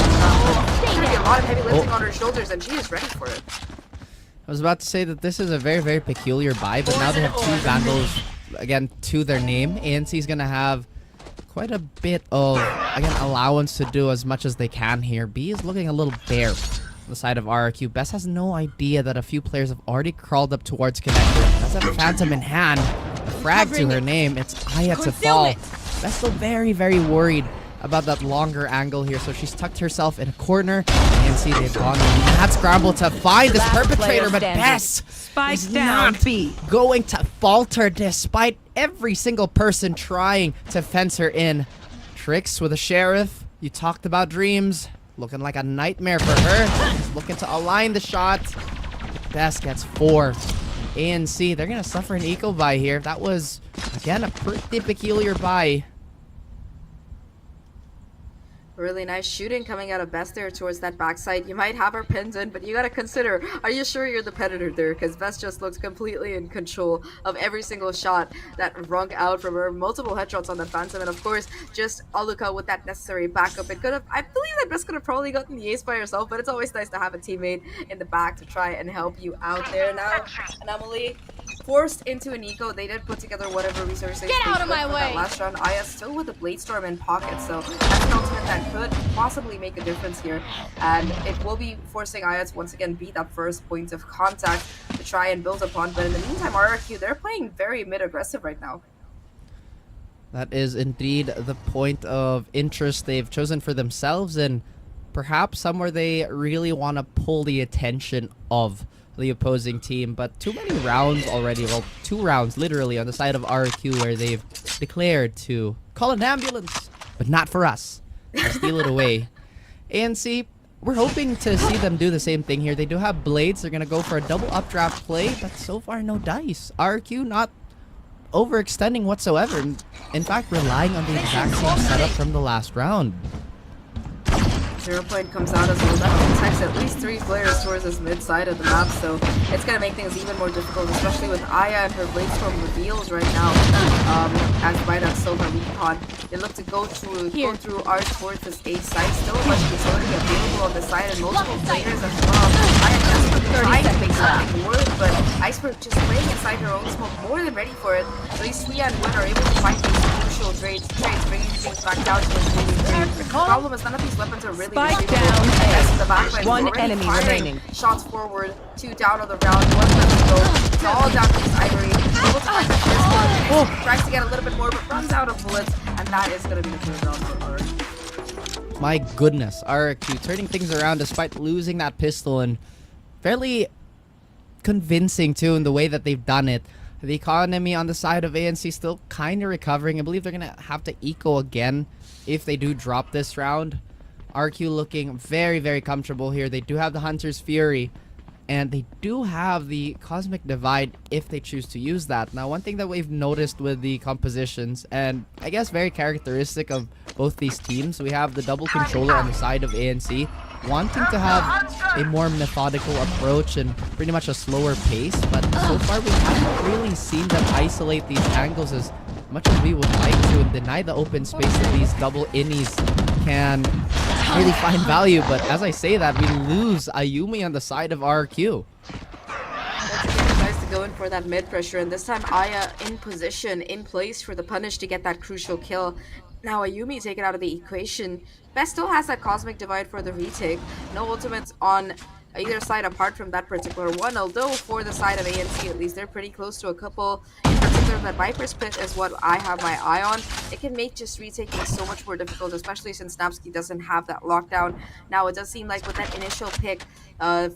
There's going to be a lot of heavy lifting on her shoulders, and she is ready for it. I was about to say that this is a very, very peculiar buy, but now they have 2 Vandals, again, to their name. ANC is going to have quite a bit of, again, allowance to do as much as they can here. B is looking a little bare on the side of RQ. Best has no idea that a few players have already crawled up towards Connector. Does have a Phantom in hand. A frag to her name. It's Aya to fall. Best still very, very worried about that longer angle here, so she's tucked herself in a corner. And see, they've gone mad scramble to find this perpetrator, but Bess is not going to falter despite every single person trying to fence her in. Tricks with a sheriff. You talked about dreams. Looking like a nightmare for her. She's looking to align the shot. Bess gets 4. ANC, they're going to suffer an eco buy here. That was, again, a pretty peculiar buy. Really nice shooting coming out of Best there towards that backside. You might have her pinned in, but you gotta consider, are you sure you're the predator there? Because Best just looks completely in control of every single shot that rung out from her. Multiple headshots on the Phantom, and of course, just Aluka with that necessary backup. It could have, I believe that Best could have probably gotten the ace by herself, but it's always nice to have a teammate in the back to try and help you out there. Now, Anomaly forced into an eco. They did put together whatever resources Get out of my way. that last round. Aya still with the Blade Storm in pocket, so that's an ultimate that could possibly make a difference here, and it will be forcing Aya to once again beat that first point of contact to try and build upon. But in the meantime, RRQ, they're playing very mid-aggressive right now. That is indeed the point of interest they've chosen for themselves, and perhaps somewhere they really want to pull the attention of the opposing team. But too many rounds already, well, 2 rounds literally on the side of RQ where they've declared to call an ambulance, but not for us. I'll steal it away. ANC, we're hoping to see them do the same thing here. They do have blades. They're going to go for a double updraft play, but so far no dice. RQ not overextending whatsoever. In fact, relying on the exact same setup from the last round. 0 point comes out as well. That protects at least 3 players towards this mid side of the map, so it's going to make things even more difficult, especially with Aya and her Bladestorm reveals right now. As Biden still her recon, they look to go through Art towards this A side. Still a bunch of utility available on the side and multiple players as well. Aya desperately trying to make something work, but Iceberg just playing inside her own smoke, more than ready for it. At least Suya and Win are able to find these crucial trades, bringing things back down to a leading trade. The problem is none of these weapons are really Spike down as the back line is One already enemy firing remaining. shots forward, 2 down on the round, 1 left to go. It's all down to this Ivory. Able to find the first one. Tries to get a little bit more, but runs out of bullets, and that is going to be the third round for her. My goodness, RQ turning things around despite losing that pistol, and fairly convincing too in the way that they've done it. The economy on the side of ANC still kind of recovering. I believe they're going to have to eco again if they do drop this round. RQ looking very, very comfortable here. They do have the Hunter's Fury, and they do have the Cosmic Divide if they choose to use that. Now, one thing that we've noticed with the compositions, and I guess very characteristic of both these teams, we have the double controller on the side of ANC, wanting to have a more methodical approach and pretty much a slower pace, but so far we haven't really seen them isolate these angles as much as we would like to and deny the open space that these double innies can really find value. But as I say that, we lose Ayumi on the side of RQ. Once again, tries to go in for that mid pressure, and this time Aya in position, in place for the punish to get that crucial kill. Now Ayumi taken out of the equation. Best still has that Cosmic Divide for the retake. No ultimates on either side apart from that particular one, although for the side of ANC at least they're pretty close to a couple. In particular, that Viper's Pit is what I have my eye on. It can make just retaking so much more difficult, especially since Snapsky doesn't have that lockdown. Now it does seem like with that initial pick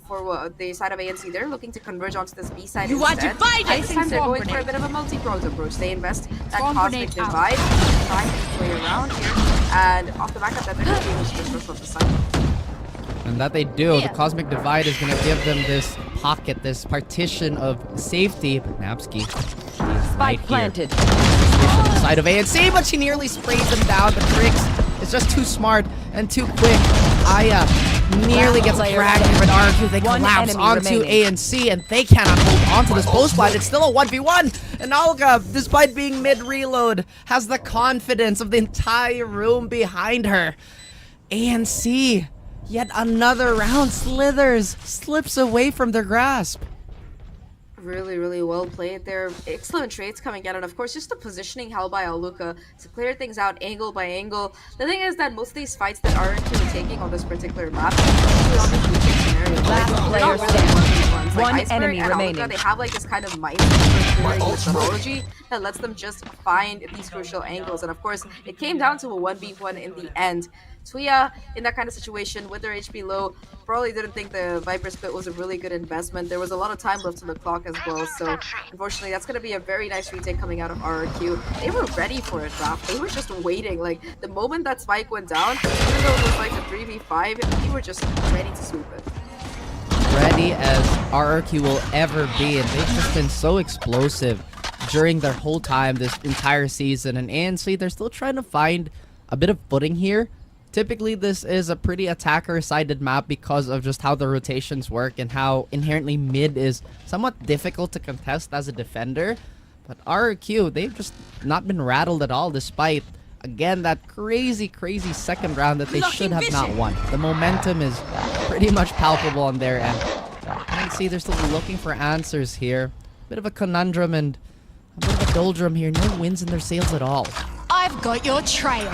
for the side of ANC, they're looking to converge onto this B side instead. This time they're going for a bit of a multi-pronged approach. They invest that Cosmic Divide, trying to play around here, and off the back of that they're going to be able to just rush off the side. And that they do. The Cosmic Divide is going to give them this pocket, this partition of safety. But Napsky, Spike planted. On the side of ANC, but she nearly sprays him down. But Trix is just too smart and too quick. Aya nearly gets dragged here at RQ. They collapse onto ANC, and they cannot hold onto this post line. It's still a 1v1. And Olga, despite being mid-reload, has the confidence of the entire room behind her. ANC, yet another round slips away from their grasp. Really, really well played there. Excellent trades coming out, and of course, just the positioning held by Aluka to clear things out angle by angle. The thing is that most of these fights that RQ are taking on this particular map, especially on the retake scenario, One enemy remaining. Aluka, they have like this kind of mind-clearing methodology that lets them just find these crucial angles, and of course, it came down to a 1v1 in the end. Tuya, in that kind of situation, with their HP low, probably didn't think the Viper's Pit was a really good investment. There was a lot of time left on the clock as well, so unfortunately, that's going to be a very nice retake coming out of RQ. They were ready for it, Raph. They were just waiting. Like, the moment that spike went down, even though it was like a 3v5, they were just ready to swoop it. Ready as RQ will ever be, and they've just been so explosive during their whole time this entire season. And ANC, they're still trying to find a bit of footing here. Typically, this is a pretty attacker-sided map because of just how the rotations work and how inherently mid is somewhat difficult to contest as a defender. But RQ, they've just not been rattled at all despite, again, that crazy second round that they should have not won. The momentum is pretty much palpable on their end. You can see they're still looking for answers here. Bit of a conundrum and a bit of a doldrum here. No wins in their sails at all. I've got your trail.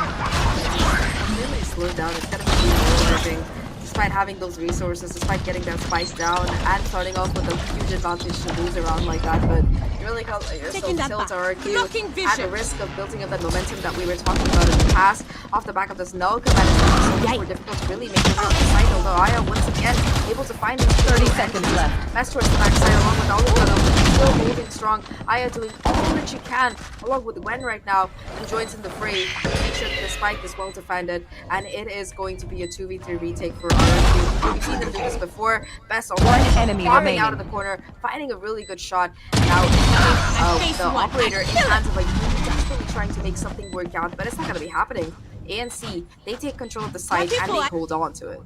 Really slowed down. It's gonna be rewarding to despite having those resources, despite getting that spice down and starting off with a huge advantage to lose around like that, but you really got yourself tilt RQ at the risk of building up that momentum that we were talking about in the past off the back of this null command. It's so much more difficult to really make it around the side, although Aya once again able to find 30 seconds left. best towards the backside along with Oliver, still holding strong. Aya doing all that she can along with Gwen right now, who joins in the fray to make sure that the spike is well defended, and it is going to be a 2v3 retake for RRQ. We've seen them do this before. Best already enemy farming remaining. out of the corner, finding a really good shot. Now the operator in hands of like desperately trying to make something work out, but it's not going to be happening. ANC, they take control of the site and they hold on to it.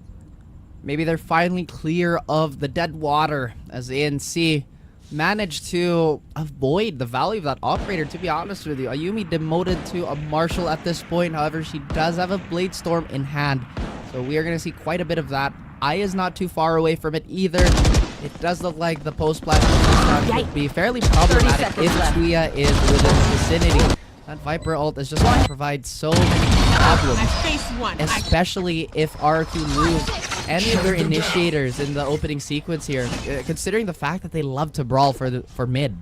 Maybe they're finally clear of the dead water as ANC managed to avoid the value of that operator, to be honest with you. Ayumi demoted to a Marshal at this point. However, she does have a Blade Storm in hand. So we are going to see quite a bit of that. Aya's not too far away from it either. It does look like the post-plant could be fairly problematic if Tuya is within the vicinity. That Viper ult is just going to provide so many problems, especially if RQ lose any of their initiators in the opening sequence here, considering the fact that they love to brawl for mid.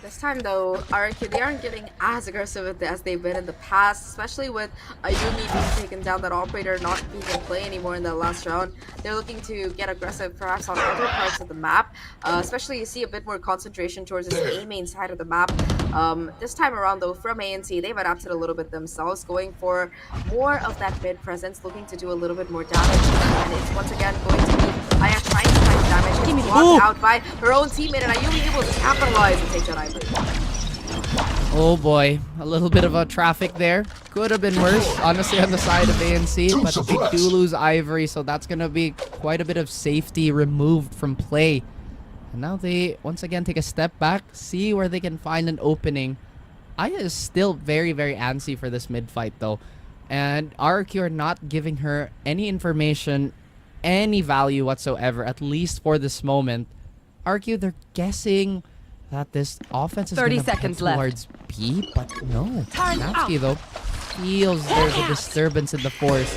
This time though, RQ, they aren't getting as aggressive as they've been in the past, especially with Ayumi being taken down, that operator not being in play anymore in the last round. They're looking to get aggressive perhaps on other parts of the map, especially you see a bit more concentration towards this A main side of the map. This time around though, from ANC, they've adapted a little bit themselves, going for more of that mid presence, looking to do a little bit more damage, and it's once again going to be Aya trying to find damage, getting blocked out by her own teammate, and Ayumi able to capitalize and take that ivory. Oh boy, a little bit of a traffic there. Could have been worse, honestly, on the side of ANC, but they do lose Ivory, so that's going to be quite a bit of safety removed from play. And now they, once again, take a step back, see where they can find an opening. Aya is still very, very antsy for this mid-fight, though. And RQ are not giving her any information, any value whatsoever, at least for this moment. RQ, they're guessing that this offense is going to head towards B, but no. Natsuki, though, feels there's a disturbance in the force.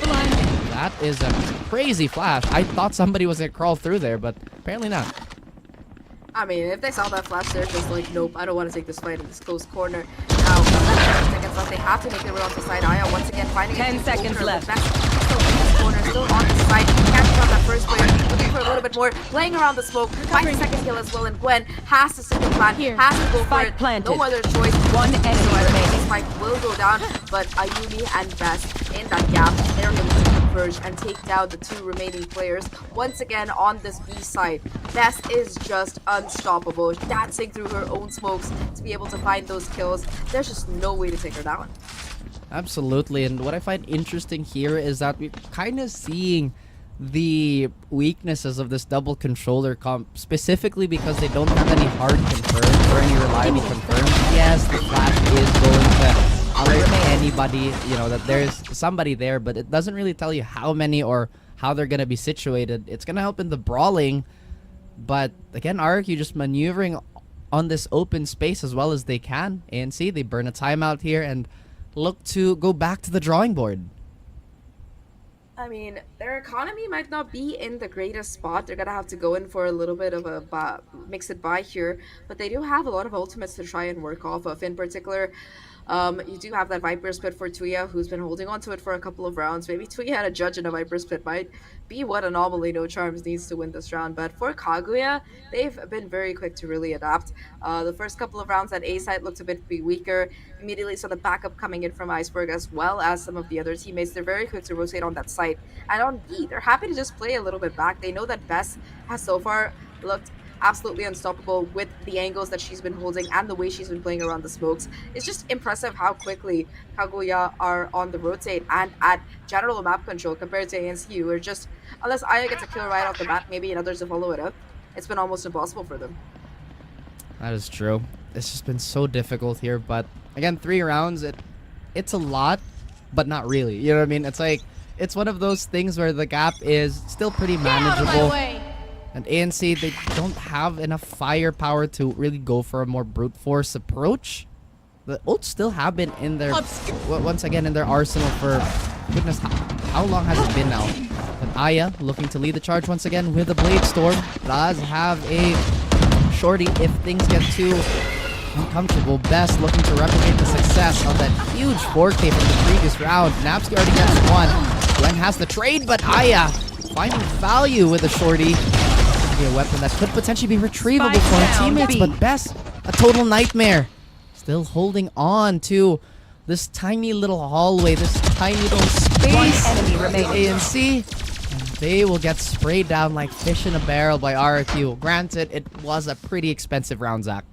That is a crazy flash. I thought somebody was going to crawl through there, but apparently not. I mean, if they saw that flash, they're just like, nope, I don't want to take this fight in this close corner. Now, 10 seconds left, they have to make their way off the side. Aya once again finding 10 seconds left. Still in this corner, still on the side. Catching on that first player, looking for a little bit more, playing around the smoke, finds a second kill as well, and Gwen has to stick the plan, has to go for it. Planted. No other choice. One enemy remaining. This fight will go down, but Ayumi and Best in that gap, they're going to converge and take down the two remaining players. Once again on this B side, Best is just unstoppable, dancing through her own smokes to be able to find those kills. There's just no way to take her down. Absolutely, and what I find interesting here is that we're kind of seeing the weaknesses of this double controller comp, specifically because they don't have any hard confirms or any reliable confirms. Yes, the flash is going to alert anybody, you know, that there's somebody there, but it doesn't really tell you how many or how they're going to be situated. It's going to help in the brawling, but again, RQ just maneuvering on this open space as well as they can. ANC, they burn a timeout here and look to go back to the drawing board. I mean, their economy might not be in the greatest spot. They're gonna have to go in for a little bit of a mix-it buy here, but they do have a lot of ultimates to try and work off of. In particular, you do have that Viper Spit for Tuya, who's been holding on to it for a couple of rounds. Maybe Tuya had a judge in a Viper Spit might be what Anomaly No Charms needs to win this round. But for Kagura, they've been very quick to really adapt. The first couple of rounds at A side looked a bit weaker. Immediately saw the backup coming in from Iceberg as well as some of the other teammates. They're very quick to rotate on that site. And on B, they're happy to just play a little bit back. They know that Bess has so far looked absolutely unstoppable with the angles that she's been holding and the way she's been playing around the smokes. It's just impressive how quickly Kagura are on the rotate and at general map control compared to ANC, who are just, unless Aya gets a kill right off the bat, maybe and others to follow it up, it's been almost impossible for them. That is true. It's just been so difficult here, but again, 3 rounds, it's a lot, but not really. You know what I mean? It's like, it's one of those things where the gap is still pretty manageable. And ANC, they don't have enough firepower to really go for a more brute force approach. The ults still have been in their, once again, in their arsenal for goodness How long has it been now? But Aya looking to lead the charge once again with a Blade Storm. Does have a shorty if things get too uncomfortable. Best looking to replicate the success of that huge 4K from the previous round. Napsky already gets one. Gwen has the trade, but Aya finding value with a shorty. A weapon that could potentially be retrievable for her teammates, but Best, a total nightmare. Still holding on to this tiny little hallway, this tiny little space. One enemy remaining. ANC, and they will get sprayed down like fish in a barrel by RRQ. Granted, it was a pretty expensive round, Zach.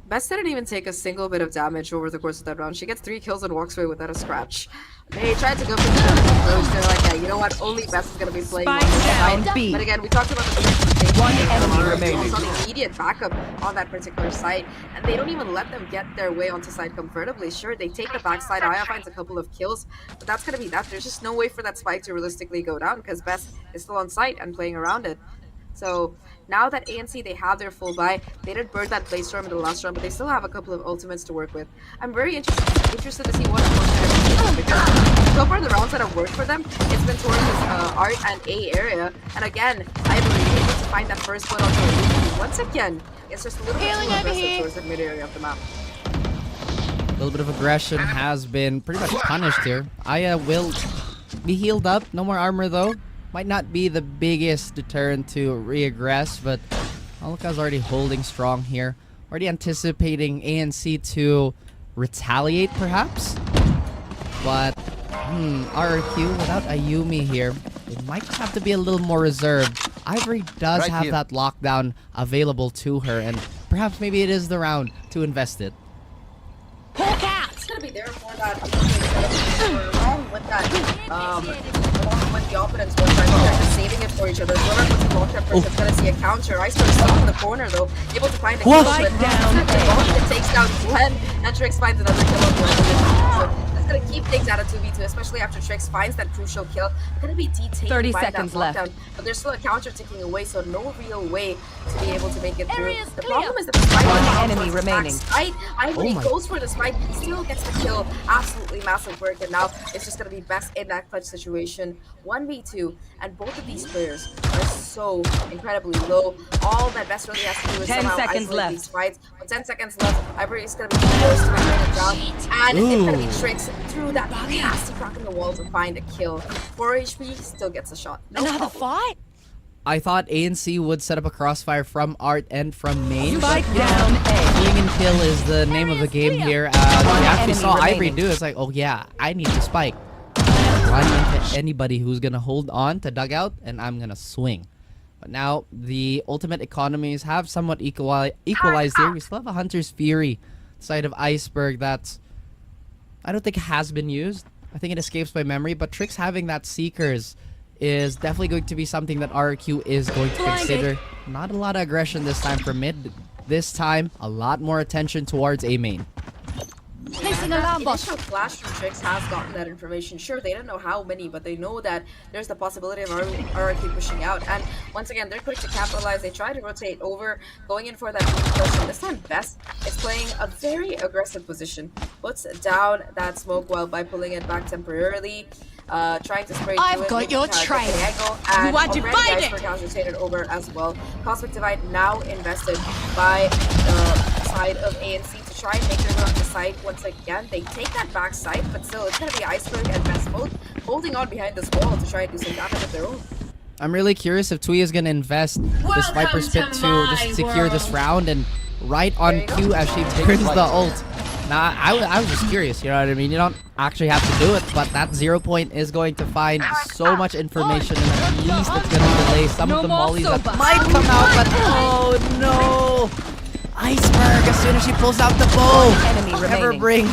Best didn't even take a single bit of damage over the course of that round. She gets 3 kills and walks away without a scratch. They tried to go for the approach. They're like, yeah, you know what? Only Best is going to be playing on Spike this down side. B. But again, we talked about the difference. One enemy remaining. Also the immediate backup on that particular site. And they don't even let them get their way onto site comfortably. Sure, they take the backside. Aya finds a couple of kills. But that's going to be that. There's just no way for that spike to realistically go down because Best is still on site and playing around it. So now that ANC, they have their full buy. They did burn that Blaze Storm in the last round, but they still have a couple of ultimates to work with. I'm very interested to see what approach they're going to take, because so far the rounds that have worked for them, it's been towards this Art and A area. And again, I believe able to find that first one onto a once again. It's just a little bit too aggressive towards the mid area of the map. A little bit of aggression has been pretty much punished here. Aya will be healed up. No more armor though. Might not be the biggest deterrent to re-aggress, but Alka's already holding strong here. Already anticipating ANC to retaliate, perhaps? But, RRQ without Ayumi here, it might just have to be a little more reserved. Ivory does have that lockdown available to her, and perhaps maybe it is the round to invest it. It's gonna be there for that along with that along with the opponents both sides, they're just saving it for each other. Whoever puts the lockdown first is gonna see a counter. Iceberg stuck in the corner though, able to find a kill, but it takes down Glenn, and Trix finds another kill on Glenn. So that's gonna keep things out of 2v2, especially after Trix finds that crucial kill. Gonna be detained 30 by seconds that lockdown, left. but there's still a counter ticking away, so no real way to be able to make it through. The problem is that the spike One enemy remaining. Ivory goes for the spike, he still gets the kill. Absolutely massive work, and now it's just gonna be Best in that clutch situation. 1v2, and both of these players are so incredibly low. All that Best really has to do is 10 somehow seconds isolate left. these fights. With 10 seconds left, Ivory is gonna be forced to bring it down, and it's gonna be Trix through that nasty crack in the wall to find a kill. 4 HP, still gets a shot. No Another problem. fight? I thought ANC would set up a crossfire from Art and from main. Spike down A. Swing and kill is the name of the game here. We actually enemy saw Ivory remaining. do it. It's like, oh yeah, I need to spike. Run into anybody who's gonna hold on to dugout, and I'm gonna swing. But now the ultimate economies have somewhat equalized here. We still have a Hunter's Fury side of Iceberg that's, I don't think has been used. I think it escapes my memory, but Trix having that Seekers is definitely going to be something that RQ is going to consider. Not a lot of aggression this time for mid. This time, a lot more attention towards A main. Placing That alarm bot. initial flash from Trix has gotten that information. Sure, they don't know how many, but they know that there's the possibility of RRQ pushing out. And once again, they're quick to capitalize. They try to rotate over, going in for that push. And this time, Best is playing a very aggressive position. Puts down that smoke while by pulling it back temporarily. Trying to spray I've through it, got making your it kind of trail. an angle, and You want to already find Iceberg it? has rotated over as well. Cosmic Divide now invested by the side of ANC to try and make their way on the side once again. They take that back side, but still it's gonna be Iceberg and Best both holding on behind this wall to try and do some damage of their own. I'm really curious if Tui is gonna invest this Viper Spit to just secure this round and right on cue as she turns the ult. Nah, I was just curious, you know what I mean? You don't actually have to do it, but that 0 point is going to find so much information, and at least it's gonna delay some of the mollies that might come out, but oh no! Iceberg, as soon as she pulls out the bow, enemy never remaining. bring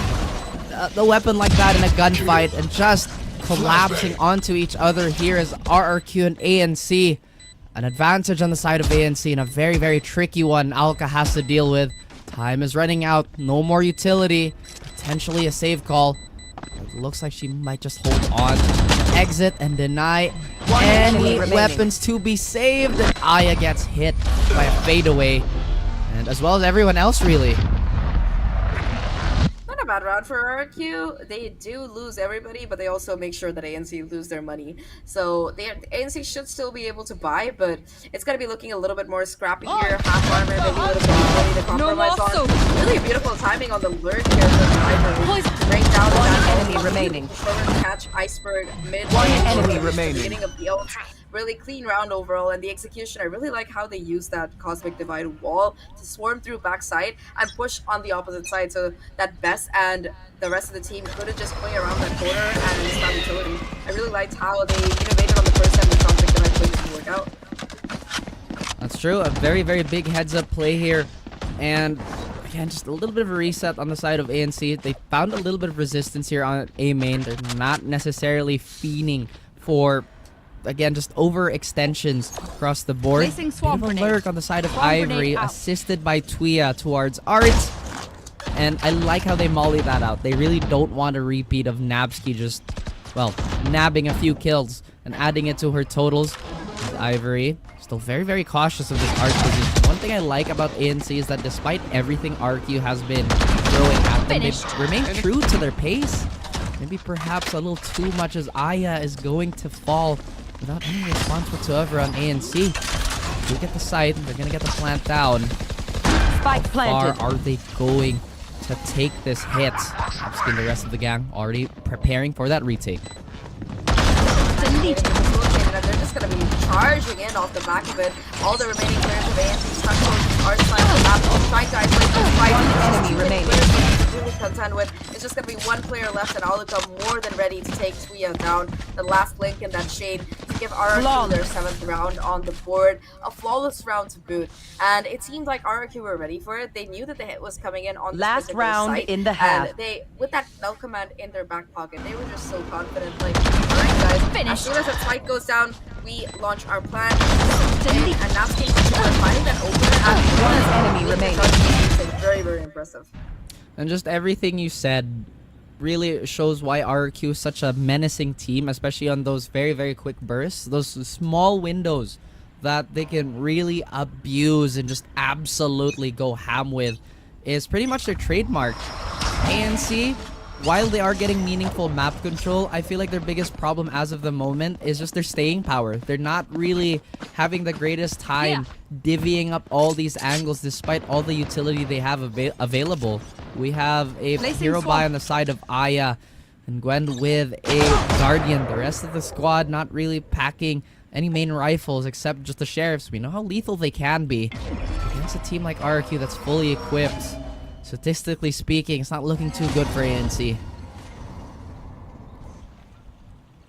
the weapon like that in a gunfight, and just collapsing onto each other here as RRQ and ANC. An advantage on the side of ANC, and a very, very tricky one Alka has to deal with. Time is running out. No more utility. Potentially a save call. It looks like she might just hold on. Exit and deny any remaining. weapons to be saved. And Aya gets hit by a fadeaway. And as well as everyone else, really. Not a bad round for RQ, they do lose everybody, but they also make sure that ANC lose their money. So ANC should still be able to buy, but it's going to be looking a little bit more scrappy here. Half armor, maybe a little bit ready to compromise on. Really beautiful timing on the lurk here from Ivory. To break down that enemy remaining. Catch Iceberg mid. One enemy remaining. Beginning of the ult. Really clean round overall, and the execution, I really like how they use that Cosmic Divide wall to swarm through backside and push on the opposite side, so that Bess and the rest of the team couldn't just play around that corner and miss that utility. I really liked how they innovated on the first time the Cosmic Divide play didn't work out. That's true. A very, very big heads-up play here. And again, just a little bit of a reset on the side of ANC. They found a little bit of resistance here on A main. They're not necessarily fiending for, again, just overextensions across the board. Placing swamp Bit of a grenade. lurk on the side of Swamp grenade Ivory, out. assisted by Tuya towards Art. And I like how they molly that out. They really don't want a repeat of Nabsky just, well, nabbing a few kills and adding it to her totals. And Ivory still very, very cautious of this Arc position. One thing I like about ANC is that despite everything RQ has been throwing at them, they remain true to their pace. Maybe perhaps a little too much as Aya is going to fall without any response whatsoever on ANC. They get the site, they're gonna get the plant down. Spike How planted. far are they going to take this hit? Nabsky and the rest of the gang already preparing for that retake. And they're just going to be charging in off the back of it. All the remaining players of ANC stuck towards our side of the map, trying to isolate this fight. Enemy remaining. Really contend with. It's just going to be one player left, and Aluka more than ready to take Tuya down. The last link in that shade to give RRQ their 7th round on the board. A flawless round to boot. And it seemed like RRQ were ready for it. They knew that the hit was coming in on the Last specific round site, in the half. and they, with that null command in their back pocket, they were just so confident. Like, alright guys, as soon as that spike goes down, we launch our plan. And now finding that opener and One enemy remaining. very, very impressive. And just everything you said really shows why RQ is such a menacing team, especially on those very, very quick bursts. Those small windows that they can really abuse and just absolutely go ham with is pretty much their trademark. ANC, while they are getting meaningful map control, I feel like their biggest problem as of the moment is just their staying power. They're not really having the greatest time divvying up all these angles despite all the utility they have available. We have a hero buy on the side of Aya and Gwen with a Guardian. The rest of the squad not really packing any main rifles except just the sheriffs. We know how lethal they can be against a team like RQ that's fully equipped. Statistically speaking, it's not looking too good for ANC.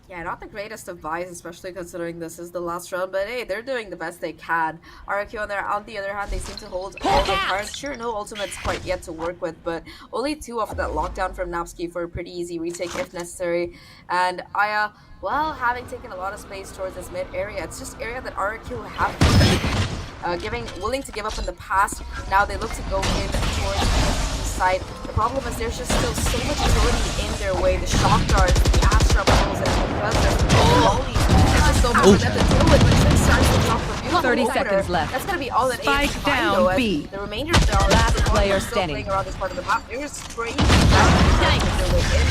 Yeah, not the greatest of buys, especially considering this is the last round, but hey, they're doing the best they can. RQ on the other hand, they seem to hold all the cards. Sure, no ultimates quite yet to work with, but only 2 off that lockdown from Nabsky for a pretty easy retake if necessary. And Aya, well, having taken a lot of space towards this mid area, it's just area that RQ have willing to give up in the past. Now they look to go in towards the side. The problem is there's just still so much utility in their way. The shock darts, the Astra pulls, and because there's just so much for them to deal with. But it starts to drop from beautiful 30 order. seconds left. That's gonna be all that Spike ANC down, though, and B. the remainder of their Last still player still standing. playing around this part of the map. They're spraying around their way in,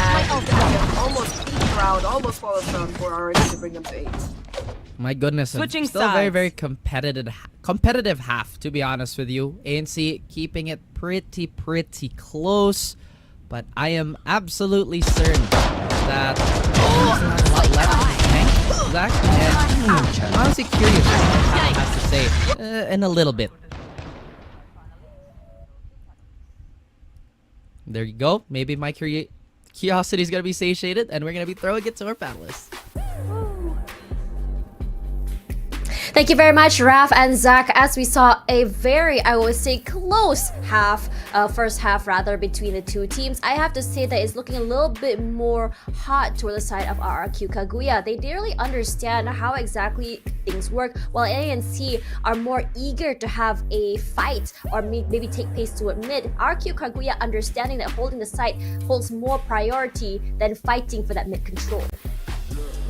and it's gonna be an almost peak round, almost flawless round for RRQ to bring them to 8. My goodness, Switching still very, sides. very competitive half, to be honest with you. ANC keeping it pretty close, but I am absolutely certain that there's not a lot left in the tank, Zach, and I'm honestly curious what the panel has to say in a little bit. There you go. Maybe my curiosity is going to be satiated, and we're going to be throwing it to our panelists. Thank you very much, Raf and Zach. As we saw a very, I would say, close first half rather, between the two teams. I have to say that it's looking a little bit more hot toward the side of RRQ Kaguya. They really understand how exactly things work, while ANC are more eager to have a fight or maybe take pace toward mid. RQ Kaguya understanding that holding the site holds more priority than fighting for that mid control.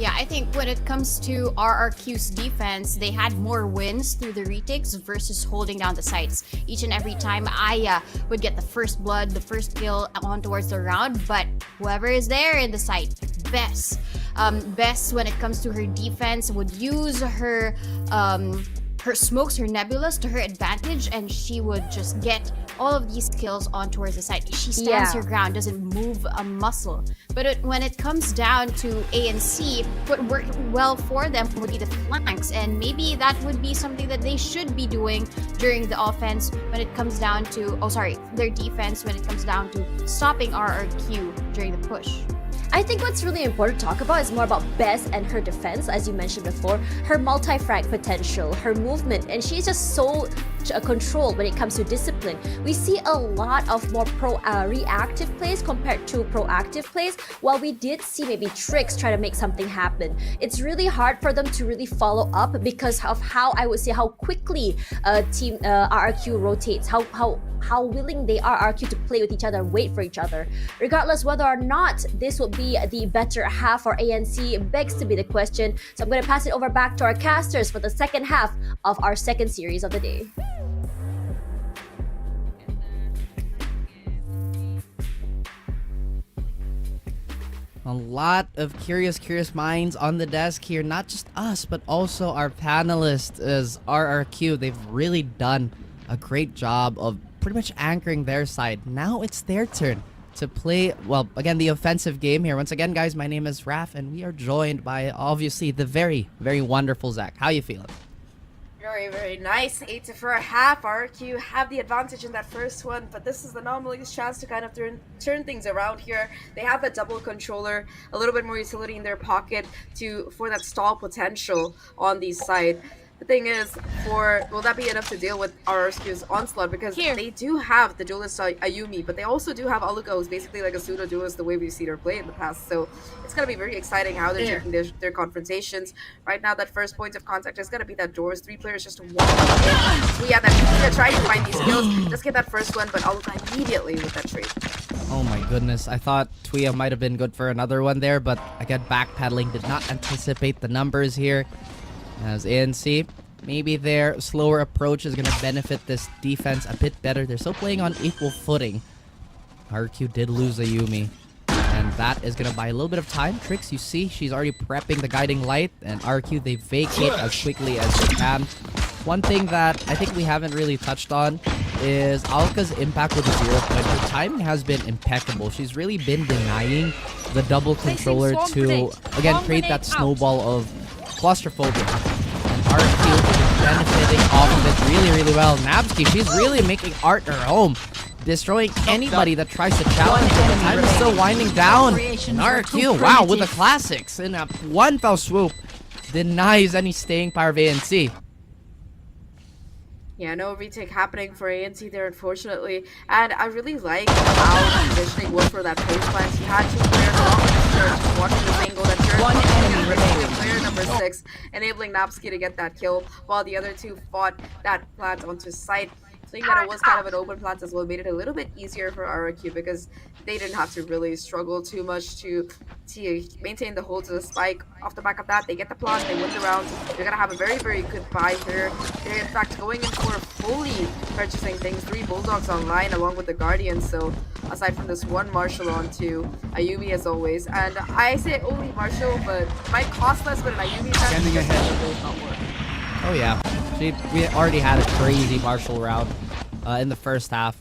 Yeah, I think when it comes to RRQ's defense, they had more wins through the retakes versus holding down the sites. Each and every time, Aya would get the first blood, the first kill on towards the round, but whoever is there in the site, Bess. Bess, when it comes to her defense, would use her smokes, her nebulas to her advantage, and she would just get all of these kills on towards the side. She stands her ground, doesn't move a muscle. But when it comes down to ANC, what worked well for them would be the flanks, and maybe that would be something that they should be doing during the offense when it comes down to, their defense when it comes down to stopping RRQ during the push. I think what's really important to talk about is more about Bess and her defense, as you mentioned before, her multi-frag potential, her movement, and she's just so controlled when it comes to discipline. We see a lot of more reactive plays compared to proactive plays, while we did see maybe Tricks try to make something happen. It's really hard for them to really follow up because of how, I would say, how quickly team RRQ rotates, how willing they are RRQ to play with each other and wait for each other. Regardless whether or not this will be the better half for ANC begs to be the question. So I'm going to pass it over back to our casters for the second half of our second series of the day. A lot of curious minds on the desk here. Not just us, but also our panelists as RRQ. They've really done a great job of pretty much anchoring their side. Now it's their turn to play, well, again, the offensive game here. Once again, guys, my name is Raf, and we are joined by, obviously, the very, very wonderful Zach. How you feeling? Very, very nice. 8 for a half. RQ have the advantage in that first one, but this is the Anomaly's chance to kind of turn things around here. They have a double controller, a little bit more utility in their pocket for that stall potential on the side. The thing is, will that be enough to deal with RRQ's onslaught? Because they do have the duelist Ayumi, but they also do have Aluka, who's basically like a pseudo duelist the way we've seen her play in the past. So it's gonna be very exciting how they're taking their confrontations. Right now, that first point of contact is gonna be that doors. 3 players just walk in. So yeah, they're trying to find these kills. Just get that first one, but Aluka immediately with that trade. Oh my goodness, I thought Tuya might have been good for another one there, but again, backpedaling, did not anticipate the numbers here. As ANC, maybe their slower approach is going to benefit this defense a bit better. They're still playing on equal footing. RQ did lose Ayumi, and that is going to buy a little bit of time. Tricks, you see, she's already prepping the guiding light, and RQ, they vacate as quickly as they can. One thing that I think we haven't really touched on is Aluka's impact with the 0 point. Her timing has been impeccable. She's really been denying the double controller to, again, create that snowball of claustrophobia. And RQ is benefiting off of it really well. Nabsky, she's really making art her home, destroying anybody that tries to challenge her. The time is still winding down. And RQ, wow, with the classics in a one fell swoop, denies any staying power of ANC. Yeah, no retake happening for ANC there, unfortunately. And I really like how the positioning was for that place plant. He had 2 players along with the church, watching this angle. That church One enemy remaining. player number 6, enabling Napsky to get that kill, while the other 2 fought that plant onto site. Seeing that it was kind of an open plant as well made it a little bit easier for RRQ because they didn't have to really struggle too much to maintain the hold to the spike. Off the back of that, they get the plant, they win the round. They're gonna have a very, very good buy here. They're in fact going in for fully purchasing things. 3 Bulldogs online along with the Guardians. So aside from this one Marshall on to Ayumi as always. And I say only Marshall, but it might cost less, but an Ayumi Standing ahead. will not work. Oh yeah, we already had a crazy Marshall round in the first half.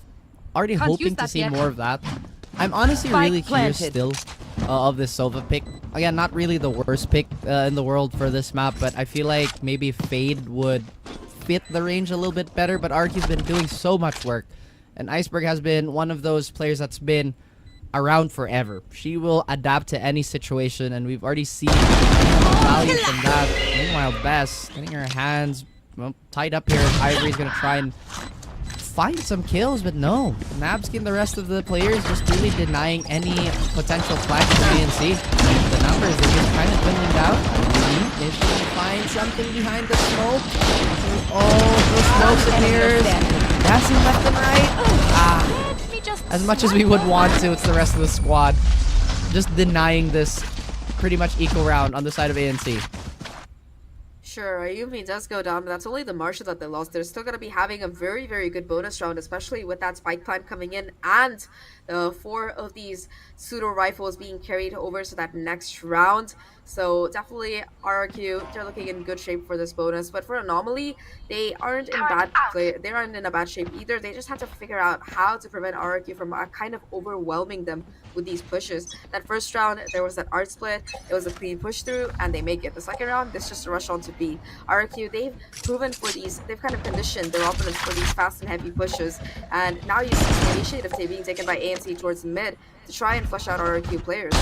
Already hoping to see more of that. I'm honestly really curious still of this Sova pick. Again, not really the worst pick in the world for this map, but I feel like maybe Fade would fit the range a little bit better, but Arky's been doing so much work. And Iceberg has been one of those players that's been around forever. She will adapt to any situation, and we've already seen value from that. Meanwhile, Bess getting her hands tied up here. Ivory's gonna try and find some kills, but no. Nabsky and the rest of the players just really denying any potential flanks from ANC. The numbers are just kind of dwindling down. If she can find something behind the smoke. Oh, the smoke's appears. Dancing left and right. As much as we would want to, it's the rest of the squad just denying this pretty much equal round on the side of ANC. Sure, Ayumi does go down, but that's only the Marshal that they lost. They're still going to be having a very, very good bonus round, especially with that spike plant coming in and the 4 of these pseudo rifles being carried over to that next round. So definitely RRQ, they're looking in good shape for this bonus. But for Anomaly, they aren't in they aren't in a bad shape either. They just have to figure out how to prevent RRQ from kind of overwhelming them with these pushes. That first round, there was that art split. It was a clean push through, and they make it. The second round, this just a rush on to B. RRQ, they've proven for these, they've kind of conditioned their opponents for these fast and heavy pushes. And now you see the initiative being taken by ANC towards mid to try and flush out RRQ players.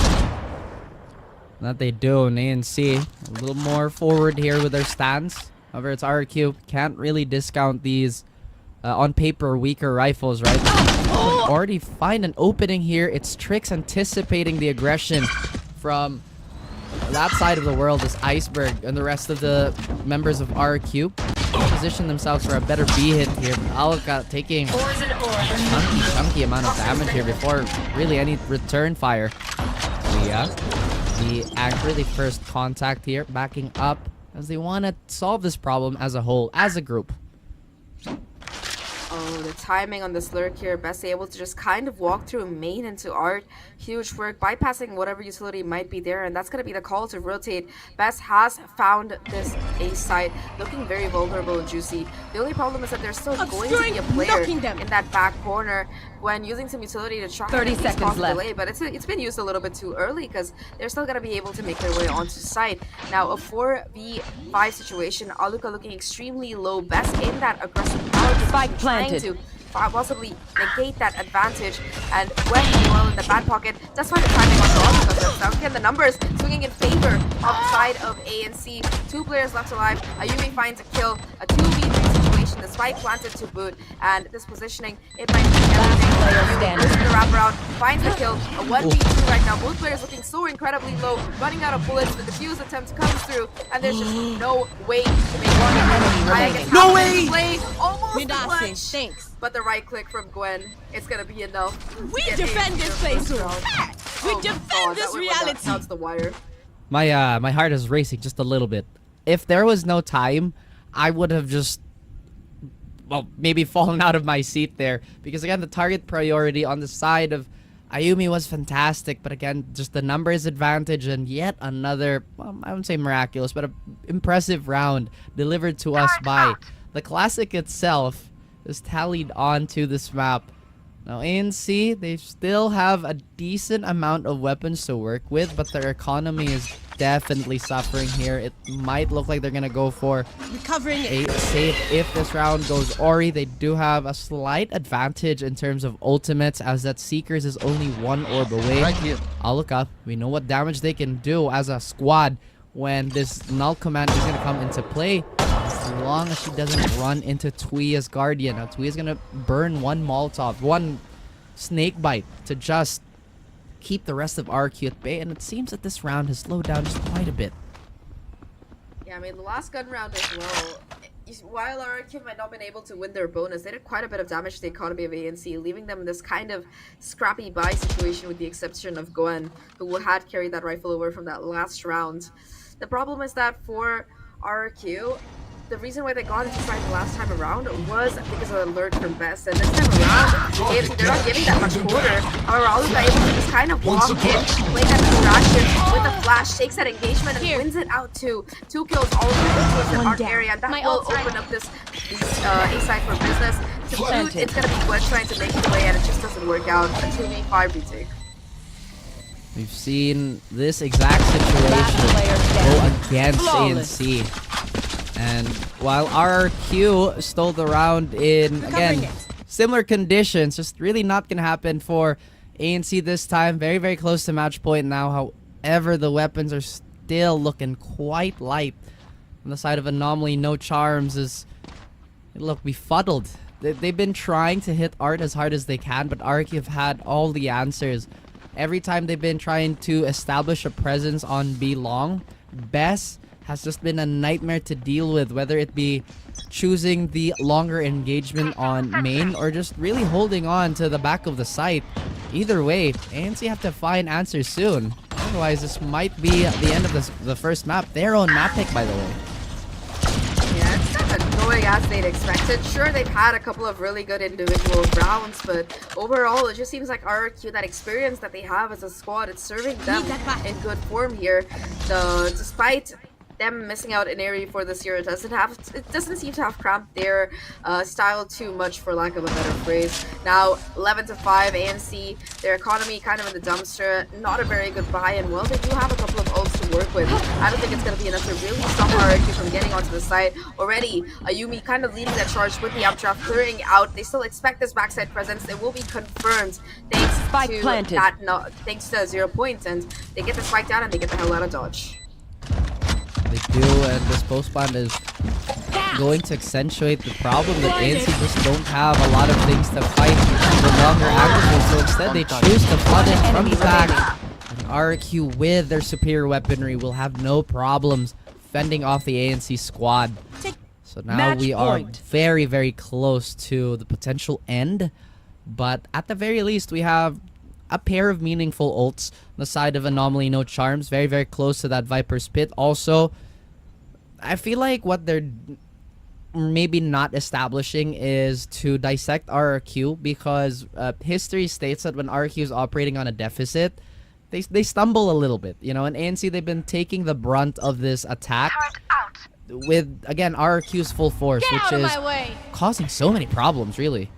That they do, and ANC a little more forward here with their stance. However, it's RQ. Can't really discount these on paper weaker rifles, right? Already find an opening here. It's Trix anticipating the aggression from that side of the world, this Iceberg, and the rest of the members of RQ position themselves for a better B hit here. Alka taking a chunky amount of damage here before really any return fire. Yeah. The really first contact here, backing up as they want to solve this problem as a whole, as a group. Oh, the timing on this lurk here. Best able to just kind of walk through main into art. Huge work, bypassing whatever utility might be there, and that's going to be the call to rotate. Best has found this A site, looking very vulnerable and juicy. The only problem is that there's still going to be a player in that back corner when using some utility to try 30 seconds left. delay, but it's been used a little bit too early because they're still going to be able to make their way onto site. Now, a 4v5 situation, Aluka looking extremely low. Best in that aggressive power Spike planted. to possibly negate that advantage, and when well in the back pocket, that's why the timing on Aluka. Now again, the numbers swinging in favor of the side of ANC. 2 players left alive. Ayumi finds a kill, a 2v3 situation. The spike planted to boot, and this positioning, it might be everything. Ayumi goes to the wraparound, finds the kill, a 1v2 right now. Both players looking so incredibly low, running out of bullets. The defuse attempt comes through, and there's just no way to make one enemy. No way! Almost clutch. Thanks. But the right click from Gwen, it's gonna be enough. We defend this place. We Oh, defend God, this that went reality. That's the wire. My heart is racing just a little bit. If there was no time, I would have just, well, maybe fallen out of my seat there. Because again, the target priority on the side of Ayumi was fantastic, but again, just the numbers advantage and yet another, well, I wouldn't say miraculous, but an impressive round delivered to us by the Classic itself. Is tallied onto this map. Now ANC, they still have a decent amount of weapons to work with, but their economy is definitely suffering here. It might look like they're gonna go for Recovering a safe if this round goes Ori. They do have a slight advantage in terms of ultimates, as that Seekers is only 1 orb away. Right here. I'll look up. We know what damage they can do as a squad when this null command is gonna come into play. As long as she doesn't run into Tuia's Guardian. Now Tuia's gonna burn 1 Molotov, 1 Snake Bite to just keep the rest of RQ at bay, and it seems that this round has slowed down just quite a bit. Yeah, I mean, the last gun round as well, while RQ might not have been able to win their bonus, they did quite a bit of damage to the economy of ANC, leaving them in this kind of scrappy buy situation with the exception of Gwen, who had carried that rifle over from that last round. The problem is that for RQ, the reason why they got into fight the last time around was because of the alert from Best, and this time around, they're not giving that much quarter. However, Aluka able to just kind of walk in, play that distraction with a flash, takes that engagement and wins it out to 2 kills all over the art area, and that will open up this A side for business. To boot, it's gonna be Gwen trying to make the way, and it just doesn't work out. A 2v5 retake. We've seen this exact situation go against ANC. And while RRQ stole the round in, again, similar conditions, just really not going to happen for ANC this time. Very, very close to match point now. However, the weapons are still looking quite light. On the side of Anomaly, no charms is, look, befuddled. They've been trying to hit Art as hard as they can, but RRQ have had all the answers. Every time they've been trying to establish a presence on B long, Bess has just been a nightmare to deal with, whether it be choosing the longer engagement on main or just really holding on to the back of the site. Either way, ANC have to find answers soon. Otherwise, this might be the end of the first map. Their own map pick, by the way. Yeah, it's kind of going as they'd expected. Sure, they've had a couple of really good individual rounds, but overall, it just seems like RRQ, that experience that they have as a squad, it's serving them in good form here. Despite them missing out in area for this year, it doesn't seem to have cramped their style too much, for lack of a better phrase. Now 11-5 ANC, their economy kind of in the dumpster, not a very good buy, and well, they do have a couple of ults to work with. I don't think it's going to be enough to really stop RRQ from getting onto the site. Already Ayumi kind of leading that charge with the updraft, clearing out. They still expect this backside presence. It will be confirmed thanks to thanks to 0 points, and they get the spike down and they get the hell out of dodge. They do, and this post plant is going to accentuate the problem that ANC just don't have a lot of things to fight the longer angles, so instead they choose to flood in from the back. And RQ with their superior weaponry will have no problems fending off the ANC squad. So now we are very, very close to the potential end, but at the very least we have a pair of meaningful ults on the side of Anomaly, no charms, very, very close to that Viper's Pit. Also, I feel like what they're maybe not establishing is to dissect RRQ, because history states that when RRQ is operating on a deficit, they stumble a little bit, you know. And ANC, they've been taking the brunt of this attack with, again, RRQ's full force, which is causing so many problems, really.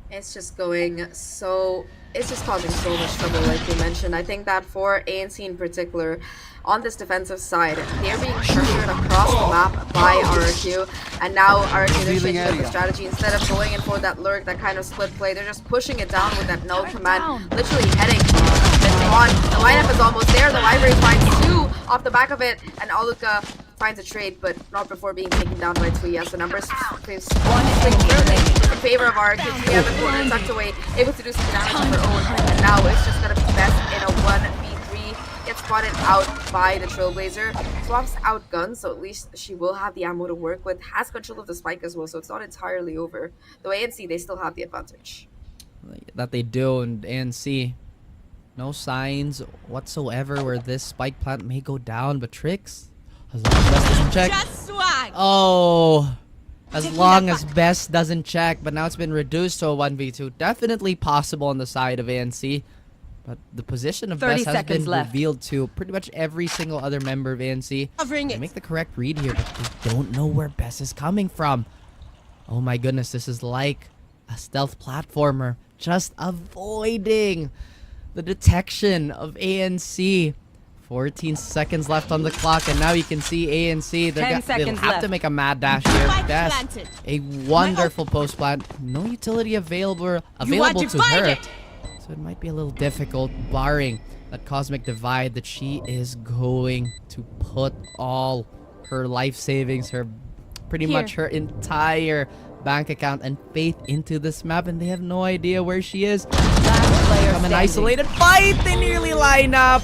It's just causing so much trouble, like you mentioned. I think that for ANC in particular, on this defensive side, they're being pressured across the map by RRQ, and now RRQ, they're changing up the strategy. Instead of going in for that lurk, that kind of split play, they're just pushing it down with that null command, literally heading on. The lineup is almost there. The library finds 2 off the back of it, and Aluka finds a trade, but not before being taken down by 2. Yes, the numbers swing in favor of RRQ. We have the corner tucked away, able to do some damage of her own, and now it's just gonna be best in a 1v3. Gets spotted out by the Trailblazer, swaps out guns, so at least she will have the ammo to work with, has control of the spike as well, so it's not entirely over. Though ANC, they still have the advantage. That they do, and ANC, no signs whatsoever where this spike plant may go down, but Tricks, as long as Best doesn't check. Oh, as long as Best doesn't check, but now it's been reduced to a 1v2. Definitely possible on the side of ANC. But the position of Best has been revealed to pretty much every single other member of ANC. They make the correct read here, but they don't know where Best is coming from. Oh my goodness, this is like a stealth platformer, just avoiding the detection of ANC. 14 seconds left on the clock, and now you can see ANC. They'll have to make a mad dash here. Best, a wonderful post plant. No utility available to her. So it might be a little difficult, barring that cosmic divide that she is going to put all her life savings, pretty much her entire bank account and faith into this map, and they have no idea where she is. Come an isolated fight, they nearly line up.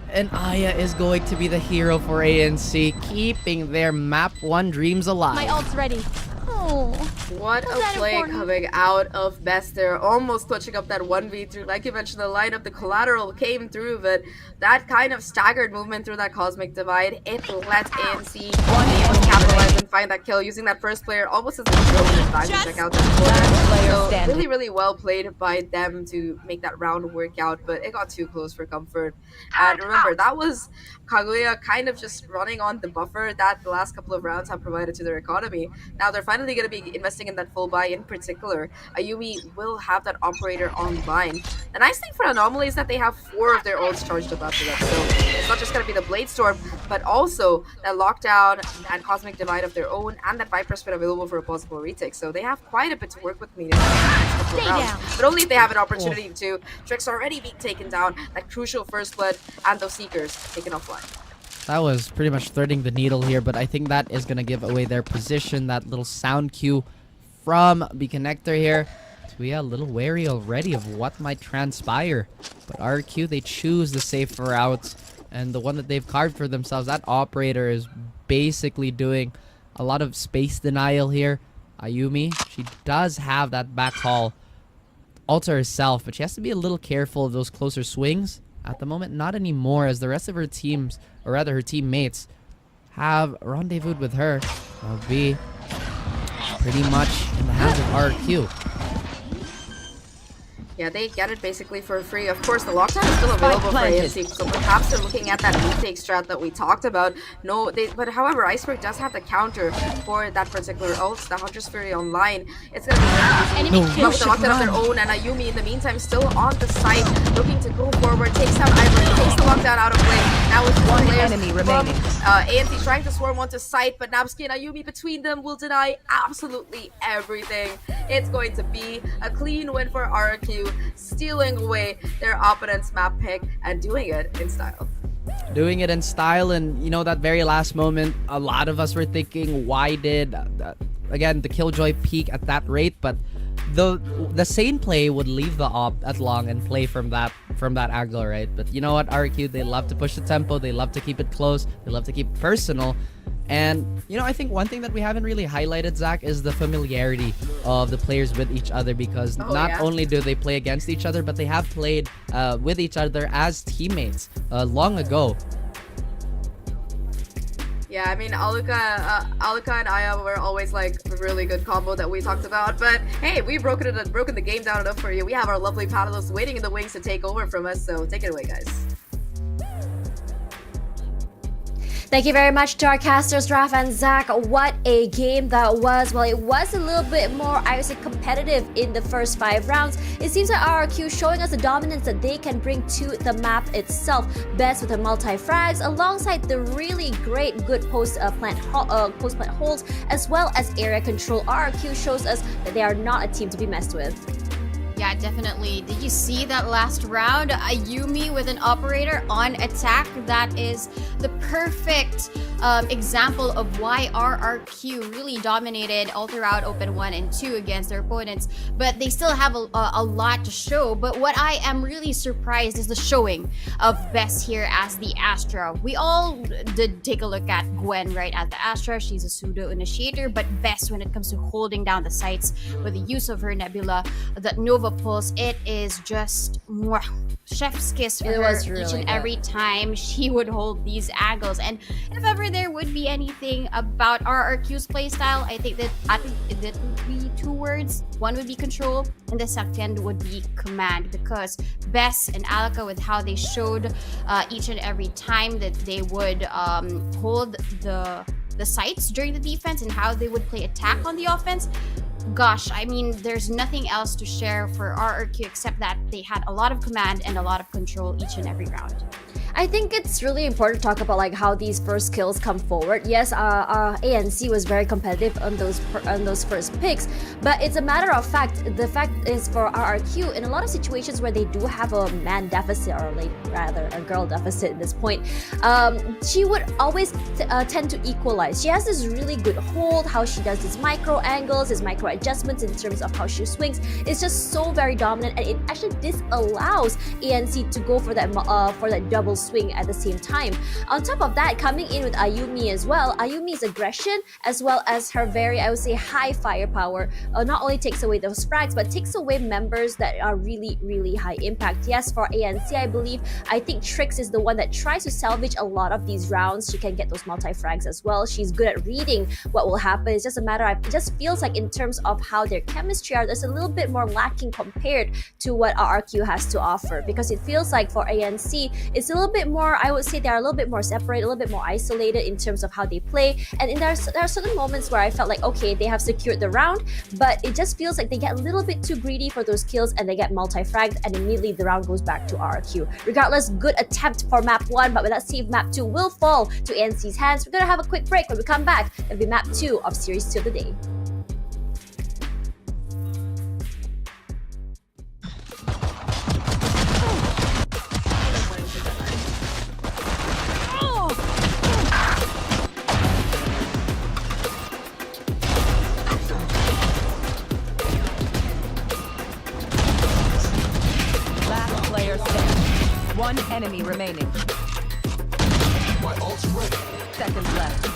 And Aya is going to be the hero for ANC, keeping their map 1 dreams alive. My ult's ready. Oh, what a play coming out of Best there, almost clutching up that 1v3. Like you mentioned, the lineup, the collateral came through, but that kind of staggered movement through that cosmic divide, it let ANC be able to capitalize and find that kill, using that first player almost as a drone time to check out that corner. So really, really well played by them to make that round work out, but it got too close for comfort. And remember, that was Kagura kind of just running on the buffer that the last couple of rounds have provided to their economy. Now they're finally going to be investing in that full buy. In particular, Ayumi will have that operator online. The nice thing for Anomaly is that they have 4 of their ults charged up after that, so it's not just going to be the Blade Storm, but also that lockdown and cosmic divide of their own, and that Viper Spin available for a possible retake. So they have quite a bit to work with in the next couple of rounds, but only if they have an opportunity to. Tricks already being taken down, that crucial first blood, and those Seekers taken offline. That was pretty much threading the needle here, but I think that is going to give away their position. That little sound cue from the connector here. So we are a little wary already of what might transpire. But RQ, they choose the safer route, and the one that they've carved for themselves, that operator is basically doing a lot of space denial here. Ayumi, she does have that back haul. ult herself, but she has to be a little careful of those closer swings. At the moment, not anymore, as the rest of her teams, or rather her teammates, have rendezvoused with her. Will be pretty much in the hands of RQ. Yeah, they get it basically for free. Of course, the lockdown is still available for ANC, so perhaps they're looking at that retake strat that we talked about. No, but however, Iceberg does have the counter for that particular ult, the Hunter's Fury online. It's gonna be very easy. But with the lockdown of their own, and Ayumi in the meantime still on the site, looking to go forward, takes down Ivory, takes the lockdown out of play. Now with One players enemy from remaining. ANC trying to swarm onto site, but Napsky and Ayumi between them will deny absolutely everything. It's going to be a clean win for RQ, stealing away their opponent's map pick and doing it in style. Doing it in style, and you know, that very last moment, a lot of us were thinking, why did again the Killjoy peak at that rate? But the sane play would leave the op at long and play from that angle, right? But you know what, RQ, they love to push the tempo, they love to keep it close, they love to keep it personal. And, you know, I think one thing that we haven't really highlighted, Zach, is the familiarity of the players with each other, because not only do they play against each other, but they have played with each other as teammates long ago. Yeah, I mean, Alika and Aya were always like a really good combo that we talked about. But hey, we've broken the game down enough for you. We have our lovely paddlers waiting in the wings to take over from us, so take it away, guys. Thank you very much to our casters, Raf and Zach. What a game that was. Well, it was a little bit more, I would say, competitive in the first 5 rounds. It seems that RRQ showing us the dominance that they can bring to the map itself. Best with the multi-frags, alongside the really great good post-plant holds, as well as area control. RRQ shows us that they are not a team to be messed with. Yeah, definitely. Did you see that last round? Ayumi with an operator on attack. That is the perfect example of why RRQ really dominated all throughout Open 1 and 2 against their opponents. But they still have a lot to show. But what I am really surprised is the showing of Bess here as the Astra. We all did take a look at Gwen, right, at the Astra. She's a pseudo-initiator. But Bess, when it comes to holding down the sites with the use of her Nebula, that Nova Pulse, it is just chef's kiss for her each and every time she would hold these angles. And if ever there would be anything about RRQ's playstyle, I think it would be 2 words. One would be control, and the second would be command, because Bess and Alika, with how they showed each and every time that they would hold the sites during the defense and how they would play attack on the offense, gosh, I mean, there's nothing else to share for RRQ except that they had a lot of command and a lot of control each and every round. I think it's really important to talk about like how these first kills come forward. Yes, ANC was very competitive on those first picks, but it's a matter of fact. The fact is, for RRQ, in a lot of situations where they do have a man deficit, or like rather a girl deficit at this point, she would always tend to equalize. She has this really good hold, how she does these micro angles, these micro adjustments in terms of how she swings. It's just so very dominant, and it actually disallows ANC to go for that double swing at the same time. On top of that, coming in with Ayumi as well, Ayumi's aggression as well as her very, I would say, high firepower not only takes away those frags, but takes away members that are really, really high impact. Yes, for ANC, I believe, I think Trix is the one that tries to salvage a lot of these rounds. She can get those multi-frags as well. She's good at reading what will happen. It's just a matter of, it just feels like in terms of how their chemistry are, there's a little bit more lacking compared to what RRQ has to offer, because it feels like for ANC, it's a little bit more, I would say they're a little bit more separated, a little bit more isolated in terms of how they play. And there are certain moments where I felt like, okay, they have secured the round, but it just feels like they get a little bit too greedy for those kills and they get multi-fragged, and immediately the round goes back to RRQ. Regardless, good attempt for map 1, but let's see if map 2 will fall to ANC's hands. We're gonna have a quick break. When we come back, it'll be map 2 of Series 2 of the day. Last player standing. One enemy remaining. My ult's ready. Seconds left.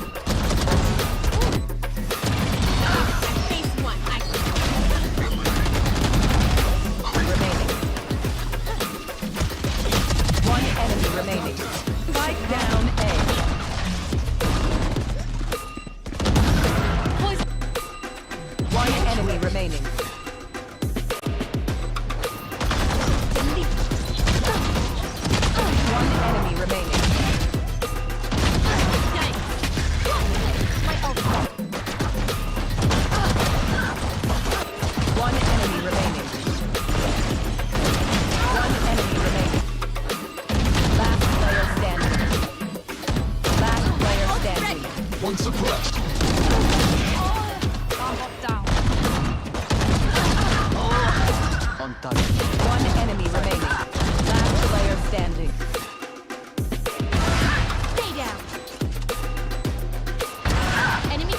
Bomb down. One enemy remaining. Last player standing. Stay down. Enemy.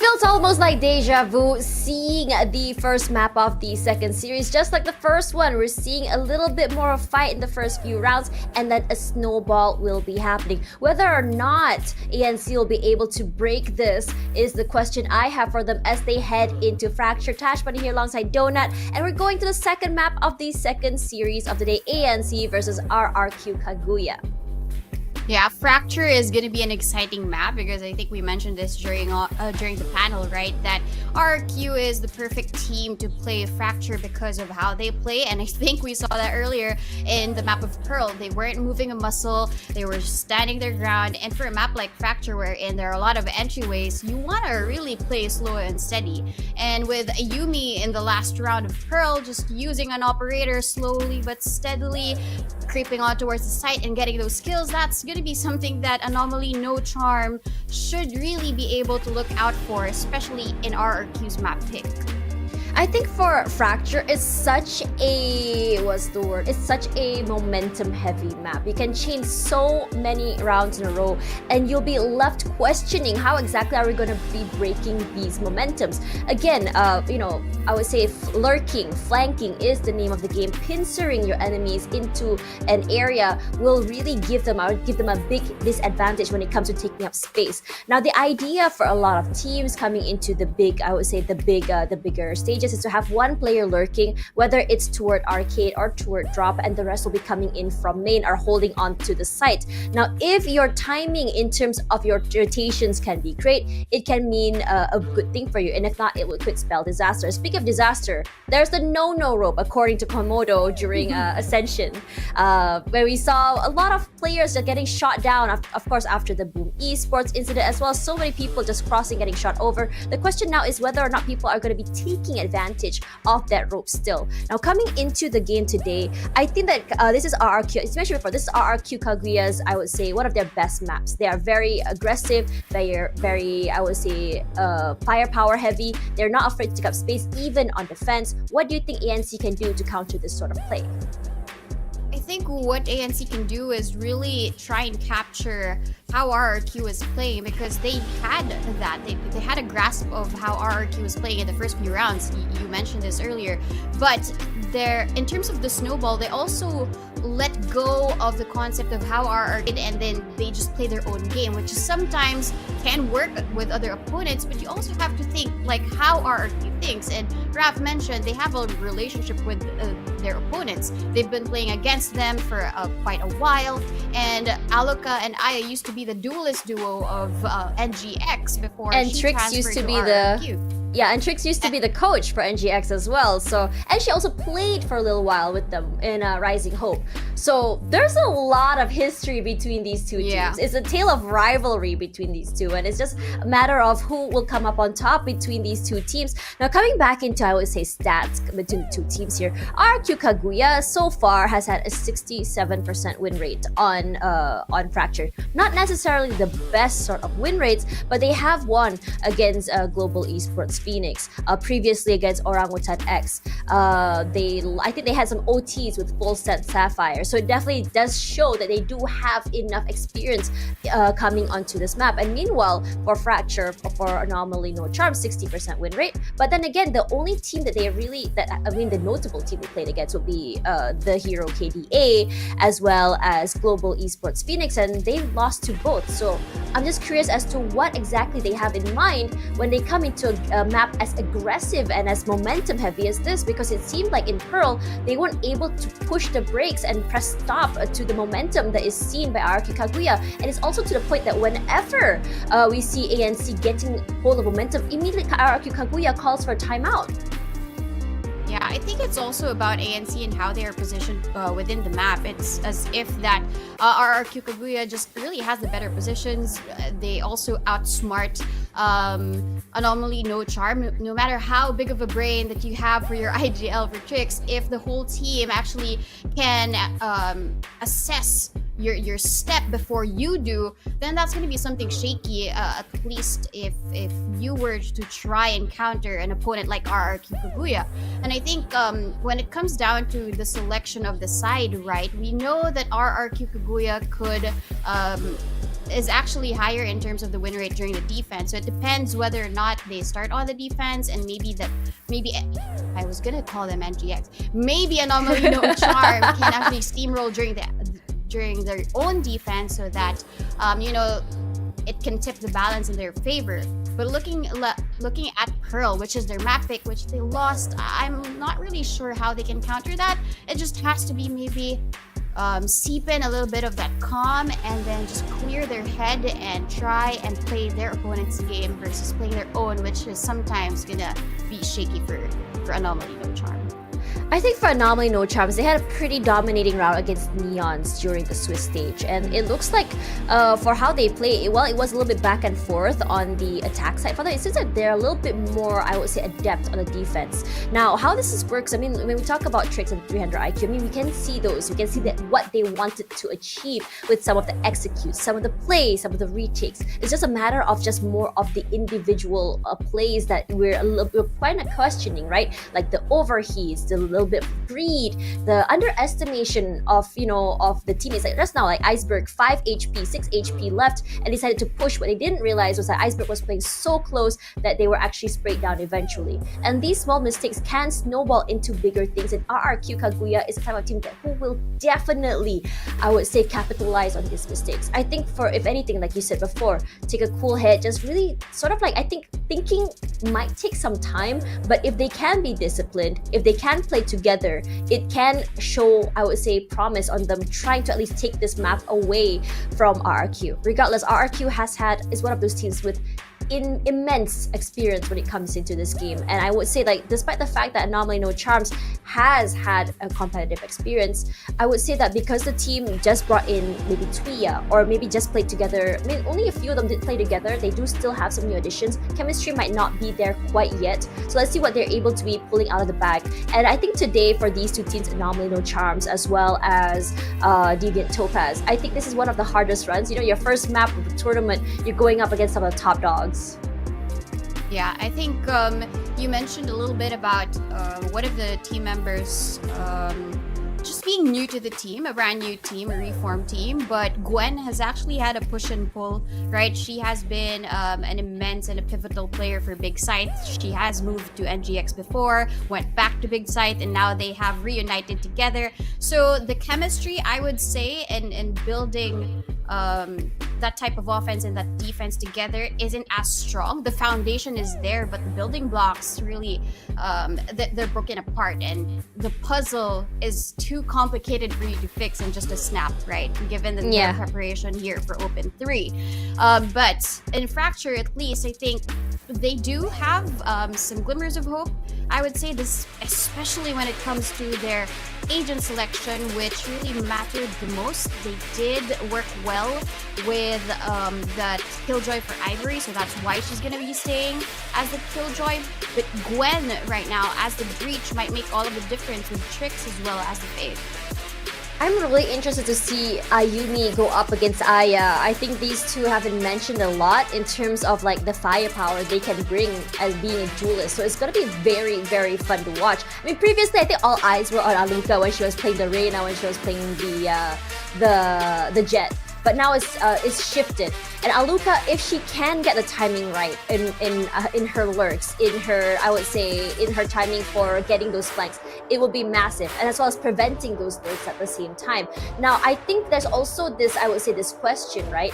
Feels almost like deja vu seeing the first map of the second series. Just like the first one, we're seeing a little bit more of fight in the first few rounds, and then a snowball will be happening. Whether or not ANC will be able to break this is the question I have for them as they head into Fracture. Tashbunny here alongside Donut, and we're going to the second map of the second series of the day, ANC versus RRQ Kaguya. Yeah, Fracture is going to be an exciting map because I think we mentioned this during the panel, right? That RRQ is the perfect team to play Fracture because of how they play, and I think we saw that earlier in the map of Pearl. They weren't moving a muscle, they were just standing their ground, and for a map like Fracture wherein there are a lot of entryways, you want to really play slow and steady. And with Yumi in the last round of Pearl, just using an operator slowly but steadily, creeping on towards the site and getting those kills, that's going to be something that Anomaly No Charm should really be able to look out for, especially in RRQ's map pick. I think for Fracture, it's such a, it's such a momentum heavy map. You can chain so many rounds in a row and you'll be left questioning how exactly are we going to be breaking these momentums. Again, I would say lurking, flanking is the name of the game. Pincering your enemies into an area will really give them a big disadvantage when it comes to taking up space. Now, the idea for a lot of teams coming into the bigger stages is to have one player lurking, whether it's toward arcade or toward drop, and the rest will be coming in from main or holding on to the site. Now, if your timing in terms of your rotations can be great, it can mean a good thing for you, and if not, it could spell disaster. Speaking of disaster, there's the no-no rope, according to Komodo during Ascension, where we saw a lot of players just getting shot down, of course, after the Boom Esports incident, as well as so many people just crossing, getting shot over. The question now is whether or not people are going to be taking advantage of that rope still. Now, coming into the game today, I think that this is RRQ, especially before, this is RRQ Kaguya's, I would say, one of their best maps. They are very aggressive, very, I would say, firepower heavy. They're not afraid to take up space, even on defense. What do you think ANC can do to counter this sort of play? I think what ANC can do is really try and capture how RRQ is playing, because they had that. They had a grasp of how RRQ was playing in the first few rounds. You mentioned this earlier. But in terms of the snowball, they also let go of the concept of how RRQ did, and then they just play their own game, which sometimes can work with other opponents, but you also have to think like how RRQ thinks. And Raph mentioned they have a relationship with their opponents. They've been playing against them for quite a while, and Aluka and Aya used to be the duelist duo of NGX before and she Trix transferred used to be RRQ. And Trix used to be the coach for NGX as well. So, and she also played for a little while with them in Rising Hope. So there's a lot of history between these two teams. It's a tale of rivalry between these two, and it's just a matter of who will come up on top between these two teams. Now, coming back into, I would say, stats between the two teams here, RQ Kaguya so far has had a 67% win rate on Fracture. Not necessarily the best sort of win rates, but they have won against Global Esports Phoenix, previously against Orangutan X. I think they had some OTs with Full Set Sapphire, so it definitely does show that they do have enough experience coming onto this map. And meanwhile, for Fracture, for Anomaly No Charm, 60% win rate. But then again, the only team that the notable team they played against would be the Hero KDA, as well as Global Esports Phoenix, and they lost to both. So I'm just curious as to what exactly they have in mind when they come into a map as aggressive and as momentum heavy as this, because it seemed like in Pearl they weren't able to push the brakes and press stop to the momentum that is seen by RRQ Kaguya. And it's also to the point that whenever we see ANC getting hold of momentum, immediately RRQ Kaguya calls for a timeout. Yeah, I think it's also about ANC and how they are positioned within the map. It's as if that RRQ Kaguya just really has the better positions. They also outsmart Anomaly No Charm. No matter how big of a brain that you have for your IGL for tricks, if the whole team actually can assess your step before you do, then that's going to be something shaky, at least if you were to try and counter an opponent like RRQ Kaguya. And I think when it comes down to the selection of the side, right, we know that RRQ Kaguya could is actually higher in terms of the win rate during the defense. So it depends whether or not they start on the defense, and maybe I was gonna call them NGX. Maybe Anomaly No Charm can actually steamroll during their own defense, so that it can tip the balance in their favor. But looking at Pearl, which is their map pick, which they lost, I'm not really sure how they can counter that. It just has to be maybe seep in a little bit of that calm, and then just clear their head and try and play their opponent's game versus playing their own, which is sometimes gonna be shaky for Anomaly No Charm. I think for Anomaly No Charms, they had a pretty dominating round against Neons during the Swiss stage, and it looks like for how they play, it was a little bit back and forth on the attack side. For them, it seems like they're a little bit more, I would say, adept on the defense. Now, how this works, I mean, when we talk about tricks and 300 IQ, I mean, we can see those. We can see that what they wanted to achieve with some of the executes, some of the plays, some of the retakes. It's just a matter of just more of the individual plays that we're kind of questioning, right? Like the overheats, the little bit of greed, the underestimation of the teammates. Like just now, like Iceberg, 5 HP, 6 HP left, and decided to push. What they didn't realize was that Iceberg was playing so close that they were actually sprayed down eventually. And these small mistakes can snowball into bigger things. And RRQ Kagura is a type of team who will definitely, I would say, capitalize on these mistakes. I think if anything, like you said before, take a cool head, just really sort of like, I think thinking might take some time, but if they can be disciplined, if they can play together, it can show, I would say, promise on them trying to at least take this map away from RRQ. Regardless, RRQ is one of those teams with immense experience when it comes into this game, and I would say, like, despite the fact that Anomaly No Charms has had a competitive experience, I would say that because the team just brought in maybe Tuya, or maybe just played together, I mean, only a few of them did play together, they do still have some new additions. Chemistry might not be there quite yet, so let's see what they're able to be pulling out of the bag. And I think today for these two teams, Anomaly No Charms as well as Deviant Topaz, I think this is one of the hardest runs. Your first map of the tournament, you're going up against some of the top dogs. Yeah, I think you mentioned a little bit about one of the team members just being new to the team, a brand new team, a reformed team. But Gwen has actually had a push and pull, right? She has been an immense and a pivotal player for Big Scythe. She has moved to NGX before, went back to Big Scythe, and now they have reunited together. So the chemistry, I would say, in building that type of offense and that defense together isn't as strong. The foundation is there, but the building blocks really they're broken apart, and the puzzle is too complicated for you to fix in just a snap, right? Given the preparation here for Open 3. But in Fracture, at least, I think they do have some glimmers of hope. I would say this, especially when it comes to their agent selection, which really mattered the most. They did work well with that Killjoy for Ivory, so that's why she's going to be staying as the Killjoy. But Gwen right now as the Breach might make all of the difference with Tricks as well as the Fade. I'm really interested to see Ayumi go up against Aya. I think these two have been mentioned a lot in terms of like the firepower they can bring as being a duelist. So it's gonna be very, very fun to watch. I mean, previously I think all eyes were on Aluka when she was playing the Reyna, when she was playing the Jet. But now it's shifted, and Aluka, if she can get the timing right in her lurks, I would say in her timing for getting those flanks, it will be massive, and as well as preventing those lurks at the same time. Now, I think there's also this, I would say, this question, right?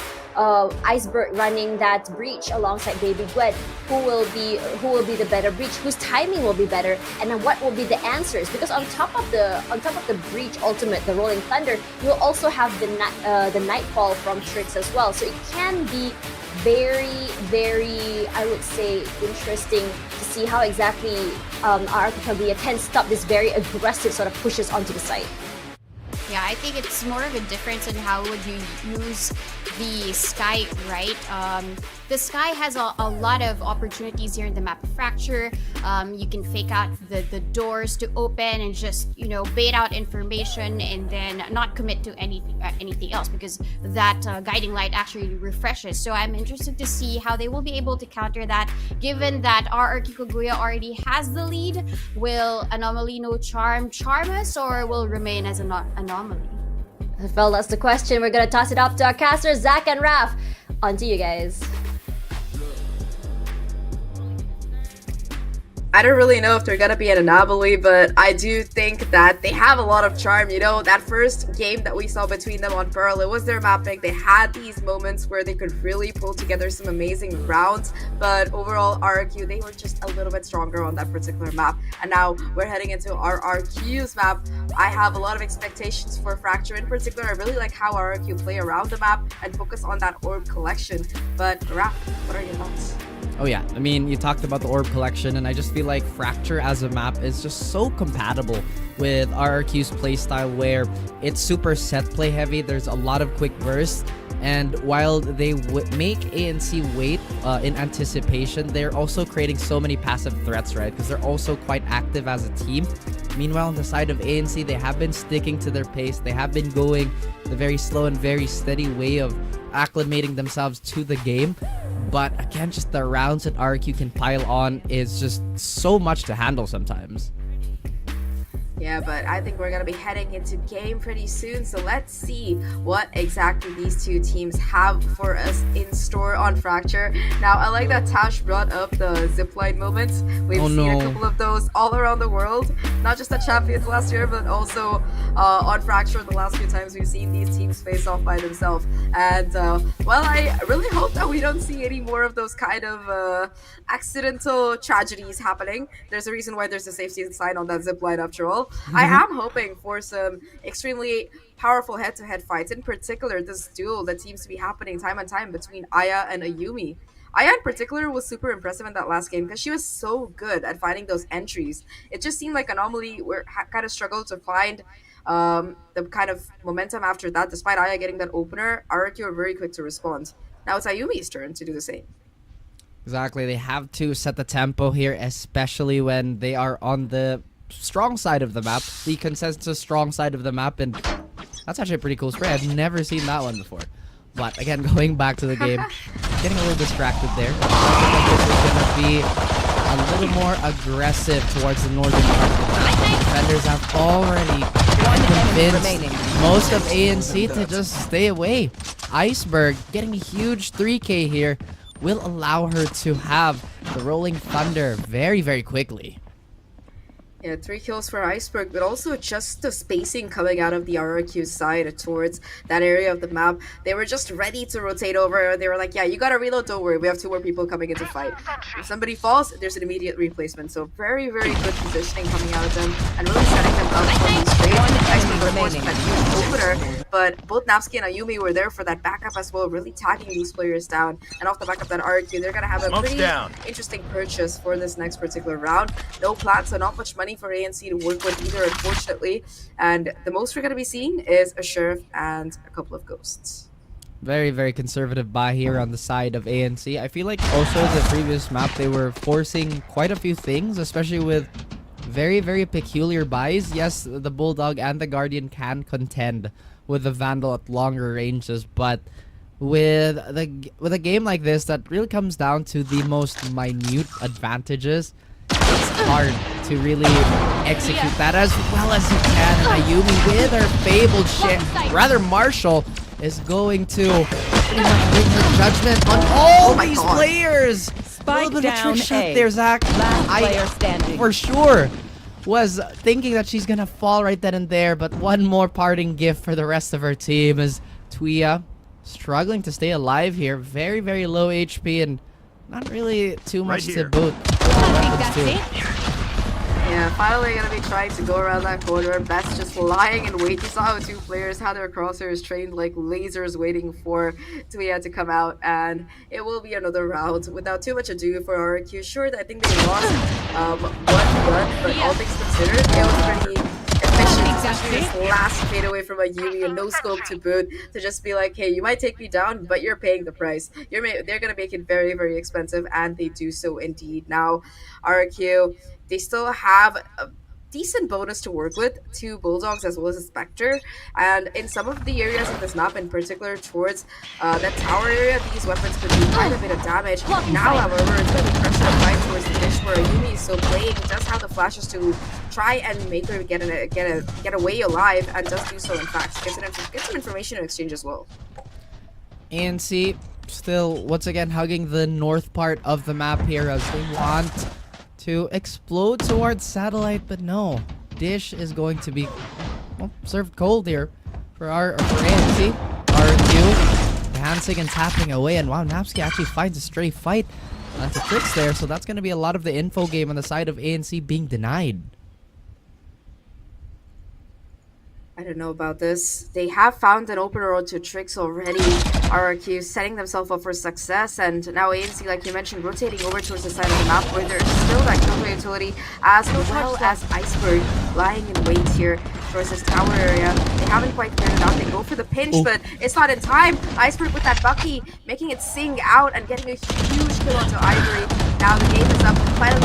Iceberg running that Breach alongside Baby Gwen, who will be the better Breach, whose timing will be better, and then what will be the answers? Because on top of the Breach ultimate, the Rolling Thunder, you'll also have the Nightfall from Tricks as well. So it can be very, very, I would say, interesting to see how exactly Arcaglia can stop this very aggressive sort of pushes onto the site. Yeah, I think it's more of a difference in how would you use the Sky, right? The Sky has a lot of opportunities here in the map of Fracture. You can fake out the doors to open and just, bait out information and then not commit to anything else, because that guiding light actually refreshes. So I'm interested to see how they will be able to counter that, given that RRQ Kagura already has the lead. Will Anomaly No Charm us, or will remain as an anomaly? Well, that's the question. We're gonna toss it up to our casters, Zach and Raf. On to you guys. I don't really know if they're gonna be an anomaly, but I do think that they have a lot of charm. You know, that first game that we saw between them on Pearl, it was their mapping. They had these moments where they could really pull together some amazing rounds, but overall, RRQ, they were just a little bit stronger on that particular map. And now we're heading into RRQ's map. I have a lot of expectations for Fracture in particular. I really like how RRQ play around the map and focus on that orb collection. But Raph, what are your thoughts? Oh yeah, I mean, you talked about the orb collection, and I just feel like Fracture as a map is just so compatible with RRQ's playstyle, where it's super set play heavy. There's a lot of quick bursts, and while they make ANC wait in anticipation, they're also creating so many passive threats, right? Because they're also quite active as a team. Meanwhile, on the side of ANC, they have been sticking to their pace. They have been going the very slow and very steady way of acclimating themselves to the game. But again, just the rounds that RQ can pile on is just so much to handle sometimes. Yeah, but I think we're going to be heading into game pretty soon, so let's see what exactly these two teams have for us in store on Fracture. Now, I like that Tash brought up the zipline moments. We've seen a couple of those all around the world, not just at Champions last year, but also on Fracture the last few times we've seen these teams face off by themselves. And, well, I really hope that we don't see any more of those kind of accidental tragedies happening. There's a reason why there's a safety sign on that zipline after all. I am hoping for some extremely powerful head-to-head fights, in particular this duel that seems to be happening time and time between Aya and Ayumi. Aya in particular was super impressive in that last game because she was so good at finding those entries. It just seemed like Anomaly kind of struggled to find the kind of momentum after that. Despite Aya getting that opener, RRQ were very quick to respond. Now it's Ayumi's turn to do the same. Exactly, they have to set the tempo here, especially when they are on the strong side of the map, the consensus strong side of the map, and that's actually a pretty cool spray. I've never seen that one before. But again, going back to the game, getting a little distracted there. I think this is going to be a little more aggressive towards the northern part of the map. The defenders have already convinced most of ANC to just stay away. Iceberg getting a huge 3K here will allow her to have the Rolling Thunder very, very quickly. Yeah, 3 kills for Iceberg, but also just the spacing coming out of the RRQ side towards that area of the map. They were just ready to rotate over. They were like, yeah, you gotta reload, don't worry. We have 2 more people coming in to fight. If somebody falls, there's an immediate replacement. So very, very good positioning coming out of them and really setting them up for these trades. Iceberg, of course, with that huge opener, but both Napsky and Ayumi were there for that backup as well, really tagging these players down. And off the back of that RRQ, they're gonna have a pretty interesting purchase for this next particular round. No plans, so not much money for ANC to work with either, unfortunately. And the most we're going to be seeing is a Sheriff and a couple of Ghosts. Very, very conservative buy here on the side of ANC. I feel like also the previous map, they were forcing quite a few things, especially with very, very peculiar buys. Yes, the Bulldog and the Guardian can contend with the Vandal at longer ranges, but with a game like this that really comes down to the most minute advantages, it's hard to really execute that as well as you can. And Ayumi with her fabled shit, rather Marshall, is going to pretty much bring her judgment on all these players. Spike a little bit of down trick shot A. there, Zach. Last player I standing. for sure was thinking that she's gonna fall right then and there, but one more parting gift for the rest of her team is Tuya struggling to stay alive here. Very, very low HP and not really too much to boot. Yeah, finally gonna be trying to go around that corner. Best just lying in wait. You saw how 2 players had their crosshairs trained like lasers waiting for Tuya to come out, and it will be another round without too much ado for RQ. Sure, I think they lost one gun, but all things considered, it was pretty efficient, especially this last fadeaway from Ayumi and no scope to boot, to just be like, hey, you might take me down, but you're paying the price. They're gonna make it very, very expensive, and they do so indeed. Now, RQ, they still have a decent bonus to work with, 2 Bulldogs as well as a Spectre, and in some of the areas of this map, in particular towards that tower area, these weapons could do quite a bit of damage. Now, however, it's going to be pressure applied towards the dish where Ayumi is so playing, does have the flashes to try and make her get away alive, and does do so in fact. Get some information in exchange as well. ANC still once again hugging the north part of the map here as they want to explode towards satellite, but no. Dish is going to be served cold here for ANC. RQ dancing and tapping away, and wow, Napsky actually finds a stray fight onto Tricks there, so that's going to be a lot of the info game on the side of ANC being denied. I don't know about this. They have found an open road to Tricks already. RRQ setting themselves up for success, and now ANC, like you mentioned, rotating over towards the side of the map where there's still that Kagura utility, as well as Iceberg lying in wait here towards this tower area. They haven't quite cleared it out. They go for the pinch, but it's not in time. Iceberg with that Bucky, making it sing out and getting a huge kill onto Ivory. Now the game is up. Finally,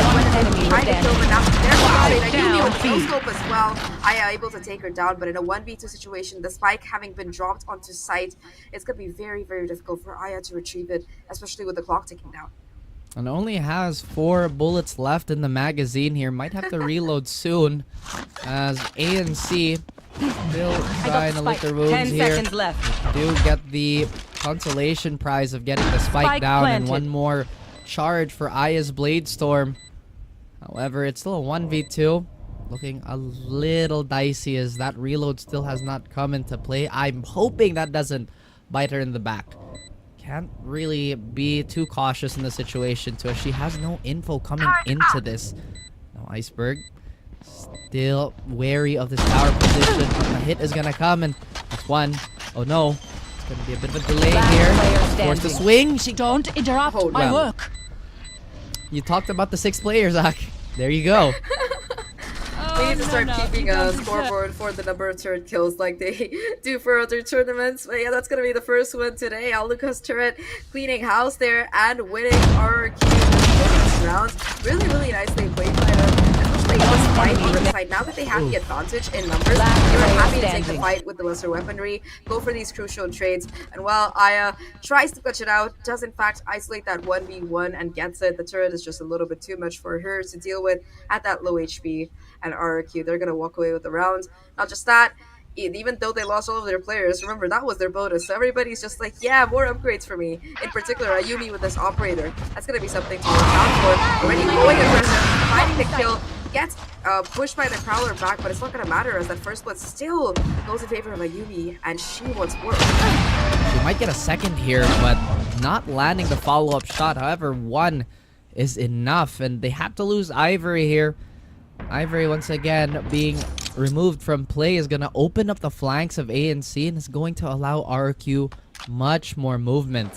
trying to kill, but now there's Ayumi with the no-scope as well. Aya able to take her down, but in a 1v2 situation, the spike having been dropped onto site, it's going to be very, very difficult for Aya to retrieve it, especially with the clock ticking down. And only has 4 bullets left in the magazine here. Might have to reload soon, as ANC still trying to lick their wounds 10 here. seconds left. Do get the consolation prize of getting the spike down planted. and one more charge for Aya's Blade Storm. However, it's still a 1v2. Looking a little dicey as that reload still has not come into play. I'm hoping that doesn't bite her in the back. Can't really be too cautious in the situation too, as she has no info coming into this. Now Iceberg still wary of this tower position. A hit is gonna come, and it's one. Oh no, it's gonna be a bit of a delay here. Force the swing. She Don't interrupt my well. work. You talked about the 6 players, Zach. There you go. We need to start keeping a scoreboard for the number of turret kills like they do for other tournaments. But yeah, that's going to be the first one today. Alucard's turret cleaning house there and winning RQ bonus rounds. Really, really nicely played by them. Especially this fight on the side. Now that they have the advantage in numbers, they were happy to take the fight with the lesser weaponry, go for these crucial trades. And while Aya tries to clutch it out, does in fact isolate that 1v1 and gets it. The turret is just a little bit too much for her to deal with at that low HP. And RRQ, they're gonna walk away with the round. Not just that, even though they lost all of their players, remember that was their bonus. So everybody's just like, yeah, more upgrades for me. In particular, Ayumi with this operator. That's gonna be something to look out for. Already going aggressive, finding the kill, gets pushed by the Prowler back, but it's not gonna matter as that first split still goes in favor of Ayumi, and she wants work. She might get a second here, but not landing the follow-up shot. However, one is enough, and they had to lose Ivory here. Ivory once again being removed from play is going to open up the flanks of ANC and is going to allow RQ much more movement.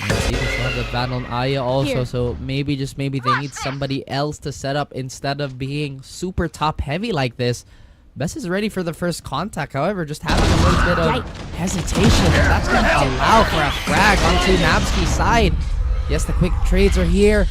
And see, they still have the battle on Aya also, so maybe, just maybe, they need somebody else to set up instead of being super top heavy like this. Bess is ready for the first contact, however, just having a little bit of hesitation. That's going to allow for a frag onto Nabsky's side. Yes, the quick trades are here.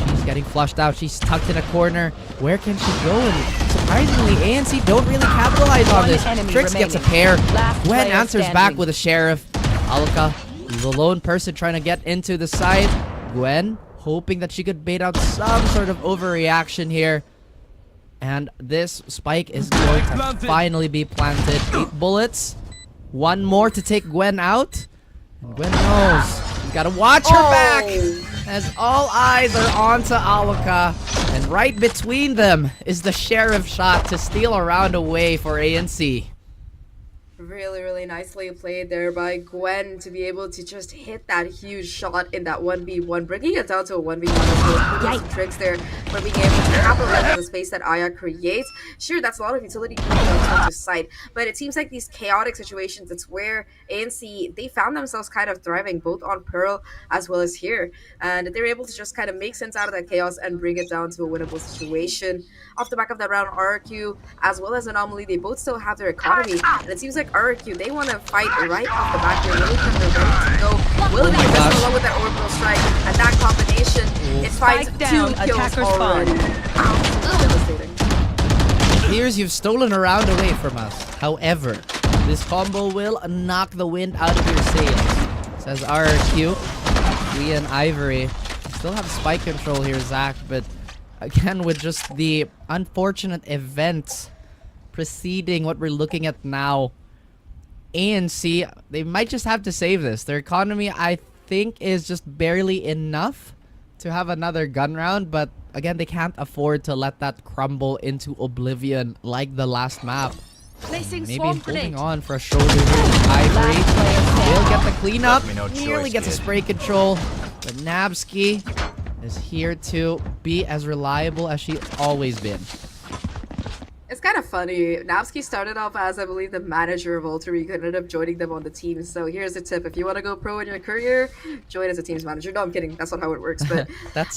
She's getting flushed out. She's tucked in a corner. Where can she go? And surprisingly, ANC don't really capitalize on this. Trix gets a pair. Gwen answers back with a sheriff. Alka, the lone person trying to get into the side. Gwen hoping that she could bait out some sort of overreaction here. And this spike is going to finally be planted. 8 bullets. 1 more to take Gwen out. And Gwen knows. You gotta watch her back, as all eyes are onto Alaka, and right between them is the sheriff shot to steal a round away for ANC. Really, really nicely played there by Gwen to be able to just hit that huge shot in that 1v1, bringing it down to a 1v1 as well. Putting some tricks there for being able to capitalize on the space that Aya creates. Sure, that's a lot of utility on the side, but it seems like these chaotic situations, it's where ANC, they found themselves kind of thriving both on Pearl as well as here. And they were able to just kind of make sense out of that chaos and bring it down to a winnable situation. Off the back of that round, RQ as well as Anomaly, they both still have their economy. And it seems like RQ, they want to fight right off the bat here. Really kind of ready to go. Will be aggressive along with that orbital strike, and that combination, it finds 2 kills already. Devastating. It appears you've stolen a round away from us. However, this combo will knock the wind out of your sails, says RQ. We and Ivory still have spike control here, Zach, but again with just the unfortunate events preceding what we're looking at now. ANC, they might just have to save this. Their economy, I think, is just barely enough to have another gun round, but again, they can't afford to let that crumble into oblivion like the last map. Placing Maybe swarm holding grenade. on for a shoulder here with Ivory. Last player He'll standing. get the cleanup. Me no Nearly choice, gets a kid. spray control. But Nabsky is here to be as reliable as she always been. It's kind of funny. Navsky started off as, I believe, the manager of Alter Ego and ended up joining them on the team. So here's a tip. If you want to go pro in your career, join as a team's manager. No, I'm kidding. That's not how it works. But That's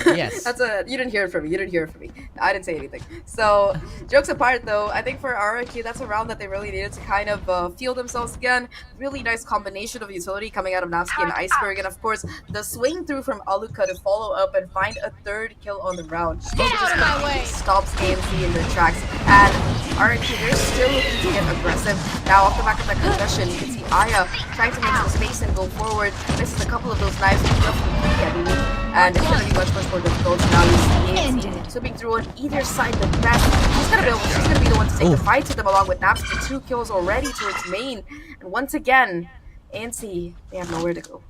yes. That's you didn't hear it from me. You didn't hear it from me. I didn't say anything. So, jokes apart though, I think for RRQ, that's a round that they really needed to kind of feel themselves again. Really nice combination of utility coming out of Navsky and Iceberg, and of course, the swing through from Aluka to follow up and find a third kill on the round. Get out of my way! Stops AMC in their tracks, and RRQ, they're still looking to get aggressive. Now, off the back of that concussion, you can see Aya trying to make some space and go forward. Misses a couple of those knives, and it's going to be much more difficult. Now you see AMC sweeping through on either side the best. She's going to be the one to take the fight to them along with Napster. 2 kills already towards main. And once again, ANC, they have nowhere to go.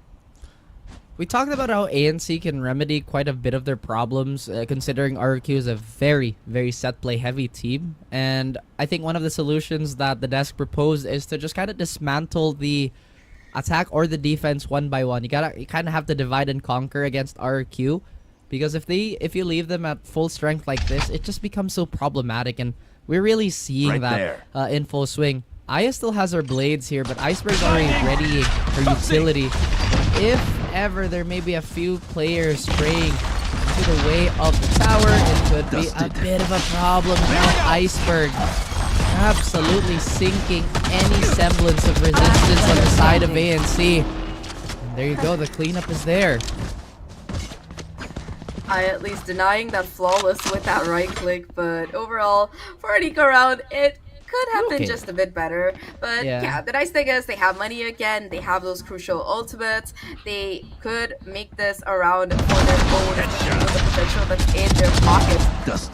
We talked about how ANC can remedy quite a bit of their problems, considering RQ is a very, very set play heavy team. And I think one of the solutions that the desk proposed is to just kind of dismantle the attack or the defense one by one. You kind of have to divide and conquer against RQ, because if you leave them at full strength like this, it just becomes so problematic, and we're really seeing Right that in full swing. Aya still has her blades here, but Iceberg's already readying her utility. If ever there may be a few players straying to the way of the tower, it could be a bit of a problem. Now Iceberg absolutely sinking any semblance of resistance on the side of ANC. And there you go, the cleanup is there. I at least denying that flawless with that right click, but overall, for an eco round, it could have been Okay. just a bit better. But Yeah. yeah, the nice thing is they have money again, they have those crucial ultimates, they could make this a round for their own with the potential that's in their pockets.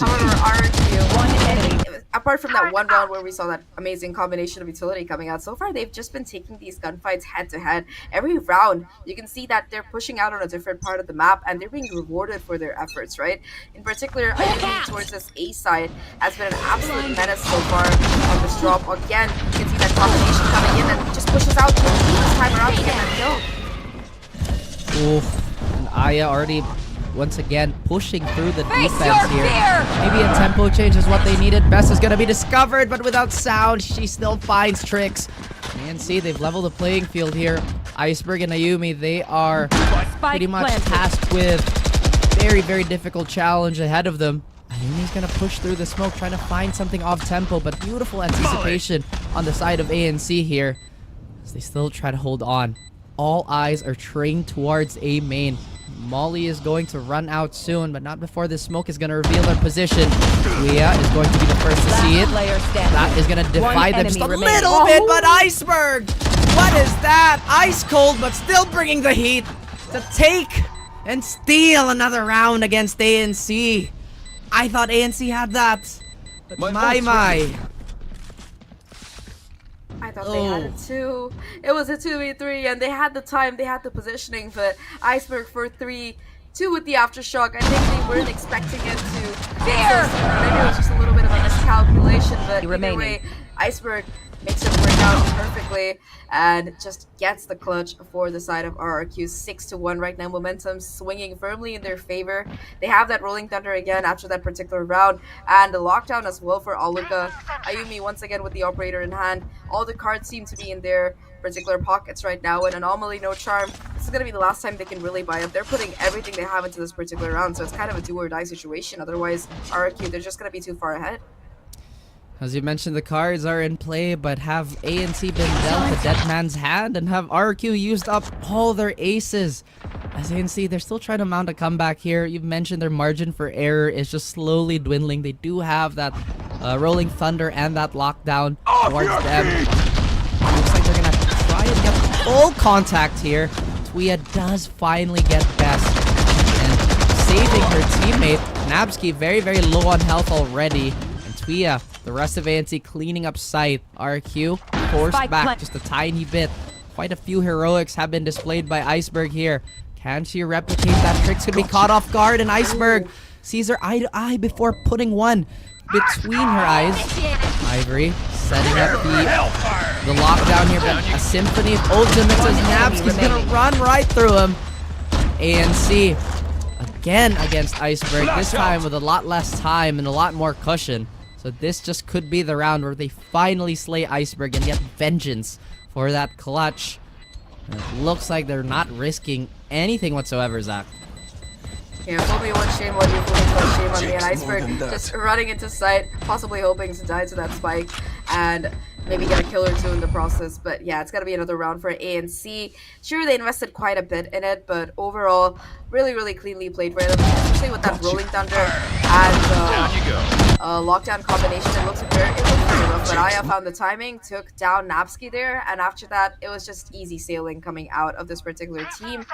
However, RQ, apart from that one round where we saw that amazing combination of utility coming out, so far they've just been taking these gunfights head to head. Every round, you can see that they're pushing out on a different part of the map and they're being rewarded for their efforts, right? In particular, I think towards this A side has been an absolute menace so far on this drop. Again, you can see that combination coming in and just pushes out this time around to get that kill. Oof. And Aya already once again pushing through the defense here. Maybe a tempo change is what they needed. Bess is gonna be discovered, but without sound, she still finds tricks. And see, they've leveled the playing field here. Iceberg and Ayumi, they are pretty much tasked with very, very difficult challenge ahead of them. Ayumi's gonna push through the smoke, trying to find something off tempo, but beautiful anticipation on the side of ANC here, as they still try to hold on. All eyes are trained towards A main. Molly is going to run out soon, but not before this smoke is going to reveal their position. Tuya is going to be the first to see it. That is going to divide them just a little bit, but Iceberg! What is that? Ice cold, but still bringing the heat to take and steal another round against ANC. I thought ANC had that, but my. I thought they had it too. It was a 2v3 and they had the time, they had the positioning, but Iceberg for 3-2 with the aftershock. I think they weren't expecting it to. Maybe it was just a little bit of a miscalculation, but either way, Iceberg makes it work out perfectly and just gets the clutch for the side of RRQ. 6-1 right now. Momentum swinging firmly in their favor. They have that rolling thunder again after that particular round, and the lockdown as well for Aluka. Ayumi once again with the operator in hand. All the cards seem to be in their particular pockets right now, and Anomaly, no charm. This is going to be the last time they can really buy up. They're putting everything they have into this particular round, so it's kind of a do or die situation. Otherwise, RRQ, they're just going to be too far ahead. As you mentioned, the cards are in play, but have ANC been dealt a dead man's hand, and have RQ used up all their aces? As ANC, they're still trying to mount a comeback here. You've mentioned their margin for error is just slowly dwindling. They do have that rolling thunder and that lockdown towards them. Looks like they're gonna try and get full contact here. Tuya does finally get Best, and saving her teammate. Nabsky very, very low on health already. And Tuya, the rest of ANC cleaning up sight. RQ forced back just a tiny bit. Quite a few heroics have been displayed by Iceberg here. Can she replicate that? Trix could be caught off guard, and Iceberg sees her eye to eye before putting one between her eyes. Ivory setting up the lockdown here, but a symphony of ultimates as Nabsky's gonna run right through him. ANC again against Iceberg, this time with a lot less time and a lot more cushion. So this just could be the round where they finally slay Iceberg and get vengeance for that clutch. And it looks like they're not risking anything whatsoever, Zach. Yeah, fool me one shame, what you fooling one shame on me, and Iceberg just running into sight, possibly hoping to die to that spike, and maybe get a kill or two in the process. But yeah, it's gotta be another round for ANC. Sure, they invested quite a bit in it, but overall, really cleanly played for them, especially with that Rolling Thunder and lockdown combination. It looks very rough, but Aya found the timing, took down Nabsky there, and after that, it was just easy sailing coming out of this particular team.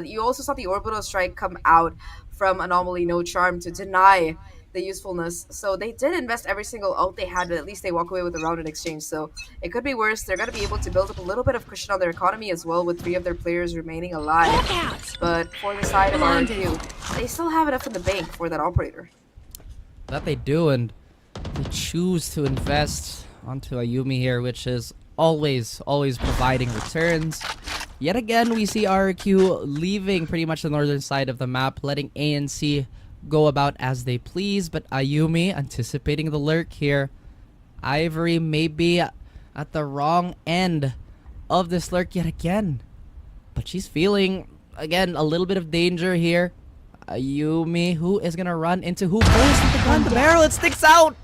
You also saw the orbital strike come out from Anomaly No Charm to deny the usefulness. So they did invest every single ult they had, but at least they walk away with a round in exchange. So it could be worse. They're going to be able to build up a little bit of cushion on their economy as well, with 3 of their players remaining alive. But for the side of RQ, they still have enough in the bank for that operator. That they do, and they choose to invest onto Ayumi here, which is always providing returns. Yet again, we see RQ leaving pretty much the northern side of the map, letting ANC go about as they please, but Ayumi anticipating the lurk here. Ivory may be at the wrong end of this lurk yet again, but she's feeling, again, a little bit of danger here. Ayumi, who is gonna run into who first with the gun? The barrel, it sticks out!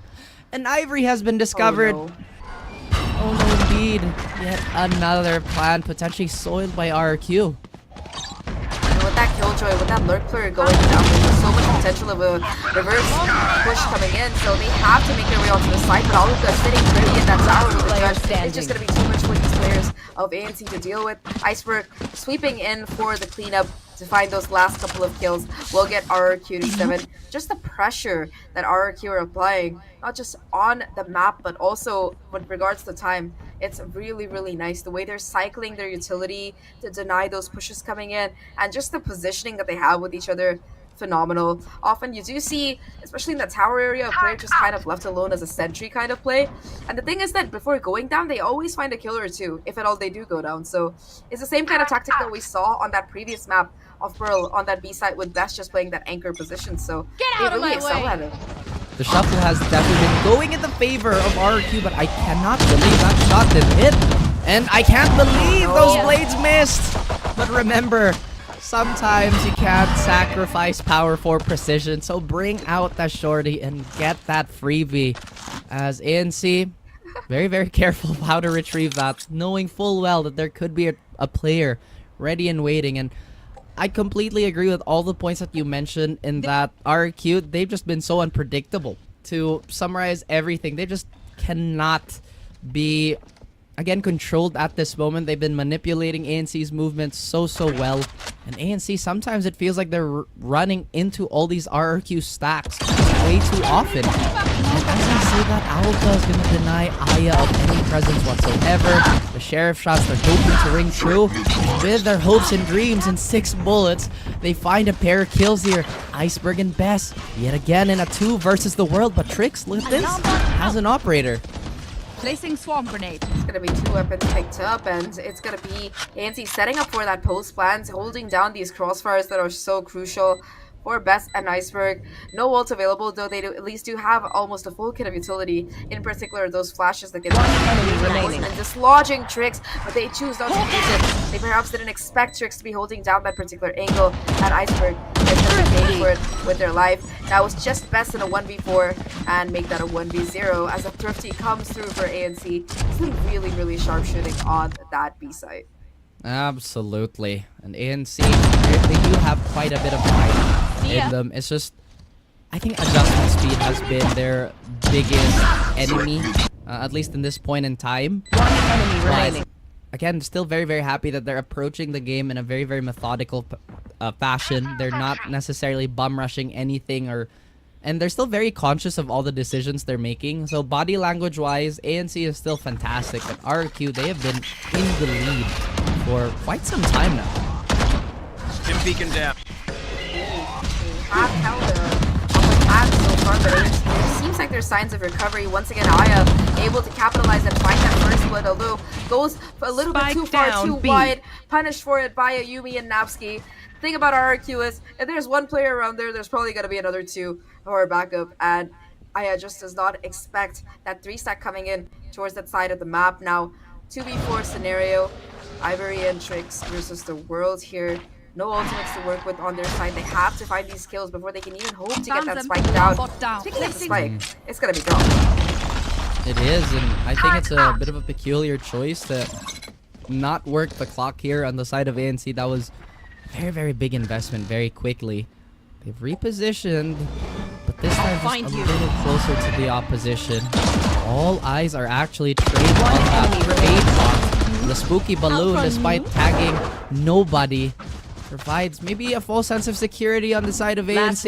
And Ivory has been discovered. Oh no, indeed. Yet another plan potentially soiled by RQ. And with that Killjoy, with that lurk player going down, there's so much potential of a reverse push coming in, so they have to make their way onto the side, but Aluka sitting pretty in that tower with the judge. It's just gonna be too much for these players of ANC to deal with. Iceberg sweeping in for the cleanup to find those last couple of kills. Will get RRQ to 7. Just the pressure that RRQ are applying, not just on the map, but also with regards to time. It's really nice the way they're cycling their utility to deny those pushes coming in, and just the positioning that they have with each other. Phenomenal. Often you do see, especially in the tower area, a player just kind of left alone as a sentry kind of play. And the thing is that before going down, they always find a kill or two, if at all they do go down. So it's the same kind of tactic that we saw on that previous map of Pearl on that B side, with Best just playing that anchor position. So they really excel at it. The shuffle has definitely been going in the favor of RQ, but I cannot believe that shot didn't hit. And I can't believe those blades missed. But remember, sometimes you can't sacrifice power for precision, so bring out that shorty and get that freebie. As ANC, very careful of how to retrieve that, knowing full well that there could be a player ready and waiting. And I completely agree with all the points that you mentioned in that RQ, they've just been so unpredictable. To summarize everything, they just cannot be, again, controlled at this moment. They've been manipulating ANC's movements so well. And ANC, sometimes it feels like they're running into all these RRQ stacks way too often. And as I say that, Alka is going to deny Aya of any presence whatsoever. The sheriff shots, they're hoping to ring true. With their hopes and dreams and 6 bullets, they find a pair of kills here. Iceberg and Bess, yet again in a 2 versus the world. But Trix, look at this, has an operator. Placing swarm grenade. It's gonna be 2 weapons picked up, and it's gonna be ANC setting up for that post plans, holding down these crossfires that are so crucial for Best and Iceberg. No ult available, though they at least do have almost a full kit of utility, in particular those flashes that get and dislodging Trix, but they choose not to use it. They perhaps didn't expect Trix to be holding down that particular angle, and Iceberg is paying for it with their life. Now it's just Best in a 1v4 and make that a 1v0 as a Thrifty comes through for ANC. It's been really sharp shooting on that B site. Absolutely. And ANC, they do have quite a bit of fight in them. It's just, I think adjustment speed has been their biggest enemy, at least in this point in time. One enemy remaining. Again, still very happy that they're approaching the game in a very methodical fashion. They're not necessarily bum rushing anything, and they're still very conscious of all the decisions they're making. So body language wise, ANC is still fantastic, but RRQ, they have been in the lead for quite some time now. Tim beacon down. Have held on the path so far, but it seems like there's signs of recovery. Once again, Aya able to capitalize and find that first blood, although goes a little bit too far, too wide, punished for it by Ayumi and Napski. Thing about RRQ is, if there's one player around there, there's probably going to be another two or backup, and Aya just does not expect that 3-stack coming in towards that side of the map. Now, 2v4 scenario, Ivory and Trix versus the world here. No ultimates to work with on their side. They have to find these kills before they can even hope to get that spike down. Speaking of the spike, it's going to be gone. It is, and I think it's a bit of a peculiar choice to not work the clock here on the side of ANC. That was very, very big investment very quickly. They've repositioned, but this time just a little closer to the opposition. All eyes are actually trained on that fade box. The spooky balloon, despite tagging nobody, provides maybe a false sense of security on the side of ANC.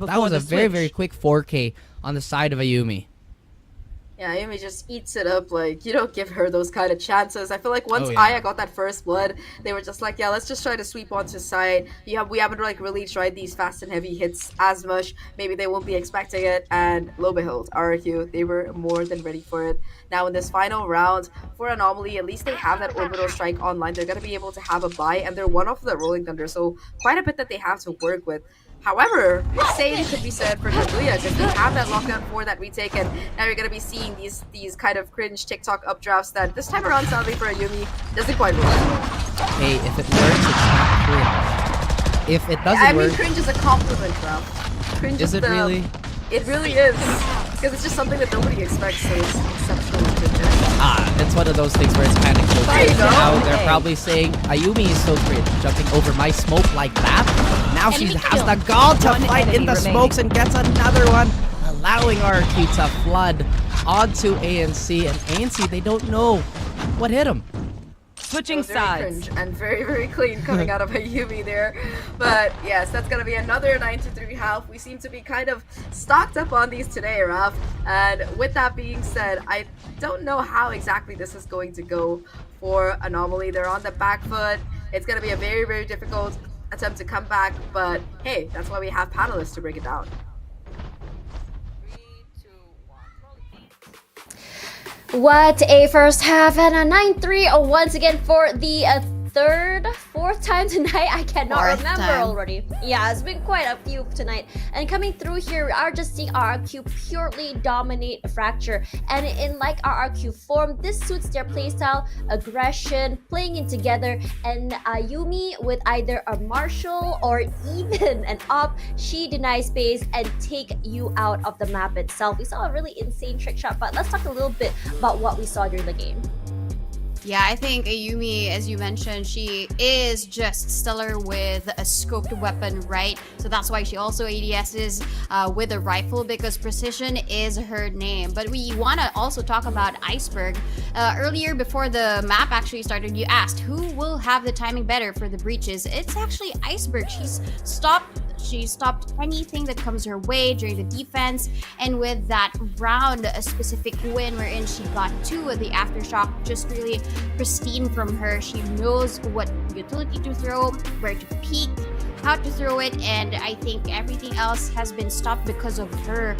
That was a very, very quick 4K on the side of Ayumi. Yeah, Ayumi just eats it up. Like, you don't give her those kind of chances. I feel like once Aya got that first blood, they were just like, yeah, let's just try to sweep onto side. We haven't like really tried these fast and heavy hits as much. Maybe they won't be expecting it. And lo and behold, RRQ, they were more than ready for it. Now in this final round for Anomaly, at least they have that orbital strike online. They're going to be able to have a buy, and they're one off the Rolling Thunder. So quite a bit that they have to work with. However, same could be said for Kagura, because they have that lockdown for that retake, and now you're going to be seeing these kind of cringe TikTok updrafts that this time around, sadly for Ayumi, doesn't quite work. Hey, if it works, it's not cringe. If it doesn't work... cringe is a compliment, Ralph. Cringe is it really? It really is. Because it's just something that nobody expects, so it's exceptionally good. It's one of those things where it's kind of close. There you go. Now they're probably saying, Ayumi is so cringe, jumping over my smoke like that. Now she has the gall to fight in the smokes and gets another one, allowing RRQ to flood onto ANC. And ANC, they don't know what hit him. Switching sides. Cringe and very, very clean coming out of Ayumi there. But yes, that's going to be another 9-3 half. We seem to be kind of stocked up on these today, Raf. And with that being said, I don't know how exactly this is going to go for Anomaly. They're on the back foot. It's going to be a very, very difficult attempt to come back. But hey, that's why we have panelists to break it down. What a first half and a 9-3 once again for the fourth time tonight. I cannot remember already. Yeah, it's been quite a few tonight. And coming through here, we are just seeing RRQ purely dominate Fracture. And in like RRQ form, this suits their playstyle, aggression, playing in together. And Ayumi with either a Marshall or even an Op, she denies space and take you out of the map itself. We saw a really insane trick shot, but let's talk a little bit about what we saw during the game. Yeah, I think Ayumi, as you mentioned, she is just stellar with a scoped weapon, right? So that's why she also ADSs with a rifle, because precision is her name. But we want to also talk about Iceberg. Earlier, before the map actually started, you asked who will have the timing better for the breaches. It's actually Iceberg. She stopped anything that comes her way during the defense, and with that round, a specific win wherein she got 2 of the aftershock, just really pristine from her. She knows what utility to throw, where to peek, how to throw it, and I think everything else has been stopped because of her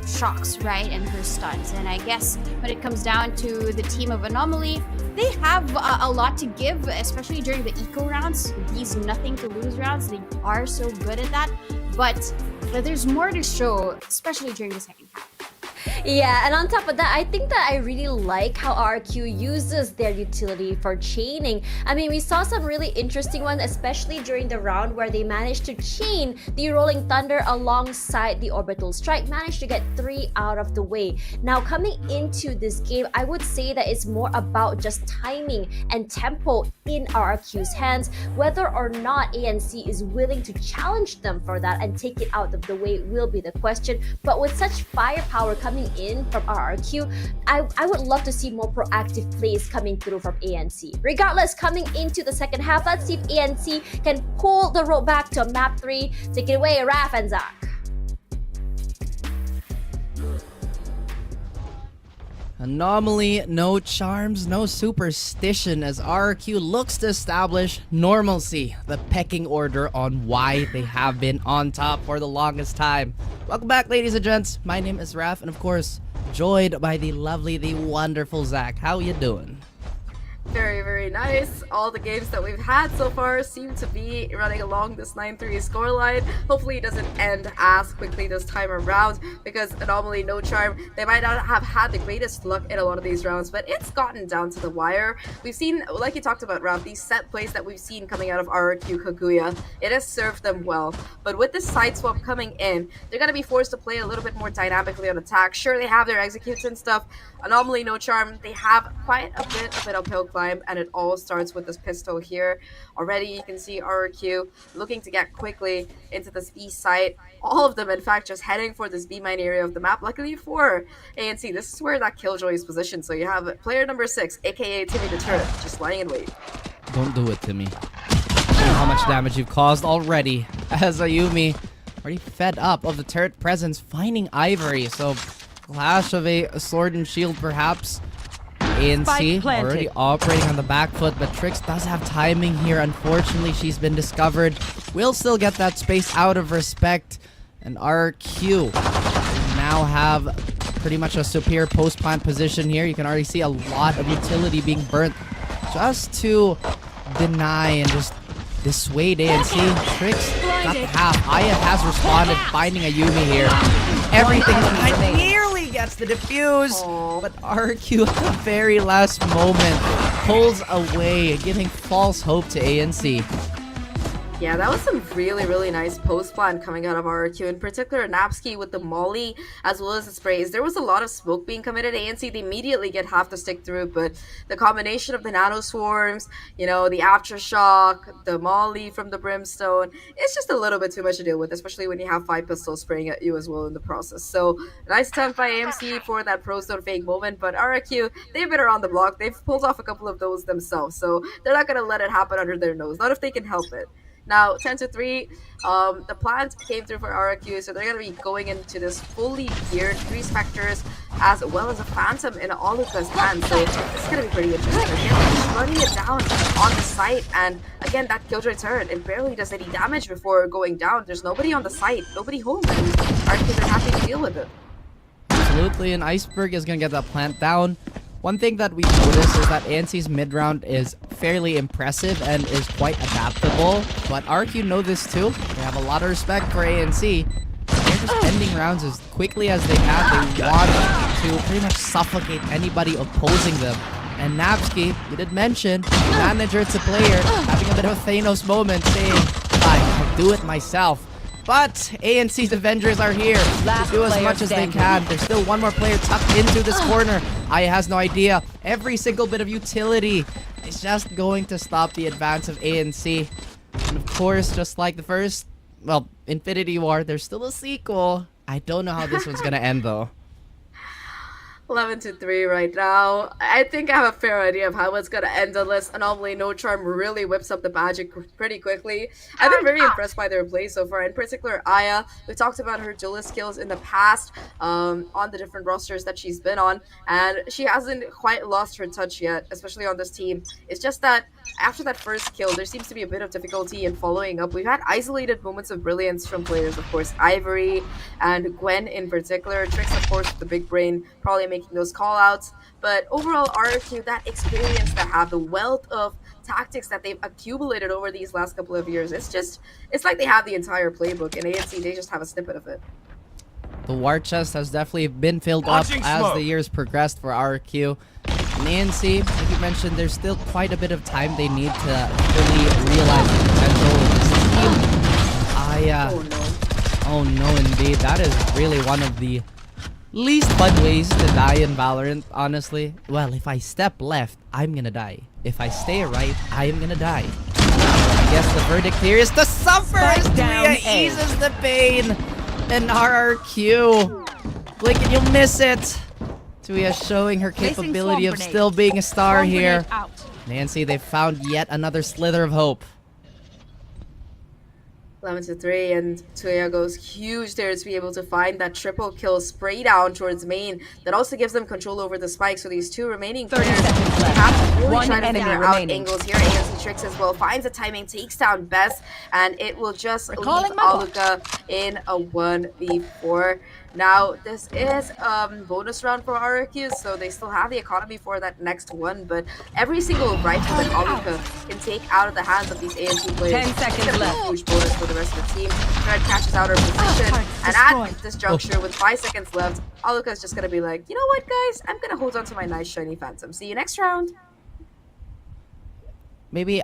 shocks, right, and her stuns. And I guess when it comes down to the team of Anomaly, they have a lot to give, especially during the eco rounds, these nothing to lose rounds. They are so good at that, but there's more to show, especially during the second half. Yeah, and on top of that, I think that I really like how RQ uses their utility for chaining. I mean, we saw some really interesting ones, especially during the round where they managed to chain the Rolling Thunder alongside the Orbital Strike, managed to get 3 out of the way. Now, coming into this game, I would say that it's more about just timing and tempo in RQ's hands. Whether or not ANC is willing to challenge them for that and take it out of the way will be the question. But with such firepower coming in from RRQ, I would love to see more proactive plays coming through from ANC. Regardless, coming into the second half, let's see if ANC can pull the road back to map 3. Take it away, Raf and Zahk. Anomaly, no charms, no superstition as RRQ looks to establish normalcy, the pecking order on why they have been on top for the longest time. Welcome back, ladies and gents. My name is Raf, and of course, joined by the lovely, the wonderful Zach. How you doing? Very, very nice. All the games that we've had so far seem to be running along this 9-3 scoreline. Hopefully it doesn't end as quickly this time around because Anomaly, no charm. They might not have had the greatest luck in a lot of these rounds, but it's gotten down to the wire. We've seen, like you talked about, Ralph, these set plays that we've seen coming out of RRQ Kagura. It has served them well. But with this side swap coming in, they're going to be forced to play a little bit more dynamically on attack. Sure, they have their executes and stuff. Anomaly, no charm. They have quite a bit of an uphill climb, and it all starts with this pistol here. Already you can see RRQ looking to get quickly into this B site. All of them, in fact, just heading for this B mine area of the map. Luckily for ANC, this is where that Killjoy is positioned. So you have player number 6, aka Timmy the Turret, just lying in wait. Don't do it, Timmy. I know how much damage you've caused already, as Ayumi already fed up of the turret presence, finding Ivory. So, clash of a sword and shield, perhaps. ANC already operating on the back foot, but Trix does have timing here. Unfortunately, she's been discovered. Will still get that space out of respect. And RQ now have pretty much a superior post-plant position here. You can already see a lot of utility being burnt just to deny and just dissuade ANC. Trix got the half. Aya has responded, finding Ayumi here. Everything nearly gets the defuse, but RQ at the very last moment pulls away, giving false hope to ANC. Yeah, that was some really, really nice post plan coming out of RRQ. In particular, Napsky with the molly as well as the sprays. There was a lot of smoke being committed. ANC, they immediately get half to stick through, but the combination of the nano swarms, you know, the aftershock, the molly from the brimstone, it's just a little bit too much to deal with, especially when you have 5 pistols spraying at you as well in the process. So, nice attempt by AMC for that pro stone fake moment, but RRQ, they've been around the block. They've pulled off a couple of those themselves, so they're not going to let it happen under their nose, not if they can help it. Now, 10-3, the plant came through for RRQ, so they're going to be going into this fully geared 3 Spectres as well as a Phantom in Aluka's hand, so this is going to be pretty interesting. Again, just running it down on the site, and again, that Killjoy turret, it barely does any damage before going down. There's nobody on the site, nobody home, and RRQ, they're happy to deal with it. Absolutely, and Iceberg is going to get that plant down. One thing that we've noticed is that ANC's mid-round is fairly impressive and is quite adaptable, but RQ know this too. They have a lot of respect for ANC. They're just ending rounds as quickly as they can. They want to pretty much suffocate anybody opposing them. And Napsky, you did mention, manager to player, having a bit of a Thanos moment, saying, I'll do it myself. But ANC's Avengers are here to do as much as they can. There's still one more player tucked into this corner. Aya has no idea. Every single bit of utility is just going to stop the advance of ANC. And of course, just like the first, well, Infinity War, there's still a sequel. I don't know how this one's gonna end though. 11-3 right now. I think I have a fair idea of how it's gonna end unless Anomaly No Charm really whips up the magic pretty quickly. I've been very impressed by their play so far. In particular, Aya. We talked about her duelist skills in the past on the different rosters that she's been on, and she hasn't quite lost her touch yet, especially on this team. It's just that after that first kill, there seems to be a bit of difficulty in following up. We've had isolated moments of brilliance from players, of course, Ivory and Gwen in particular. Trix, of course, with the big brain, probably making those call-outs. But overall, RQ, that experience they have, the wealth of tactics that they've accumulated over these last couple of years, it's like they have the entire playbook, and ANC, they just have a snippet of it. The war chest has definitely been filled up as the years progressed for RQ. Nancy, like you mentioned, there's still quite a bit of time they need to really realize the potential of this team. Oh no, indeed. That is really one of the least fun ways to die in Valorant, honestly. Well, if I step left, I'm gonna die. If I stay right, I am gonna die. I guess the verdict here is to suffer as Deviant eases the pain. And RRQ, Blink and you'll miss it. Tuya showing her Placing capability swamp of grenade. still being a star Swamp here. grenade out. Nancy, they found yet another slither of hope. 11-3, and Tuya goes huge there to be able to find that triple kill spray down towards main. That also gives them control over the spike. So these two remaining 30 players seconds left. have to really One try to enemy figure out remaining. angles here. ANC Tricks as well finds the timing, takes down Best, and it will just leave Recalling my bot. Aluka in a 1v4. Now, this is bonus round for RRQ, so they still have the economy for that next one, but every single rifle that Aluka can take out of the hands of these ANC players 10 seconds is gonna be a left. huge bonus for the rest of the team. Fred catches out her position, and at this juncture, with 5 seconds left, Aluka is just gonna be like, you know what, guys? I'm gonna hold on to my nice shiny Phantom. See you next round. Maybe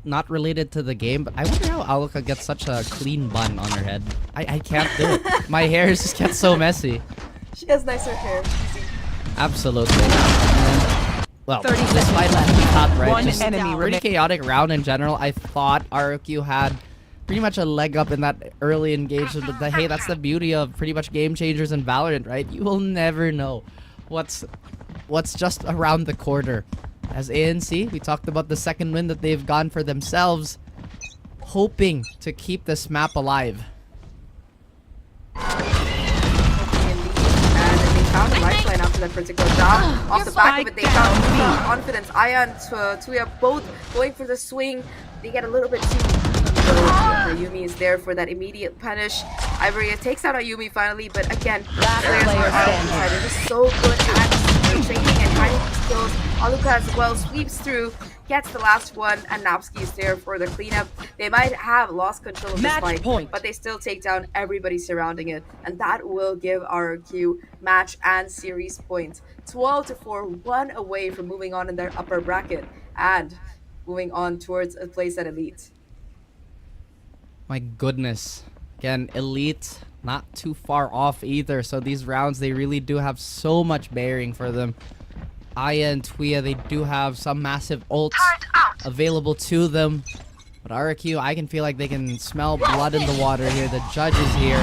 not related to the game, but I wonder how Aluka gets such a clean bun on her head. I can't do it. My hair just gets so messy. She has nicer hair. Absolutely. And, well, 30 this seconds fight left. we thought, right? One Just enemy pretty remaining. chaotic round in general. I thought RQ had pretty much a leg up in that early engagement, but hey, that's the beauty of pretty much game changers in Valorant, right? You will never know what's just around the corner. As ANC, we talked about the second win that they've gone for themselves, hoping to keep this map alive. And they found a lifeline after that particular round. Off the back of it, they found confidence. Ion to Tuya both going for the swing. They get a little bit too Ayumi is there for that immediate punish. Ivory takes out Ayumi finally, but again, players player are standing. outside. They're just so good at their training and hiding these skills. Aluka as well sweeps through, gets the last one, and Napski is there for the cleanup. They might have lost control of this Match fight, point. but they still take down everybody surrounding it, and that will give RQ match and series points. 12-4, one away from moving on in their upper bracket and moving on towards a place at Elite. My goodness. Again, Elite, not too far off either. So these rounds, they really do have so much bearing for them. Aya and Tuya, they do have some massive ults available to them. But RQ, I can feel like they can smell blood in the water here. The judge is here.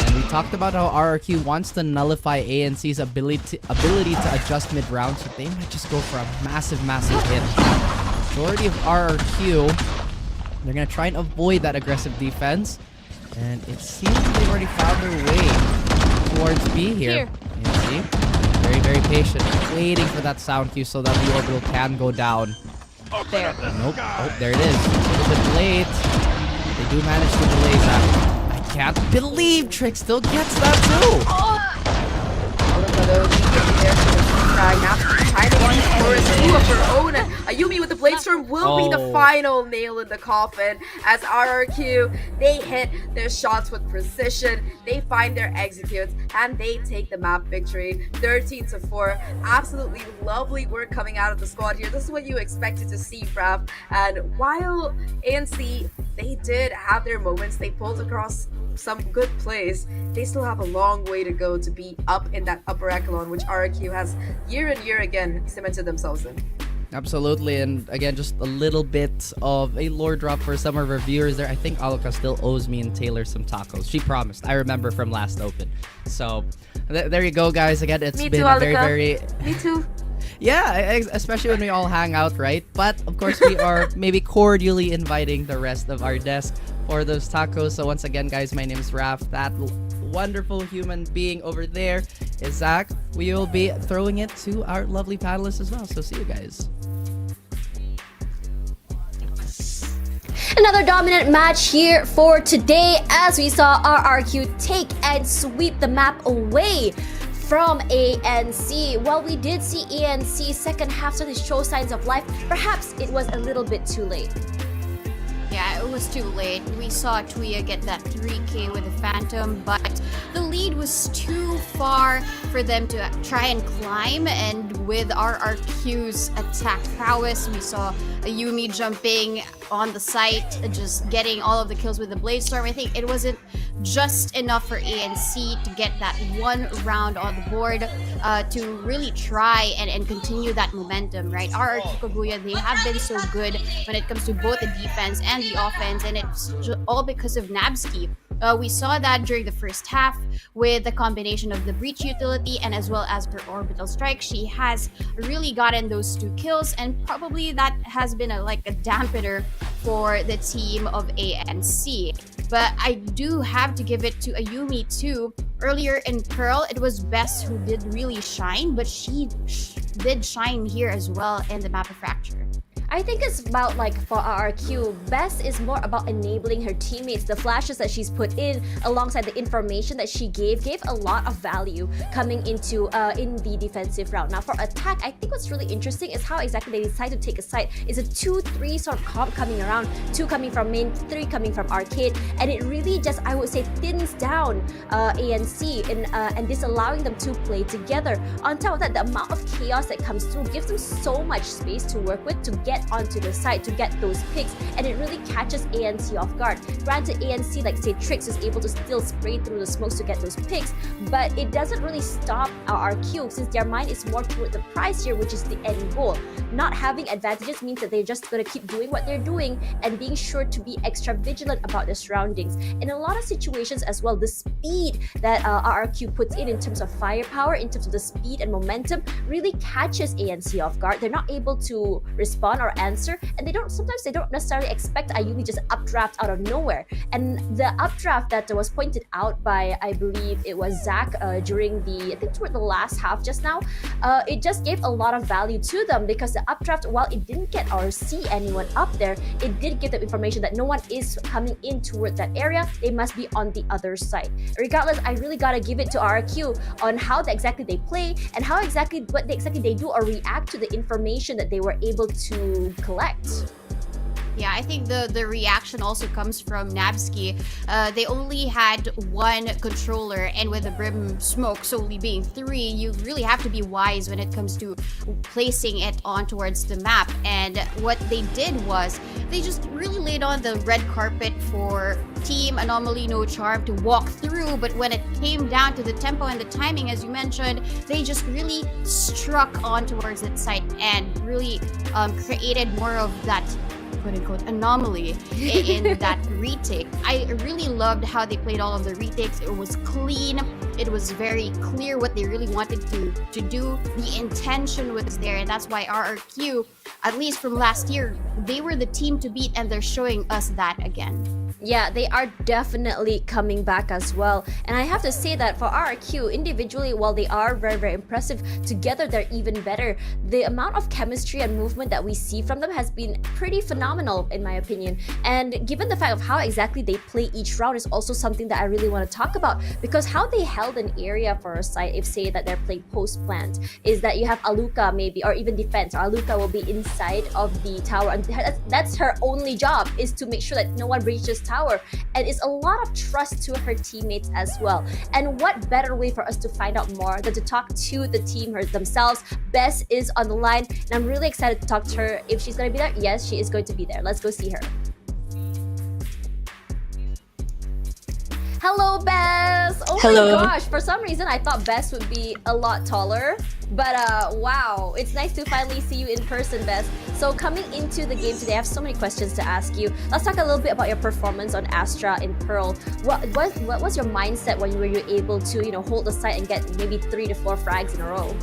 And we talked about how RQ wants to nullify ANC's ability to adjust mid-round. So they might just go for a massive hit. Majority of RQ, they're going to try and avoid that aggressive defense. And it seems they've already found their way towards B here. You see? Very patient. Waiting for that sound cue so that the orbital can go down. There. Nope. Oh, there it is. A little bit late. They do manage to delay that. I can't believe Trick still gets that too. Aluka though, immediately there for the frag. Now timing for his two of her own. Ayumi with the Blade Storm will be the Oh. final nail in the coffin as RRQ, they hit their shots with precision, they find their executes, and they take the map victory 13-4. Absolutely lovely work coming out of the squad here. This is what you expected to see, Brav. And while ANC, they did have their moments, they pulled across some good plays, they still have a long way to go to be up in that upper echelon, which RRQ has year and year again cemented themselves in. Absolutely, and again, just a little bit of a lore drop for some of our viewers there. I think Aluka still owes me and Taylor some tacos. She promised. I remember from last open. So, there you go, guys. Again, it's Me been too, a Aluka. very... Me too. Yeah, especially when we all hang out, right? But, of course, we are maybe cordially inviting the rest of our desk for those tacos. So, once again, guys, my name is Raf. That wonderful human being over there is Zach. We will be throwing it to our lovely panelists as well. So, see you guys. Another dominant match here for today as we saw RRQ take and sweep the map away from ANC. While we did see ANC second half started to show signs of life, perhaps it was a little bit too late. Yeah, it was too late. We saw Tuya get that 3K with the Phantom, but the lead was too far for them to try and climb. And with RRQ's attack prowess, we saw Ayumi jumping on the site, just getting all of the kills with the Blade Storm. I think it wasn't just enough for ANC to get that one round on the board to really try and continue that momentum, right? RRQ Kagura, they have been so good when it comes to both the defense and the offense, and it's all because of Nabsky. We saw that during the first half with the combination of the breach utility and as well as her orbital strike. She has really gotten those 2 kills, and probably that has been like a dampener for the team of ANC. But I do have to give it to Ayumi too. Earlier in Pearl, it was Bess who did really shine, but she did shine here as well in the map of Fracture. I think it's about like for RRQ, Bess is more about enabling her teammates. The flashes that she's put in alongside the information that she gave a lot of value coming into in the defensive round. Now for attack, I think what's really interesting is how exactly they decide to take a site. It's a 2-3 sort of comp coming around, 2 coming from main, 3 coming from arcade, and it really just, I would say, thins down ANC and this allowing them to play together. On top of that, the amount of chaos that comes through gives them so much space to work with to get onto the site, to get those picks, and it really catches ANC off guard. Granted, ANC, like say Trix, is able to still spray through the smokes to get those picks, but it doesn't really stop our RQ since their mind is more toward the prize here, which is the end goal. Not having advantages means that they're just going to keep doing what they're doing and being sure to be extra vigilant about their surroundings. In a lot of situations as well, the speed that RRQ puts in terms of firepower, in terms of the speed and momentum, really catches ANC off guard. They're not able to respond or answer, and sometimes they don't necessarily expect Ayumi just updraft out of nowhere. And the updraft that was pointed out by, I believe it was Zahk during I think toward the last half just now, it just gave a lot of value to them, because the updraft, while it didn't get or see anyone up there, it did give them information that no one is coming in toward that area. They must be on the other side. Regardless, I really gotta give it to RRQ on how exactly they play and how exactly what exactly they do or react to the information that they were able to collect. Yeah, I think the reaction also comes from Nabsky. They only had 1 controller, and with the Brim smoke solely being 3, you really have to be wise when it comes to placing it on towards the map. And what they did was they just really laid on the red carpet for Team Anomaly No Charm to walk through. But when it came down to the tempo and the timing, as you mentioned, they just really struck on towards that site and really created more of that quote-unquote anomaly in that retake. I really loved how they played all of the retakes. It was clean. It was very clear what they really wanted to do. The intention was there, and that's why RRQ, at least from last year, they were the team to beat, and they're showing us that again. Yeah, they are definitely coming back as well. And I have to say that for RRQ, individually, while they are very, very impressive, together they're even better. The amount of chemistry and movement that we see from them has been pretty phenomenal, in my opinion. And given the fact of how exactly they play each round is also something that I really want to talk about, because how they held an area for a site, if say that they're playing post-plant, is that you have Aluka maybe, or even defense, or Aluka will be inside of the tower, and that's her only job, is to make sure that no one breaches tower. And it's a lot of trust to her teammates as well. And what better way for us to find out more than to talk to the team themselves. Bess is on the line, and I'm really excited to talk to her. If she's going to be there, yes, she is going to be there. Let's go see her. Hello, Bess! Oh Hello. my gosh, for some reason I thought Bess would be a lot taller. But wow, it's nice to finally see you in person, Bess. So coming into the game today, I have so many questions to ask you. Let's talk a little bit about your performance on Astra in Pearl. What was your mindset when you were able to, hold the site and get maybe 3 to 4 frags in a row?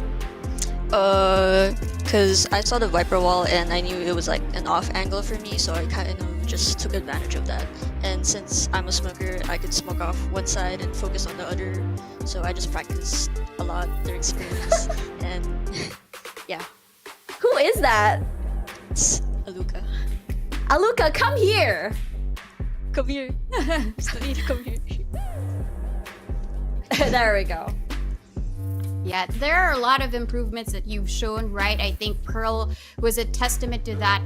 Cause I saw the Viper wall and I knew it was like an off angle for me, so I kind of just took advantage of that. And since I'm a smoker, I could smoke off one side and focus on the other, so I just practiced a lot their experience. And yeah. Who is that? It's Aluka. Aluka, come here! Come here. Study, come here. There we go. Yeah, there are a lot of improvements that you've shown, right? I think Pearl was a testament to that,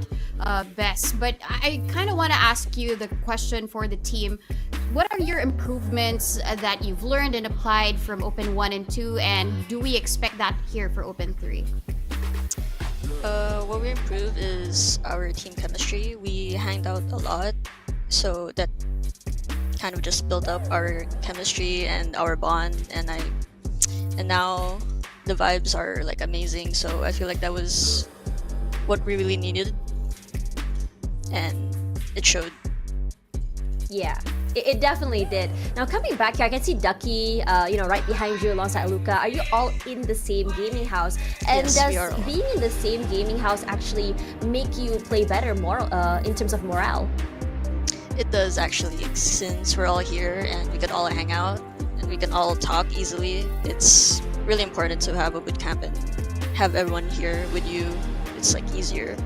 Bess. But I kind of want to ask you the question for the team. What are your improvements that you've learned and applied from Open 1 and 2? And do we expect that here for Open 3? What we improved is our team chemistry. We hanged out a lot, so that kind of just built up our chemistry and our bond, and now the vibes are like amazing, so I feel like that was what we really needed, and it showed. Yeah. It definitely did. Now coming back here, I can see Ducky, right behind you alongside Luca. Are you all in the same gaming house? And Yes, we are does all. being in the same gaming house actually make you play better more in terms of morale? It does actually, since we're all here and we can all hang out and we can all talk easily. It's really important to have a boot camp and have everyone here with you. It's like easier.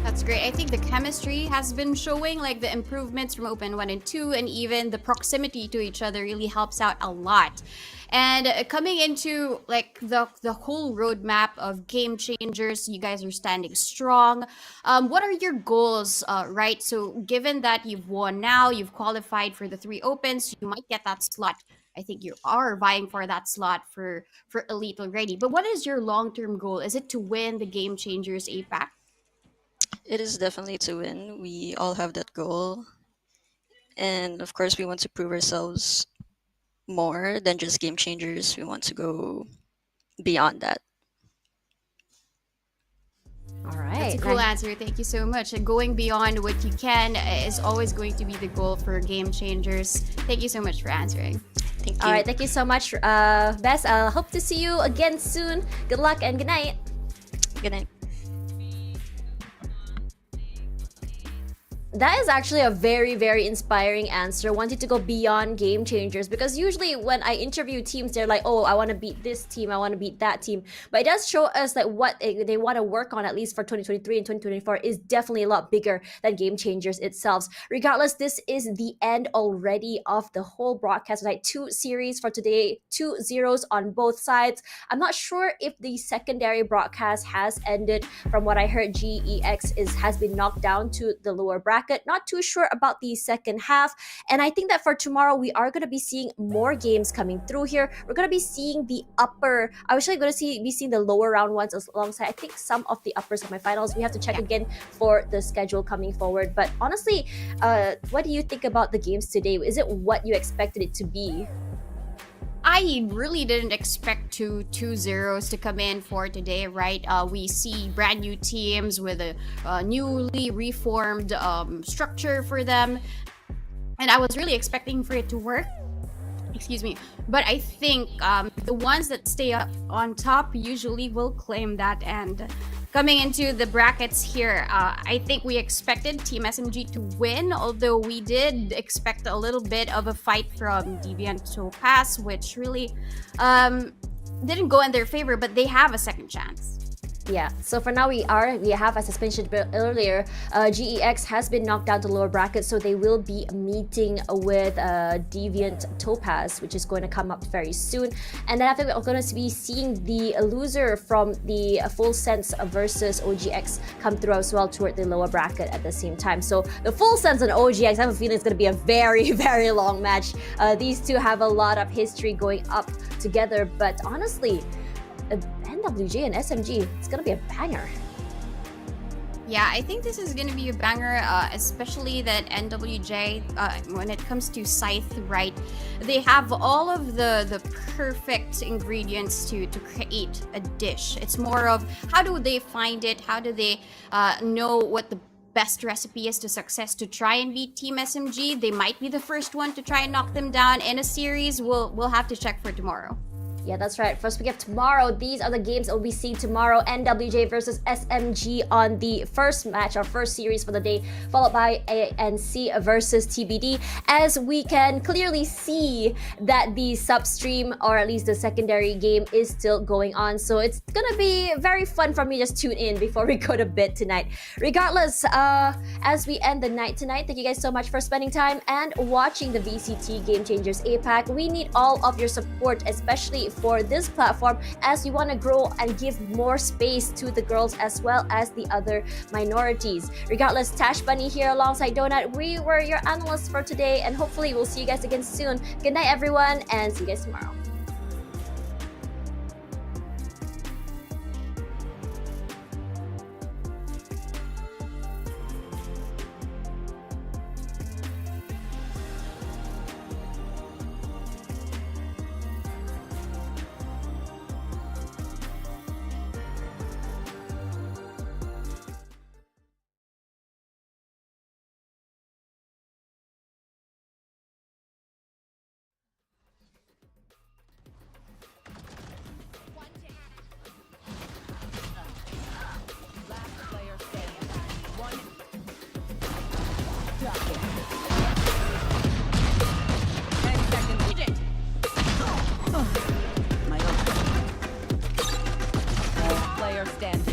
That's great. I think the chemistry has been showing, like the improvements from Open 1 and 2, and even the proximity to each other really helps out a lot. And coming into like the whole roadmap of game changers, you guys are standing strong. What are your goals, right? So given that you've won now, you've qualified for the 3 Opens, you might get that slot. I think you are vying for that slot for Elite already. But what is your long-term goal? Is it to win the Game Changers APAC? It is definitely to win. We all have that goal. And of course, we want to prove ourselves more than just game changers. We want to go beyond that. All right. That's a cool nice. answer. Thank you so much. Going beyond what you can is always going to be the goal for Game Changers. Thank you so much for answering. Thank you. All right, thank you so much, Bess. I hope to see you again soon. Good luck and good night. Good night. That is actually a very, very inspiring answer. Wanted to go beyond game changers, because usually when I interview teams, they're like, oh, I want to beat this team, I want to beat that team. But it does show us like what they want to work on, at least for 2023 and 2024, is definitely a lot bigger than game changers itself. Regardless, this is the end already of the whole broadcast tonight. 2 series for today, 2 zeros on both sides. I'm not sure if the secondary broadcast has ended. From what I heard, GEX has been knocked down to the lower bracket. Not too sure about the second half. And I think that for tomorrow, we are going to be seeing more games coming through here. We're going to be seeing the upper, I'm actually going to be seeing the lower round ones alongside, I think, some of the upper semifinals. We have to check again for the schedule coming forward. But honestly, what do you think about the games today? Is it what you expected it to be? I really didn't expect two zeros to come in for today, right? We see brand new teams with a newly reformed structure for them. And I was really expecting for it to work. Excuse me. But I think the ones that stay up on top usually will claim that. And coming into the brackets here, I think we expected Team SMG to win, although we did expect a little bit of a fight from Deviant Topaz, which really didn't go in their favor, but they have a second chance. Yeah, so for now we have, as I mentioned earlier, GEX has been knocked down to lower bracket, so they will be meeting with Deviant Topaz, which is going to come up very soon. And then after, we're going to be seeing the loser from the Full Sense versus OGX come through as well toward the lower bracket at the same time. So the Full Sense and OGX, I have a feeling it's going to be a very, very long match. These two have a lot of history going up together, but honestly, NWJ and SMG, it's gonna be a banger. Yeah, I think this is gonna be a banger, especially that NWJ, when it comes to Scythe, right? They have all of the perfect ingredients to create a dish. It's more of how do they find it? How do they know what the best recipe is to success to try and beat Team SMG? They might be the first one to try and knock them down in a series. We'll have to check for tomorrow. Yeah, that's right. First week of tomorrow, these are the games that we'll be seeing tomorrow. NWJ versus SMG on the first match, our first series for the day, followed by ANC versus TBD. As we can clearly see that the sub-stream, or at least the secondary game, is still going on. So it's gonna be very fun for me. Just tune in before we go to bed tonight. Regardless, as we end the night tonight, thank you guys so much for spending time and watching the VCT Game Changers APAC. We need all of your support, especially for this platform, as we want to grow and give more space to the girls as well as the other minorities. Regardless, Tashbunny here alongside Donut. We were your analysts for today, and hopefully we'll see you guys again soon. Good night, everyone, and see you guys tomorrow. standing.